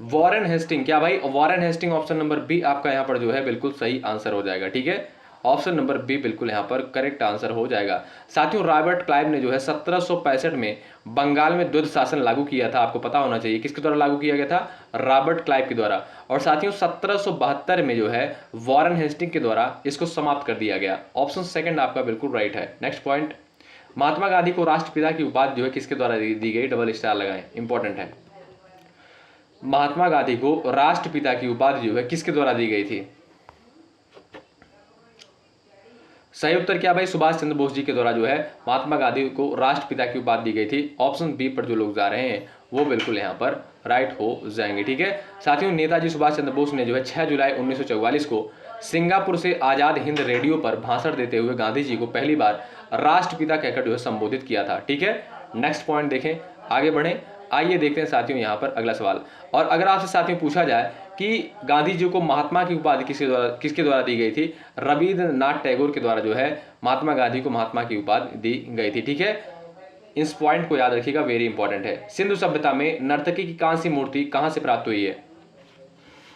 वॉरेन हेस्टिंग। क्या भाई, Warren Hastings, option number B आपका यहाँ पर जो है बिल्कुल सही आंसर हो जाएगा। ठीक है, ऑप्शन नंबर बी बिल्कुल यहाँ पर करेक्ट आंसर हो जाएगा। साथियों रॉबर्ट क्लाइव ने जो है 1765 में बंगाल में द्वैध शासन लागू किया था, आपको पता होना चाहिए किसके द्वारा लागू किया गया था, रॉबर्ट क्लाइव के द्वारा। और साथियों 1772 में जो है वॉरेन हेस्टिंग के द्वारा इसको समाप्त कर दिया गया। ऑप्शन सेकंड आपका बिल्कुल राइट है। नेक्स्ट पॉइंट, महात्मा गांधी को राष्ट्रपिता की उपाधि जो है किसके द्वारा दी गई, डबल स्टार लगाएं, इंपॉर्टेंट है। महात्मा गांधी को राष्ट्रपिता की उपाधि जो है किसके द्वारा दी गई थी, सही उत्तर क्या भाई, सुभाष चंद्र बोस जी के द्वारा जो है महात्मा गांधी को राष्ट्रपिता की उपाधि दी गई थी। ऑप्शन बी पर जो लोग जा रहे हैं वो बिल्कुल यहाँ पर राइट हो जाएंगे। ठीक है साथियों, नेताजी सुभाष चंद्र बोस ने जो है 6 जुलाई 1944 को सिंगापुर से आजाद हिंद रेडियो पर भाषण देते हुए गांधी जी को पहली बार राष्ट्रपिता कहकर जो है संबोधित किया था। ठीक है, नेक्स्ट पॉइंट देखें, आगे बढ़ें। आइए देखते हैं साथियों यहाँ पर अगला सवाल। और अगर आपसे साथियों पूछा जाए कि गांधी जी को महात्मा की उपाधि किसके द्वारा दी गई थी, रविंद्रनाथ टैगोर के द्वारा जो है महात्मा गांधी को महात्मा की उपाधि दी गई थी। ठीक है, इस पॉइंट को याद रखिएगा, वेरी इंपॉर्टेंट है। सिंधु सभ्यता में नर्तकी की कांस्य मूर्ति कहां से प्राप्त हुई है,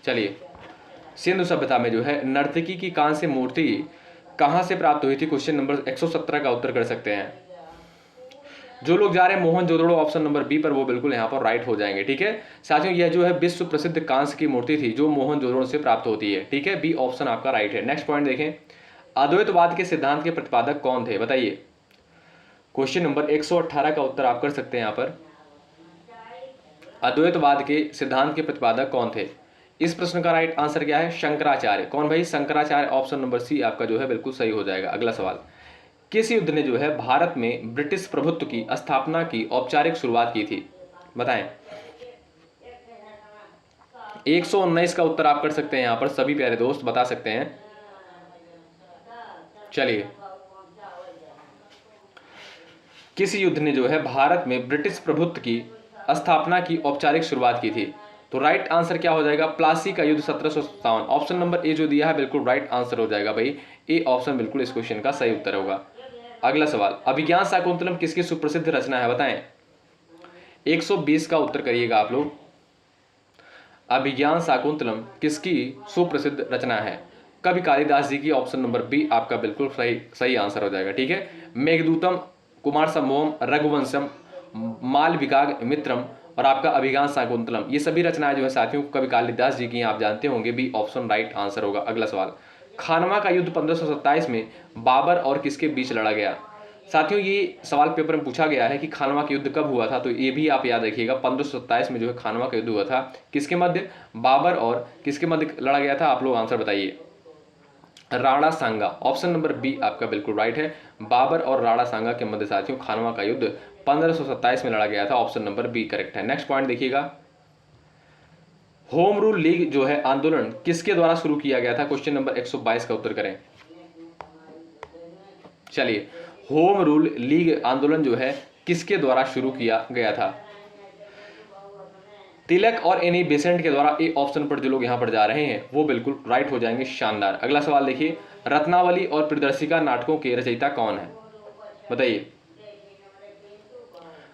चलिए सिंधु सभ्यता में जो है नर्तकी की कांस्य मूर्ति कहां से प्राप्त हुई थी, क्वेश्चन नंबर 117 का उत्तर कर सकते हैं। जो लोग जा रहे हैं मोहनजोदड़ो ऑप्शन नंबर बी पर, वो बिल्कुल यहाँ पर राइट हो जाएंगे। ठीक है साथियों, यह जो है विश्व प्रसिद्ध कांस्य की मूर्ति थी जो मोहनजोदड़ो से प्राप्त होती है। ठीक है, बी ऑप्शन आपका राइट है। नेक्स्ट पॉइंट देखें, अद्वैतवाद के सिद्धांत के प्रतिपादक कौन थे, बताइए। क्वेश्चन नंबर 118 का उत्तर आप कर सकते हैं यहाँ पर, अद्वैतवाद के सिद्धांत के प्रतिपादक कौन थे। इस प्रश्न का राइट आंसर क्या है, शंकराचार्य। कौन भाई, शंकराचार्य। ऑप्शन नंबर सी आपका जो है बिल्कुल सही हो जाएगा। अगला सवाल, किस युद्ध ने जो है भारत में ब्रिटिश प्रभुत्व की स्थापना की औपचारिक शुरुआत की थी, बताएं। 119 का उत्तर आप कर सकते हैं यहाँ पर, सभी प्यारे दोस्त बता सकते हैं। चलिए, किस युद्ध ने जो है भारत में ब्रिटिश प्रभुत्व की स्थापना की औपचारिक शुरुआत की थी, तो राइट आंसर क्या हो जाएगा, प्लासी का युद्ध 1757। ऑप्शन नंबर ए जो दिया है बिल्कुल राइट आंसर हो जाएगा भाई, ए ऑप्शन बिल्कुल इस क्वेश्चन का सही उत्तर होगा। अगला सवाल, अभिज्ञान शाकुंतलम किसकी सुप्रसिद्ध रचना है, बताएं। 120 का उत्तर करिएगा आप लोग। अभिज्ञान शाकुंतलम किसकी सुप्रसिद्ध रचना है, कवि कालिदास जी की। ऑप्शन नंबर बी आपका बिल्कुल सही आंसर हो जाएगा। ठीक है, मेघदूतम, कुमार संभवम, रघुवंशम, मालविका मित्रम और आपका अभिज्ञान शाकुंतलम, ये सभी रचनाएं जो है साथियों कवि कालिदास जी की, आप जानते होंगे। बी ऑप्शन राइट आंसर होगा। अगला सवाल, खानवा का युद्ध 1527 में बाबर और किसके बीच लड़ा गया। साथियों ये सवाल पेपर में पूछा गया है कि खानवा का युद्ध कब हुआ था, तो ये भी आप याद रखिएगा। 1527 में जो है खानवा का युद्ध हुआ था, किसके मध्य, बाबर और किसके मध्य लड़ा गया था, आप लोग आंसर बताइए। राणा सांगा। ऑप्शन नंबर बी आपका बिल्कुल राइट है, बाबर और राणा सांगा के मध्य साथियों खानवा का युद्ध 1527 में लड़ा गया था। ऑप्शन नंबर बी करेक्ट है। नेक्स्ट पॉइंट देखिएगा, होम रूल लीग जो है आंदोलन किसके द्वारा शुरू किया गया था, क्वेश्चन नंबर 122 का उत्तर करें। चलिए, होम रूल लीग आंदोलन जो है किसके द्वारा शुरू किया गया था, तिलक और एनी बेसेंट के द्वारा। ए ऑप्शन पर जो लोग यहां पर जा रहे हैं वो बिल्कुल राइट हो जाएंगे, शानदार। अगला सवाल देखिए, रत्नावली और प्रियदर्शिका नाटकों के रचयिता कौन है, बताइए।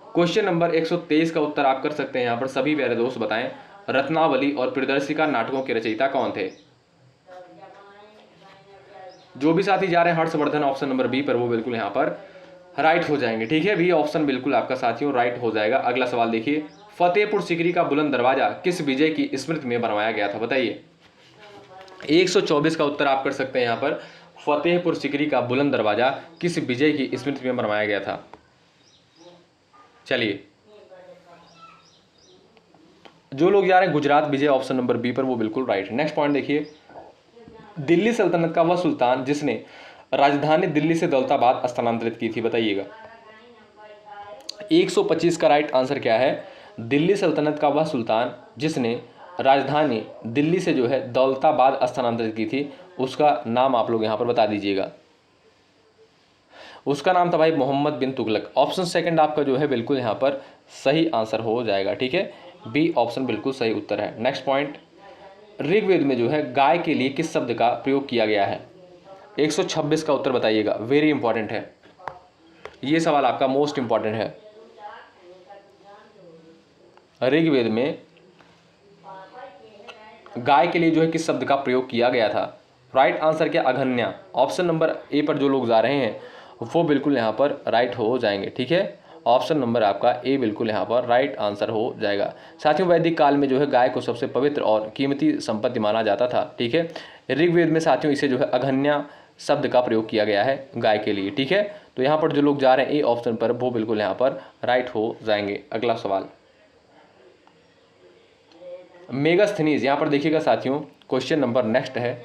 क्वेश्चन नंबर 123 का उत्तर आप कर सकते हैं यहां पर, सभी प्यारे दोस्त बताएं, रत्नावली और प्रियदर्शिका नाटकों के रचयिता कौन थे। जो भी साथी जा रहे हैं हर्षवर्धन ऑप्शन नंबर बी पर, वो बिल्कुल यहां पर राइट हो जाएंगे। ठीक है, बी ऑप्शन बिल्कुल आपका साथियों राइट हो जाएगा। अगला सवाल देखिए, फतेहपुर सीकरी का बुलंद दरवाजा किस विजय की स्मृति में बनवाया गया था, बताइए। 124 का उत्तर आप कर सकते हैं यहां पर, फतेहपुर सीकरी का बुलंद दरवाजा किस विजय की स्मृति में बनवाया गया था। चलिए, जो लोग जा रहे हैं गुजरात विजय ऑप्शन नंबर बी पर, वो बिल्कुल राइट है। नेक्स्ट पॉइंट देखिए, दिल्ली सल्तनत का वह सुल्तान जिसने राजधानी दिल्ली से दौलताबाद स्थानांतरित की थी, बताइएगा। 125 का राइट आंसर क्या है? दिल्ली सल्तनत का वह सुल्तान जिसने राजधानी दिल्ली से जो है दौलताबाद स्थानांतरित की थी, उसका नाम आप लोग यहाँ पर बता दीजिएगा। उसका नाम था भाई मोहम्मद बिन तुगलक। ऑप्शन सेकंड आपका जो है बिल्कुल यहाँ पर सही आंसर हो जाएगा, ठीक है। बी ऑप्शन बिल्कुल सही उत्तर है। नेक्स्ट पॉइंट, ऋग्वेद में जो है गाय के लिए किस शब्द का प्रयोग किया गया है? 126 का उत्तर बताइएगा, वेरी इंपॉर्टेंट है ये सवाल, आपका मोस्ट इंपॉर्टेंट है। ऋग्वेद में गाय के लिए जो है किस शब्द का प्रयोग किया गया था? राइट आंसर क्या? अघन्या। ऑप्शन नंबर ए पर जो लोग जा रहे हैं वो बिल्कुल यहाँ पर राइट हो जाएंगे, ठीक है। ऑप्शन नंबर आपका ए बिल्कुल यहाँ पर राइट आंसर हो जाएगा। साथियों, वैदिक काल में जो है गाय को सबसे पवित्र और कीमती संपत्ति माना जाता था, ठीक है। ऋग्वेद में साथियों इसे जो है अघन्या शब्द का प्रयोग किया गया है गाय के लिए, ठीक है। तो यहाँ पर जो लोग जा रहे हैं ए ऑप्शन पर वो बिल्कुल यहाँ पर राइट हो जाएंगे। अगला सवाल, मेगास्थनीज, यहाँ पर देखिएगा साथियों, क्वेश्चन नंबर नेक्स्ट है।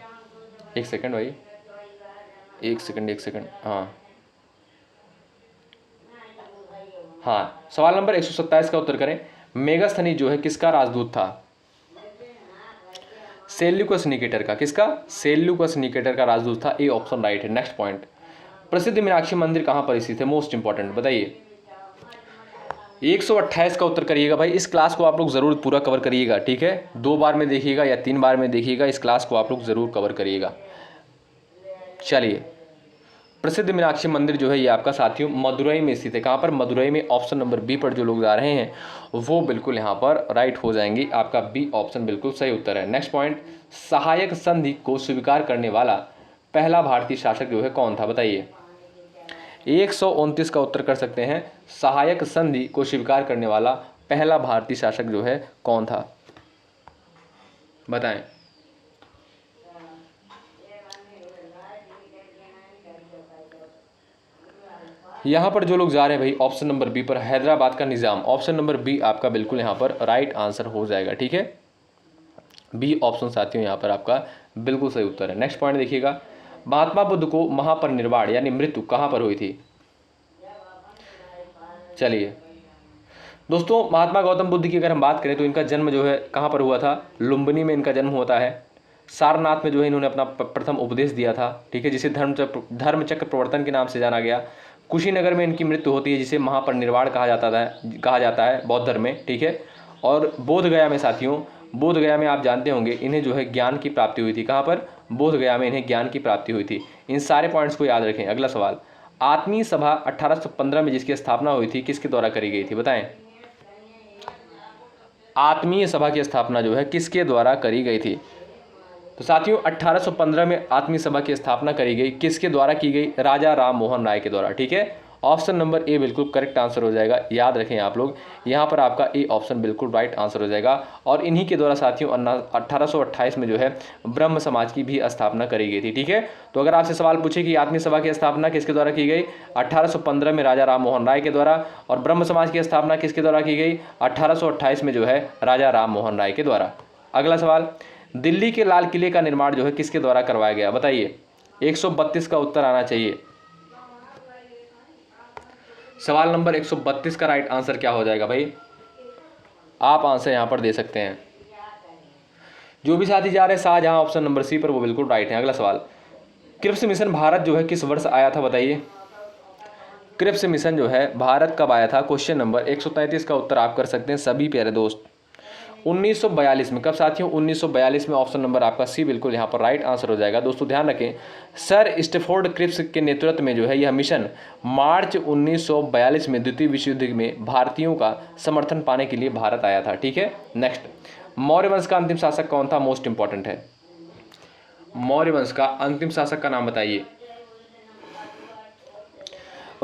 एक सेकंड भाई, एक सेकंड, हाँ, सवाल नंबर 127 का उत्तर करें। मेगास्थनीज जो है किसका राजदूत था? सेल्यूकस निकेटर का। किसका? सेल्यूकस निकेटर का राजदूत था। ए ऑप्शन राइट है। नेक्स्ट पॉइंट, प्रसिद्ध मीनाक्षी मंदिर कहाँ पर स्थित है? मोस्ट इंपॉर्टेंट, बताइए। 128 का उत्तर करिएगा भाई। इस क्लास को आप लोग ज़रूर पूरा कवर करिएगा, ठीक है। 2 बार में देखिएगा या 3 बार में देखिएगा, इस क्लास को आप लोग ज़रूर कवर करिएगा। चलिए, प्रसिद्ध मीनाक्षी मंदिर जो है ये आपका साथियों मदुरई में स्थित है। कहाँ पर? मदुरई में। ऑप्शन नंबर बी पर जो लोग जा रहे हैं वो बिल्कुल यहाँ पर राइट हो जाएंगे। आपका बी ऑप्शन बिल्कुल सही उत्तर है। नेक्स्ट पॉइंट, सहायक संधि को स्वीकार करने वाला पहला भारतीय शासक जो है कौन था? बताइए। 129 का उत्तर कर सकते हैं। सहायक संधि को स्वीकार करने वाला पहला भारतीय शासक जो है कौन था? बताएं। यहाँ पर जो लोग जा रहे हैं भाई ऑप्शन नंबर बी पर, हैदराबाद का निज़ाम। ऑप्शन नंबर बी आपका बिल्कुल यहाँ पर राइट आंसर हो जाएगा, ठीक है। बी ऑप्शन साथियों यहाँ पर आपका बिल्कुल सही उत्तर है। नेक्स्ट पॉइंट देखिएगा, महात्मा बुद्ध को महापरिनिर्वाण यानी मृत्यु कहाँ पर हुई थी? चलिए दोस्तों, महात्मा गौतम बुद्ध की अगर हम बात करें तो इनका जन्म जो है कहाँ पर हुआ था? लुम्बिनी में इनका जन्म होता है। सारनाथ में जो है इन्होंने अपना प्रथम उपदेश दिया था, ठीक है, जिसे धर्मचक्र प्रवर्तन के नाम से जाना गया। कुशीनगर में इनकी मृत्यु होती है, जिसे महापरिनिर्वाण कहा जाता है बौद्ध धर्म में, ठीक है। और बोधगया में साथियों, बोधगया में आप जानते होंगे इन्हें जो है ज्ञान की प्राप्ति हुई थी। कहाँ पर? बोधगया में इन्हें ज्ञान की प्राप्ति हुई थी। इन सारे पॉइंट्स को याद रखें। अगला सवाल, आत्मीय सभा 1815 में जिसकी स्थापना हुई थी किसके द्वारा करी गई थी? बताएं। आत्मीय सभा की स्थापना जो है किसके द्वारा करी गई थी? तो साथियों 1815 में आत्मीय सभा की स्थापना करी गई, किसके द्वारा की गई? राजा राम मोहन राय के द्वारा, ठीक है। ऑप्शन नंबर ए बिल्कुल करेक्ट आंसर हो जाएगा। याद रखें आप लोग, यहाँ पर आपका ए ऑप्शन बिल्कुल राइट आंसर हो जाएगा। और इन्हीं के द्वारा साथियों 1828 में जो है ब्रह्म समाज की भी स्थापना करी गई थी, ठीक है। तो अगर आपसे सवाल पूछे कि आत्मीय सभा की स्थापना किसके द्वारा की गई? 1815 में राजा राम मोहन राय के द्वारा। और ब्रह्म समाज की स्थापना किसके द्वारा की गई? 1828 में जो है राजा राम मोहन राय के द्वारा। अगला सवाल, दिल्ली के लाल किले का निर्माण जो है किसके द्वारा करवाया गया? बताइए। 132 का उत्तर आना चाहिए। सवाल नंबर 132 का राइट आंसर क्या हो जाएगा भाई? आप आंसर यहां पर दे सकते हैं। जो भी साथी जा रहे हैं शाहजहां ऑप्शन नंबर सी पर, वो बिल्कुल राइट है। अगला सवाल, क्रिप्स मिशन भारत जो है किस वर्ष आया था? बताइए। क्रिप्स मिशन जो है भारत कब आया था? क्वेश्चन नंबर 133 का उत्तर आप कर सकते हैं सभी प्यारे दोस्त। 1942 में। कब साथियों? 1942 में। ऑप्शन नंबर आपका सी बिल्कुल यहाँ पर राइट आंसर हो जाएगा। दोस्तों ध्यान रखें, सर स्टैफोर्ड क्रिप्स के नेतृत्व में जो है यह मिशन मार्च 1942 में द्वितीय विश्व युद्ध में भारतीयों का समर्थन पाने के लिए भारत आया था, ठीक है। नेक्स्ट, मौर्य वंश का अंतिम शासक कौन था? मोस्ट इंपॉर्टेंट है। मौर्य वंश का अंतिम शासक का नाम बताइए।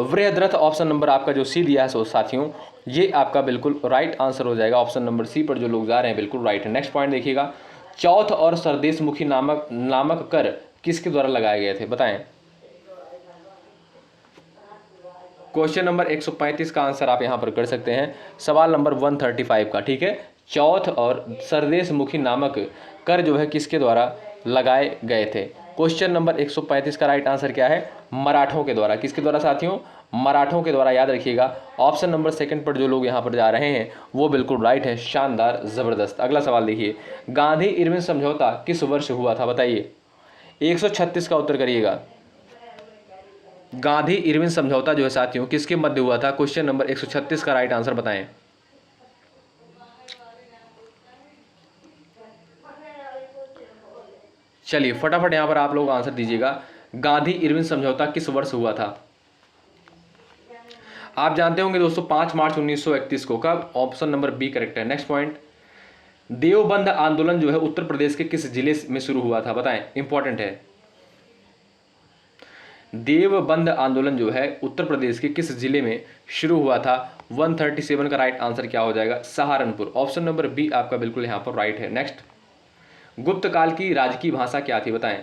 वृहद्रथ ऑप्शन नंबर आपका जो सी दिया है सो साथियों ये आपका बिल्कुल राइट आंसर हो जाएगा। ऑप्शन नंबर सी पर जो लोग जा रहे हैं बिल्कुल राइट है। नेक्स्ट पॉइंट देखिएगा, चौथ और सरदेशमुखी नामक कर किसके द्वारा लगाए गए थे? बताएं। क्वेश्चन नंबर 135 का आंसर आप यहां पर कर सकते हैं सवाल नंबर 135 का, ठीक है। चौथ और सरदेशमुखी नामक कर जो है किसके द्वारा लगाए गए थे? क्वेश्चन नंबर 135 का राइट आंसर क्या है? मराठों के द्वारा। किसके द्वारा साथियों? मराठों के द्वारा, याद रखिएगा। ऑप्शन नंबर सेकंड पर जो लोग यहाँ पर जा रहे हैं वो बिल्कुल राइट है, शानदार, ज़बरदस्त। अगला सवाल देखिए, गांधी इरविन समझौता किस वर्ष हुआ था बताइए। 136 का उत्तर करिएगा। गांधी इरविन समझौता जो है साथियों किसके मध्य हुआ था, क्वेश्चन नंबर 136 का राइट आंसर बताएं। चलिए फटाफट यहां पर आप लोग आंसर दीजिएगा, गांधी इरविन समझौता किस वर्ष हुआ था। आप जानते होंगे दोस्तों 5 मार्च 1931 को। कब? ऑप्शन नंबर बी करेक्ट है। नेक्स्ट पॉइंट, देवबंद आंदोलन जो है उत्तर प्रदेश के किस जिले में शुरू हुआ था बताएं, इंपॉर्टेंट है। देवबंद आंदोलन जो है उत्तर प्रदेश के किस जिले में शुरू हुआ था। 137 का राइट आंसर क्या हो जाएगा, सहारनपुर। ऑप्शन नंबर बी आपका बिल्कुल यहां पर राइट है। नेक्स्ट, गुप्त काल की राजकीय भाषा क्या थी बताएं।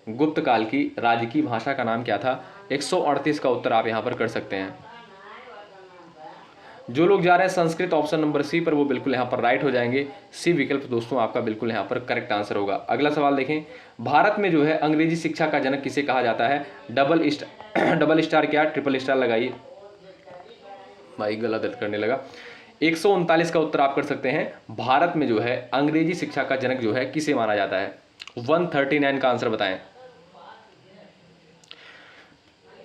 गुप्त काल की राजकीय भाषा का नाम क्या था। 138 का उत्तर आप यहां पर कर सकते हैं। जो लोग जा रहे हैं संस्कृत, ऑप्शन नंबर सी पर, वो बिल्कुल यहाँ पर राइट हो जाएंगे। सी विकल्प दोस्तों आपका बिल्कुल यहाँ पर करेक्ट आंसर होगा। अगला सवाल देखें, भारत में जो है अंग्रेजी शिक्षा का जनक किसे कहा जाता है। डबल स्टार क्या, ट्रिपल स्टार लगाइए भाई, गलत करने लगा। 139 का उत्तर आप कर सकते हैं। भारत में जो है अंग्रेजी शिक्षा का जनक जो है किसे माना जाता है। 139 का आंसर बताएं।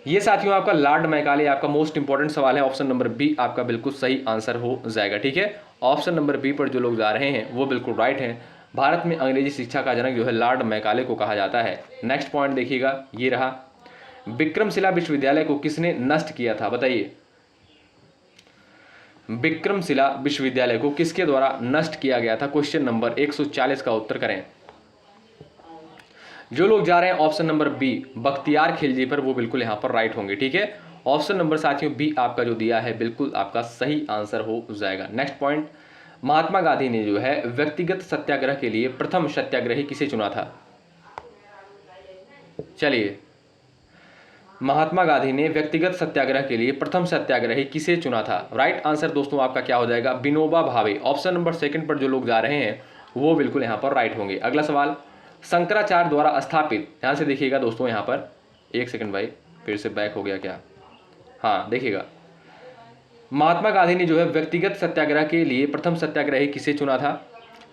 ये साथियों आपका लॉर्ड मैकाले आपका मोस्ट इंपॉर्टेंट सवाल है। ऑप्शन नंबर बी आपका बिल्कुल सही आंसर हो जाएगा। ठीक है, ऑप्शन नंबर बी पर जो लोग जा रहे हैं वो बिल्कुल राइट हैं। भारत में अंग्रेजी शिक्षा का जनक जो है लॉर्ड मैकाले को कहा जाता है। नेक्स्ट पॉइंट देखिएगा, ये रहा, विक्रमशिला विश्वविद्यालय को किसने नष्ट किया था बताइए। विक्रमशिला विश्वविद्यालय को किसके द्वारा नष्ट किया गया था, क्वेश्चन नंबर 140 का उत्तर करें। जो लोग जा रहे हैं option number B Bakhtiyar Khilji पर, वो बिल्कुल यहां पर राइट होंगे। ठीक है, ऑप्शन नंबर साथियों बी आपका जो दिया है बिल्कुल आपका सही आंसर हो जाएगा। नेक्स्ट पॉइंट, महात्मा गांधी ने जो है व्यक्तिगत सत्याग्रह के लिए प्रथम सत्याग्रही किसे चुना था। चलिए, महात्मा गांधी ने व्यक्तिगत सत्याग्रह के लिए प्रथम सत्याग्रही किसे चुना था। राइट आंसर दोस्तों आपका क्या हो जाएगा, Vinoba Bhave. Option number second पर जो लोग जा रहे हैं वो बिल्कुल यहां पर राइट होंगे। अगला सवाल, शंकराचार्य द्वारा स्थापित, ध्यान से देखिएगा दोस्तों यहाँ पर, एक सेकंड भाई फिर से बैक हो गया क्या, हाँ देखिएगा, महात्मा गांधी ने जो है व्यक्तिगत सत्याग्रह के लिए प्रथम सत्याग्रही किसे चुना था।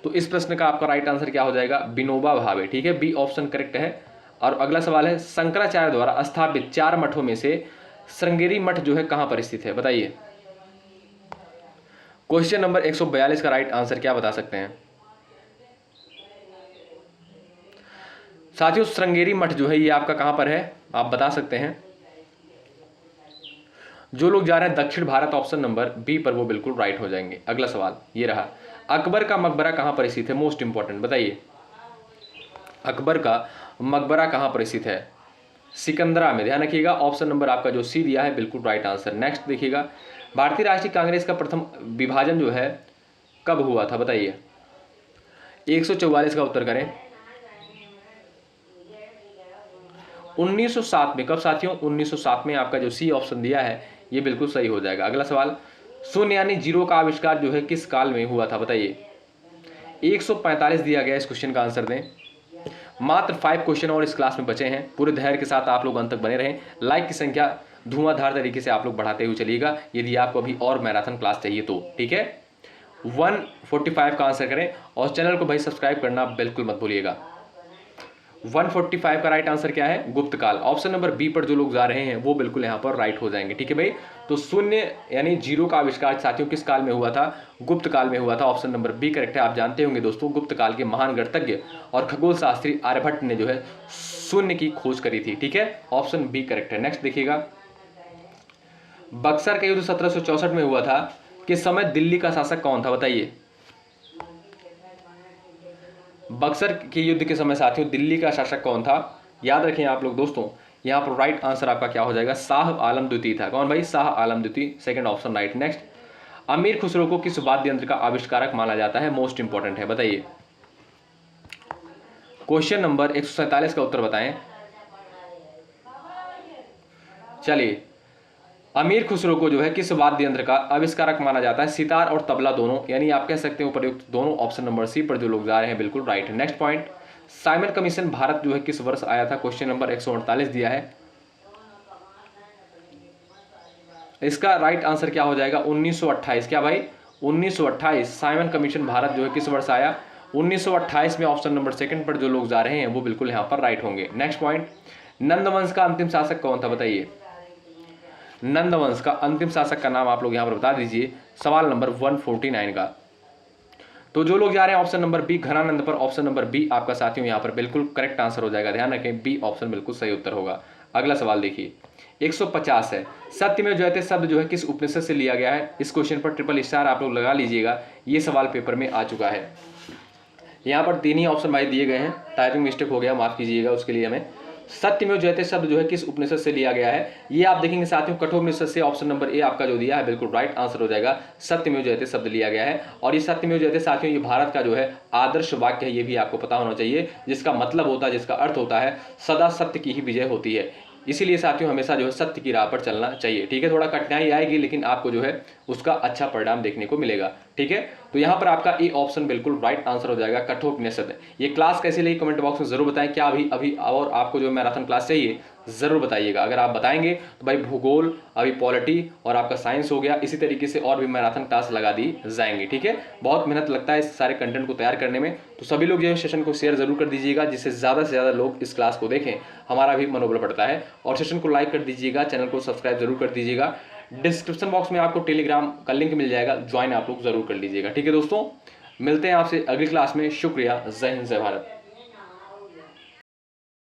तो इस प्रश्न का आपका राइट आंसर क्या हो जाएगा, विनोबा भावे। ठीक है, बी ऑप्शन करेक्ट है। और अगला सवाल है, शंकराचार्य द्वारा स्थापित 4 मठों में से श्रृंगेरी मठ जो है कहां पर स्थित है बताइए। क्वेश्चन नंबर 142 का राइट आंसर क्या बता सकते हैं साथियों। श्रृंगेरी मठ जो है ये आपका कहां पर है, आप बता सकते हैं। जो लोग जा रहे हैं दक्षिण भारत, ऑप्शन नंबर बी पर, वो बिल्कुल राइट हो जाएंगे। अगला सवाल ये रहा, अकबर का मकबरा कहां पर स्थित है, मोस्ट इंपॉर्टेंट बताइए। अकबर का मकबरा कहां पर स्थित है, सिकंदरा में, ध्यान रखिएगा। ऑप्शन नंबर आपका जो सी दिया है बिल्कुल राइट आंसर। नेक्स्ट देखिएगा, भारतीय राष्ट्रीय कांग्रेस का प्रथम विभाजन जो है कब हुआ था बताइए। 144 का उत्तर करें। 1907 में। कब साथियों, 1907 में। आपका जो सी ऑप्शन दिया है ये बिल्कुल सही हो जाएगा। अगला सवाल, शून्य यानी जीरो का आविष्कार जो है किस काल में हुआ था बताइए। 145 दिया गया, इस क्वेश्चन का आंसर दें। मात्र 5 क्वेश्चन और इस क्लास में बचे हैं, पूरे धैर्य के साथ आप लोग अंत तक बने रहें। लाइक की संख्या धुआंधार तरीके से आप लोग बढ़ाते हुए चलिएगा, यदि आपको अभी और मैराथन क्लास चाहिए तो। ठीक है, 145 का आंसर करें और चैनल को भाई सब्सक्राइब करना बिल्कुल मत भूलिएगा। 145 का राइट आंसर क्या है, गुप्त काल। ऑप्शन नंबर बी पर जो लोग जा रहे हैं वो बिल्कुल यहाँ पर राइट हो जाएंगे। ठीक है भाई, तो शून्य यानी जीरो का आविष्कार साथियों किस काल में हुआ था, गुप्त काल में हुआ था। ऑप्शन नंबर बी करेक्ट है। आप जानते होंगे दोस्तों गुप्त काल के महान गणितज्ञ और खगोल शास्त्री आर्यभट्ट ने जो है शून्य की खोज करी थी। ठीक है, ऑप्शन बी करेक्ट है। नेक्स्ट देखिएगा, बक्सर का युद्ध 1764 में हुआ था, किस समय दिल्ली का शासक कौन था बताइए। बक्सर के युद्ध के समय साथियों दिल्ली का शासक कौन था, याद रखें आप लोग दोस्तों। यहां पर राइट आंसर आपका क्या हो जाएगा, शाह आलम द्वितीय था। कौन भाई, शाह आलम द्वितीय, सेकंड ऑप्शन राइट। नेक्स्ट, अमीर खुसरो को किस वाद्य यंत्र का आविष्कारक माना जाता है, मोस्ट इंपॉर्टेंट है बताइए। क्वेश्चन नंबर 147 का उत्तर बताएं। चलिए, अमीर खुसरो को जो है किस वाद्य यंत्र का आविष्कारक माना जाता है, सितार और तबला दोनों, यानी आप कह सकते हैं उपयुक्त दोनों। ऑप्शन नंबर सी पर जो लोग जा रहे हैं बिल्कुल राइट है। Next point, Simon commission Bharat जो है किस वर्ष आया था, क्वेश्चन नंबर 148 दिया है। इसका राइट आंसर क्या हो जाएगा 1928। क्या भाई 1928 साइमन कमीशन भारत जो है किस वर्ष आया 1928 में। ऑप्शन नंबर सेकंड पर जो लोग जा रहे हैं वो बिल्कुल यहाँ पर राइट होंगे। नेक्स्ट पॉइंट, नंदवंश का अंतिम शासक कौन था बताइए। नंदवंश का अंतिम शासक का नाम आप लोग यहाँ पर बता दीजिए सवाल नंबर 149 का। तो जो लोग जा रहे हैं ऑप्शन नंबर बी घनानंद पर, ऑप्शन नंबर बी आपका साथियों यहाँ पर बिल्कुल करेक्ट आंसर हो जाएगा। ध्यान रखें बी ऑप्शन बिल्कुल सही उत्तर होगा। अगला सवाल देखिए 150 है। सत्यमेव जयते शब्द जो है किस उपनिषद से लिया गया है। इस क्वेश्चन पर ट्रिपल स्टार आप लोग लगा लीजिएगा, ये सवाल पेपर में आ चुका है। यहाँ पर 3 ही ऑप्शन भाई दिए गए हैं, टाइपिंग मिस्टेक हो गया, माफ कीजिएगा उसके लिए हमें। सत्यमेव जयते शब्द जो है किस उपनिषद से लिया गया है, ये आप देखेंगे साथियों कठोपनिषद से। ऑप्शन नंबर ए आपका जो दिया है बिल्कुल राइट आंसर हो जाएगा, सत्यमेव जयते शब्द लिया गया है। और ये सत्यमेव जयते साथियों ये भारत का जो है आदर्श वाक्य है, ये भी आपको पता होना चाहिए, जिसका मतलब होता है, जिसका अर्थ होता है सदा सत्य की ही विजय होती है। इसीलिए साथियों हमेशा जो है सत्य की राह पर चलना चाहिए। ठीक है, थोड़ा कठिनाई आएगी लेकिन आपको जो है उसका अच्छा परिणाम देखने को मिलेगा। ठीक है, तो यहाँ पर आपका ए ऑप्शन बिल्कुल राइट आंसर हो जाएगा, कठोपनिषद। ये क्लास कैसी लगी कमेंट बॉक्स में जरूर बताएं। क्या अभी अभी और आपको जो मैराथन क्लास चाहिए जरूर बताइएगा। अगर आप बताएंगे तो भाई भूगोल, अभी पॉलिटी और आपका साइंस हो गया, इसी तरीके से और भी मैराथन क्लास लगा दी जाएंगी। ठीक है, बहुत मेहनत लगता है इस सारे कंटेंट को तैयार करने में, तो सभी लोग जो है सेशन को शेयर जरूर कर दीजिएगा, जिससे ज़्यादा से ज़्यादा लोग इस क्लास को देखें, हमारा भी मनोबल बढ़ता है। और सेशन को लाइक कर दीजिएगा, चैनल को सब्सक्राइब जरूर कर दीजिएगा। डिस्क्रिप्शन बॉक्स में आपको टेलीग्राम का लिंक मिल जाएगा, ज्वाइन आप लोग जरूर कर लीजिएगा। ठीक है दोस्तों, मिलते हैं आपसे अगली क्लास में। शुक्रिया, जय हिंद जय भारत।